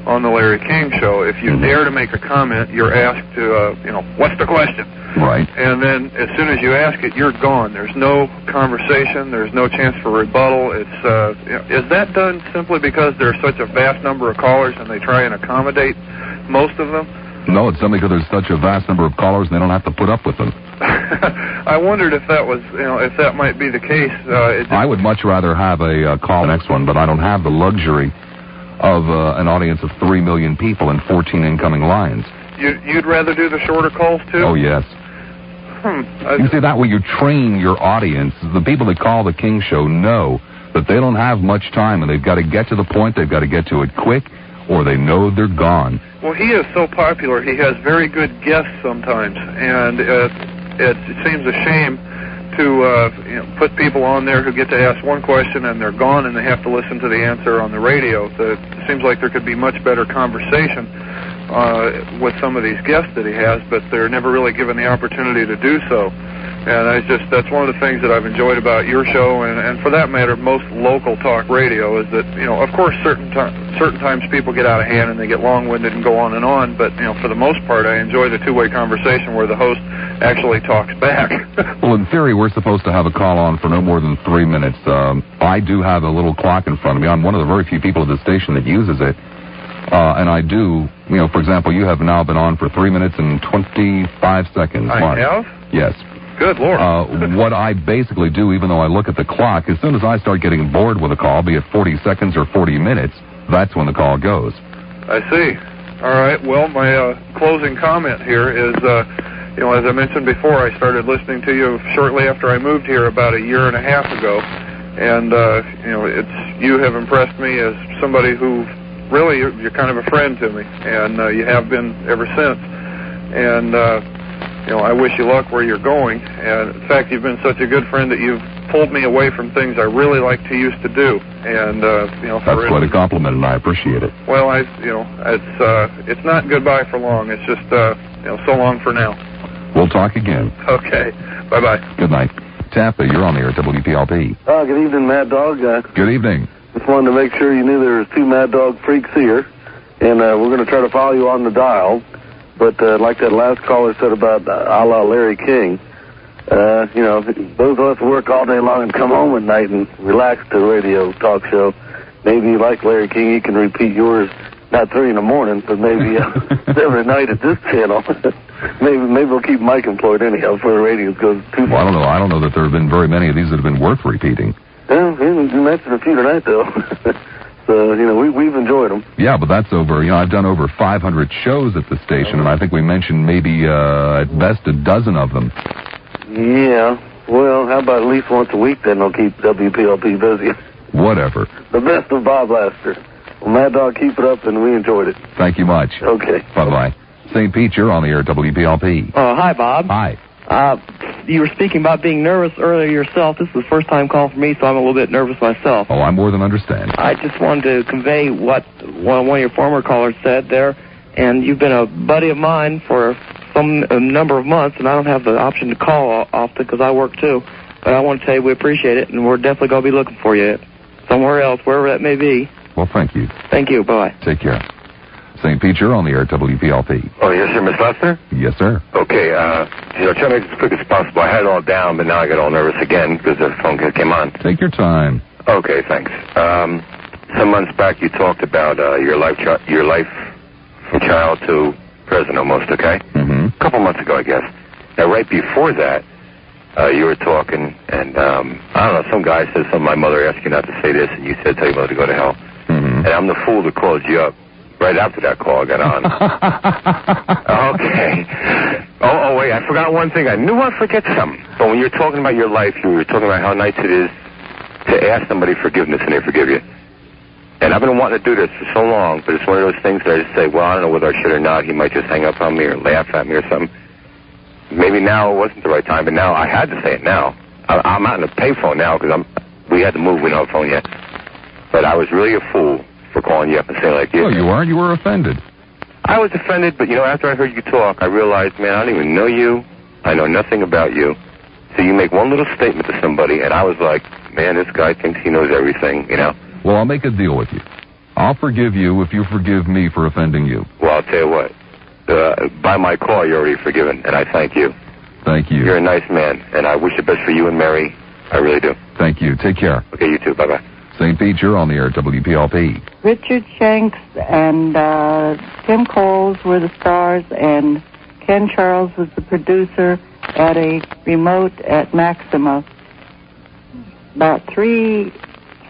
on the Larry King show. If you dare to make a comment, you're asked to, what's the question? Right. And then as soon as you ask it, you're gone. There's no conversation. There's no chance for rebuttal. Is that done simply because there's such a vast number of callers and they try and accommodate most of them? No, it's simply because there's such a vast number of callers and they don't have to put up with them. I wondered if that was, if that might be the case. I would much rather have a call next one, but I don't have the luxury of an audience of 3 million people and 14 incoming lines. You'd rather do the shorter calls, too? Oh, yes. You see, that way you train your audience. The people that call the King Show know that they don't have much time, and they've got to get to the point, they've got to get to it quick, or they know they're gone. Well, he is so popular, he has very good guests sometimes, and it seems a shame to put people on there who get to ask one question and they're gone and they have to listen to the answer on the radio. It seems like there could be much better conversation with some of these guests that he has, but they're never really given the opportunity to do so. And that's one of the things that I've enjoyed about your show, and for that matter, most local talk radio, is that, of course, certain times people get out of hand and they get long-winded and go on, but, for the most part, I enjoy the two-way conversation where the host actually talks back. Well, in theory, we're supposed to have a call on for no more than 3 minutes. I do have a little clock in front of me. I'm one of the very few people at the station that uses it. And I do, for example, you have now been on for 3 minutes and 25 seconds. Mark. I have? Yes. Good Lord. What I basically do, even though I look at the clock, as soon as I start getting bored with a call, be it 40 seconds or 40 minutes, that's when the call goes. I see. All right. Well, my closing comment here is, as I mentioned before, I started listening to you shortly after I moved here about a year and a half ago. And, you have impressed me as somebody who really, you're kind of a friend to me. And you have been ever since. And, I wish you luck where you're going. And in fact, you've been such a good friend that you've pulled me away from things I really like to used to do. And that's quite a compliment, and I appreciate it. Well, it's not goodbye for long. It's just so long for now. We'll talk again. Okay. Bye bye. Good night. Tappa, you're on the air at WPLP. Good evening, Mad Dog. Good evening. Just wanted to make sure you knew there was two Mad Dog freaks here, and we're going to try to follow you on the dial. But like that last caller said about a la Larry King, those of us who work all day long and come home at night and relax to a radio talk show, maybe like Larry King, you can repeat yours, not 3 in the morning, but maybe 7 at night at this channel. maybe we'll keep Mike employed anyhow before the ratings goes too far. Well, I don't know that there have been very many of these that have been worth repeating. Yeah, you mentioned a few tonight, though. So, we've enjoyed them. Yeah, but that's over. I've done over 500 shows at the station, and I think we mentioned maybe at best a dozen of them. Yeah. Well, how about at least once a week, then they'll keep WPLP busy. Whatever. The best of Bob Lassiter. Well, Mad Dog, keep it up, and we enjoyed it. Thank you much. Okay. Bye-bye. St. Pete, you're on the air at WPLP. Hi, Bob. Hi. You were speaking about being nervous earlier yourself. This is the first time call for me, so I'm a little bit nervous myself. Oh, I more than understand. I just wanted to convey what one of your former callers said there, and you've been a buddy of mine for a number of months, and I don't have the option to call often because I work too. But I want to tell you we appreciate it, and we're definitely going to be looking for you somewhere else, wherever that may be. Well, thank you. Thank you. Bye-bye. Take care. St. Pete, you're on the air at WPLP. Oh, yes, sir, Miss Lassiter? Yes, sir. Okay, try to make it as quick as possible. I had it all down, but now I got all nervous again because the phone came on. Take your time. Okay, thanks. Some months back you talked about your life from child to present almost, okay? Mm-hmm. A couple months ago, I guess. Now, right before that, you were talking, and I don't know, some guy said something, my mother asked you not to say this, and you said, tell your mother to go to hell. Mm-hmm. And I'm the fool that called you up. Right after that call I got on. Okay. Oh, wait, I forgot one thing. I knew I'd forget something. But when you're talking about your life, you were talking about how nice it is to ask somebody forgiveness and they forgive you. And I've been wanting to do this for so long, but it's one of those things that I just say, well, I don't know whether I should or not. He might just hang up on me or laugh at me or something. Maybe now it wasn't the right time, but now I had to say it now. I'm out in the payphone now because we had to move. We don't have a phone yet. But I was really a fool for calling you up and saying like this. Oh, you weren't? You were offended. I was offended, but, after I heard you talk, I realized, man, I don't even know you. I know nothing about you. So you make one little statement to somebody, and I was like, man, this guy thinks he knows everything, Well, I'll make a deal with you. I'll forgive you if you forgive me for offending you. Well, I'll tell you what. By my call, you're already forgiven, and I thank you. Thank you. You're a nice man, and I wish the best for you and Mary. I really do. Thank you. Take care. Okay, you too. Bye-bye. St. Pete, you're on the air at WPLP. Richard Shanks and Tim Coles were the stars, and Ken Charles was the producer at a remote at Maxima about three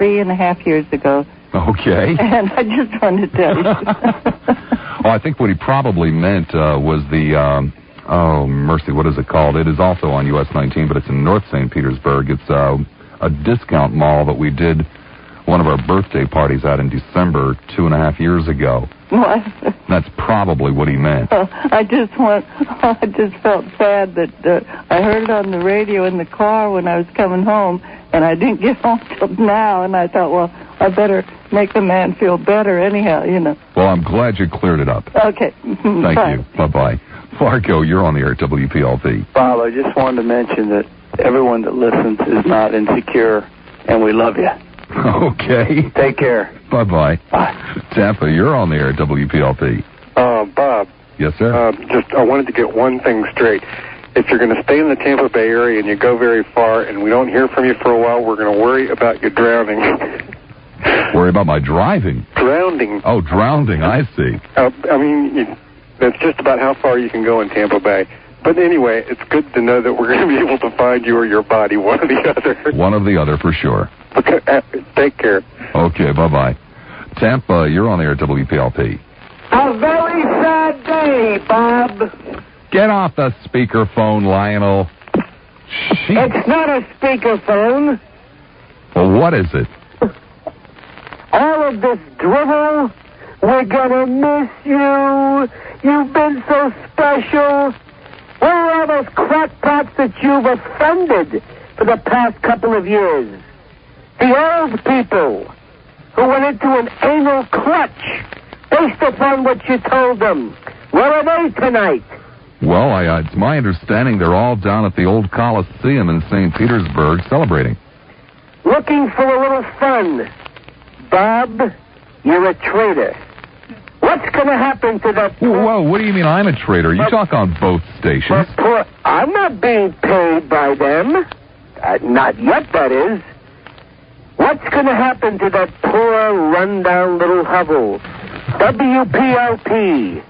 and a half years ago. Okay. And I just wanted to tell you. I think what he probably meant was the, mercy, what is it called? It is also on US 19, but it's in North St. Petersburg. It's a discount mall that we did one of our birthday parties out in December 2.5 years ago. What? That's probably what he meant. I just felt sad that I heard it on the radio in the car when I was coming home, and I didn't get home till now, and I thought, well, I better make the man feel better anyhow, you know. Well, I'm glad you cleared it up. Okay. Thank you. Bye-bye. Fargo, you're on the air at WPLP. Bob, I just wanted to mention that everyone that listens is not insecure, and we love you. Okay. Take care. Bye-bye. Bye. Tampa, you're on the air at WPLP. Bob. Yes, sir. I wanted to get one thing straight. If you're going to stay in the Tampa Bay area and you go very far and we don't hear from you for a while, we're going to worry about you drowning. Worry about my driving? Drowning. Oh, drowning. I see. That's just about how far you can go in Tampa Bay. But anyway, it's good to know that we're going to be able to find you or your body, one or the other. One or the other, for sure. Okay, take care. Okay, bye-bye. Tampa, you're on the air at WPLP. A very sad day, Bob. Get off the speakerphone, Lionel. It's not a speakerphone. Well, what is it? All of this drivel, we're gonna miss you. You've been so special. Where are all those crackpots that you've offended for the past couple of years? The old people who went into an anal clutch based upon what you told them. Where are they tonight? Well, it's my understanding they're all down at the old Coliseum in St. Petersburg celebrating. Looking for a little fun. Bob, you're a traitor. What's going to happen to that... Whoa, what do you mean I'm a traitor? You talk on both stations. I'm not being paid by them. Not yet, that is. What's going to happen to that poor, rundown little hovel? WPLP.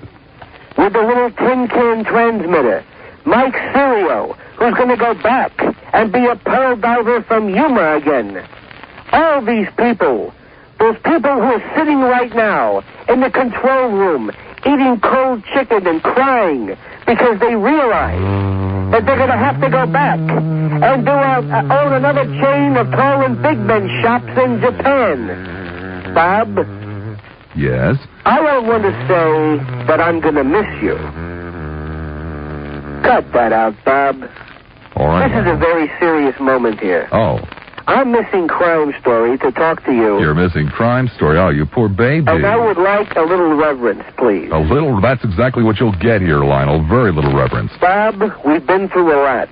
With the little tin can transmitter. Mike Sirio, who's going to go back and be a pearl diver from Yuma again. All these people... Those people who are sitting right now in the control room eating cold chicken and crying because they realize that they're going to have to go back and own another chain of tall and big men shops in Japan. Bob? Yes? I don't want to say that I'm going to miss you. Cut that out, Bob. All right. This is a very serious moment here. Oh. I'm missing Crime Story to talk to you. You're missing Crime Story. Oh, you poor baby. And I would like a little reverence, please. A little? That's exactly what you'll get here, Lionel. Very little reverence. Bob, we've been through a lot.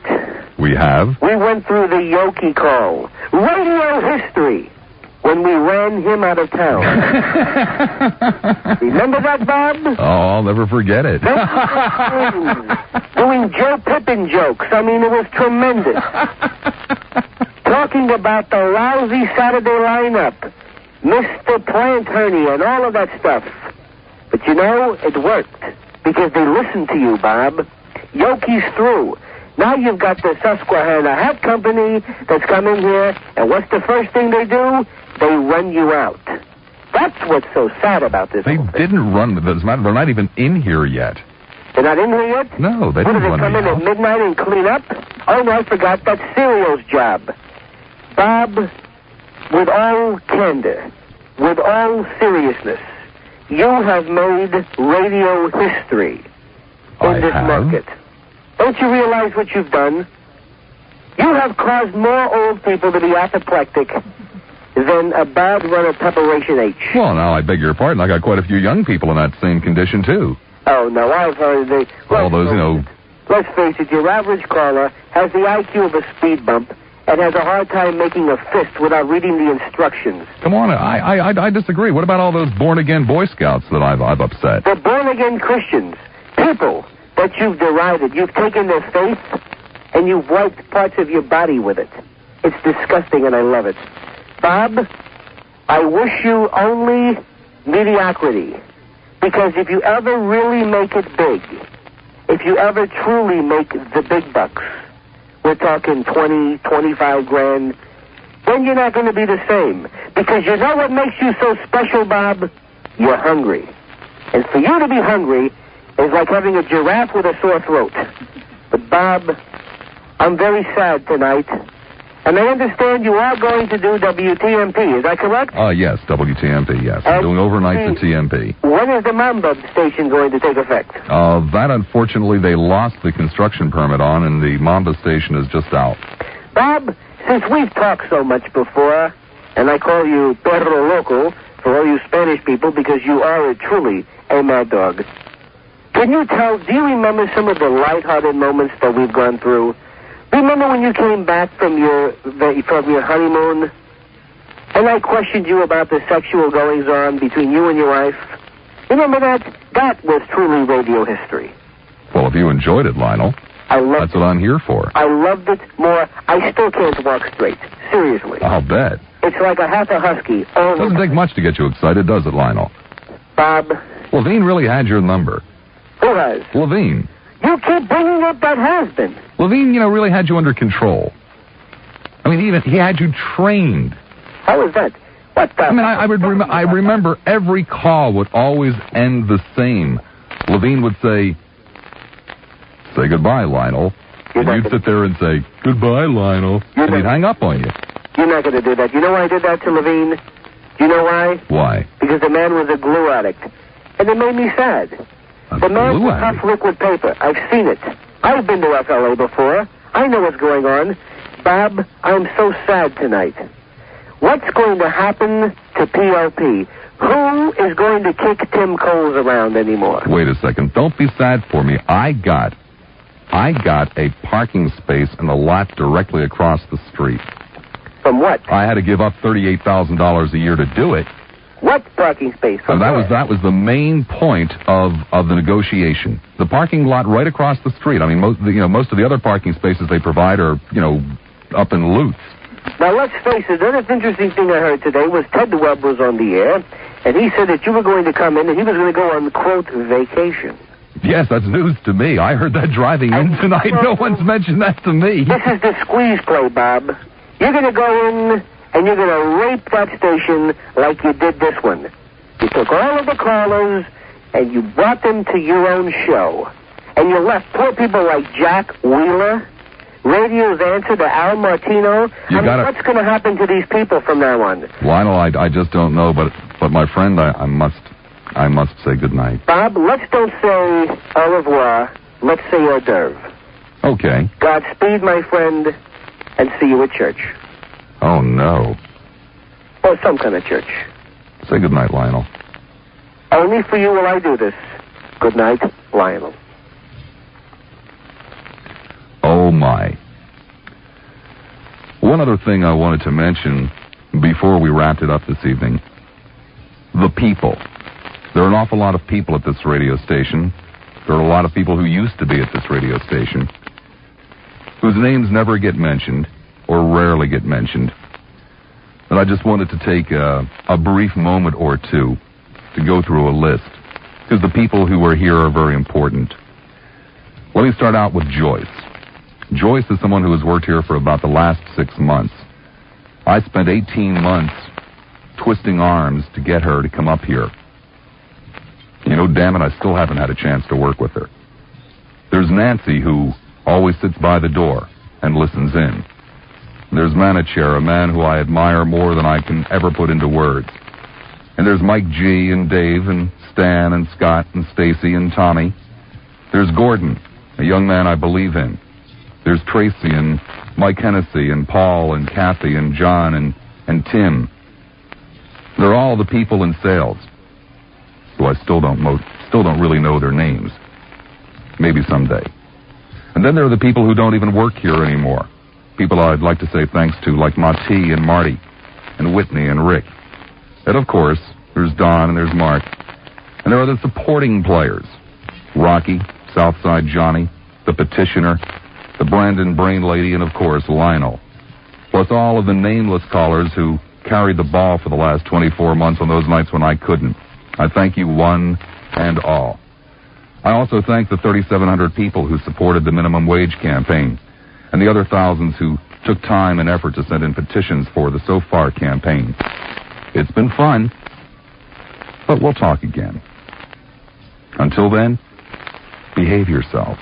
We have? We went through the Yoki call. Radio history. When we ran him out of town. Remember that, Bob? Oh, I'll never forget it. Doing Joe Pippin jokes. I mean, it was tremendous. Talking about the lousy Saturday lineup, Mr. Plant Hernia, and all of that stuff. But you know, it worked. Because they listened to you, Bob. Yoki's through. Now you've got the Susquehanna Hat Company that's come in here, and what's the first thing they do? They run you out. That's what's so sad about this. They didn't run. They're not even in here yet. They're not in here yet? No, they didn't run come in at midnight and clean up? Oh, no, I forgot. That's Serio's job. Bob, with all candor, with all seriousness, you have made radio history in this market. Don't you realize what you've done? You have caused more old people to be apoplectic than a bad run of Preparation H. Well, now, I beg your pardon. I got quite a few young people in that same condition, too. Oh, no, I've heard all those, Let's face it, your average caller has the IQ of a speed bump and has a hard time making a fist without reading the instructions. Come on, I disagree. What about all those born-again Boy Scouts that I've upset? The born-again Christians, people that you've derided. You've taken their faith and you've wiped parts of your body with it. It's disgusting and I love it. Bob, I wish you only mediocrity. Because if you ever really make it big, if you ever truly make the big bucks, we're talking 20, 25 grand, then you're not going to be the same. Because you know what makes you so special, Bob? You're hungry. And for you to be hungry is like having a giraffe with a sore throat. But, Bob, I'm very sad tonight. And I understand you are going to do WTMP. Is that correct? Yes, WTMP, yes. I'm doing overnights at TMP. When is the Mamba station going to take effect? That, unfortunately, they lost the construction permit on, and the Mamba station is just out. Bob, since we've talked so much before, and I call you Perro Loco for all you Spanish people because you are truly a mad dog, do you remember some of the lighthearted moments that we've gone through? Remember when you came back from your honeymoon, and I questioned you about the sexual goings-on between you and your wife? Remember that? That was truly radio history. Well, if you enjoyed it, Lionel, that's what I'm here for. I loved it more. I still can't walk straight. Seriously. I'll bet. It's like a half a husky. Doesn't take much to get you excited, does it, Lionel? Bob. Levine really had your number. Who has? Levine. You keep bringing up that husband. Levine, really had you under control. I mean, he had you trained. How is that? What the... I remember every call would always end the same. Levine would say goodbye, Lionel. And you'd sit there and say, goodbye, Lionel. And he'd hang up on you. You're not going to do that. You know why I did that to Levine? Do you know why? Why? Because the man was a glue addict. And it made me sad. The man with tough liquid paper. I've seen it. I've been to FLA before. I know what's going on. Bob, I'm so sad tonight. What's going to happen to PLP? Who is going to kick Tim Coles around anymore? Wait a second. Don't be sad for me. I got a parking space in the lot directly across the street. From what? I had to give up $38,000 a year to do it. What parking space? And that was the main point of the negotiation. The parking lot right across the street. I mean, most of the other parking spaces they provide are, up in Lutz. Now, let's face it, the other interesting thing I heard today was Ted Webb was on the air, and he said that you were going to come in and he was going to go on, quote, vacation. Yes, that's news to me. I heard that driving in tonight. No one's mentioned that to me. This is the squeeze play, Bob. You're going to go in and you're going to rape that station like you did this one. You took all of the callers and you brought them to your own show. And you left poor people like Jack Wheeler, radio's answer to Al Martino. What's going to happen to these people from now on? Lionel, I just don't know, but my friend, I must say goodnight. Bob, let's don't say au revoir. Let's say hors d'oeuvre. Okay. Godspeed, my friend, and see you at church. Oh, no. Or some kind of church. Say goodnight, Lionel. Only for you will I do this. Good night, Lionel. Oh, my. One other thing I wanted to mention before we wrapped it up this evening. The people. There are an awful lot of people at this radio station. There are a lot of people who used to be at this radio station whose names never get mentioned or rarely get mentioned. And I just wanted to take a brief moment or two to go through a list, because the people who are here are very important. Let me start out with Joyce. Joyce is someone who has worked here for about the last 6 months. I spent 18 months twisting arms to get her to come up here. Damn it, I still haven't had a chance to work with her. There's Nancy, who always sits by the door and listens in. There's Manichair, a man who I admire more than I can ever put into words. And there's Mike G. and Dave and Stan and Scott and Stacy and Tommy. There's Gordon, a young man I believe in. There's Tracy and Mike Hennessy and Paul and Kathy and John and Tim. They're all the people in sales, who I still don't really know their names. Maybe someday. And then there are the people who don't even work here anymore. People I'd like to say thanks to, like Marty and Marty and Whitney and Rick. And of course, there's Don and there's Mark. And there are the supporting players. Rocky, Southside Johnny, the Petitioner, the Brandon Brain Lady, and of course, Lionel. Plus all of the nameless callers who carried the ball for the last 24 months on those nights when I couldn't. I thank you one and all. I also thank the 3,700 people who supported the minimum wage campaign and the other thousands who took time and effort to send in petitions for the So Far campaign. It's been fun, but we'll talk again. Until then, behave yourselves.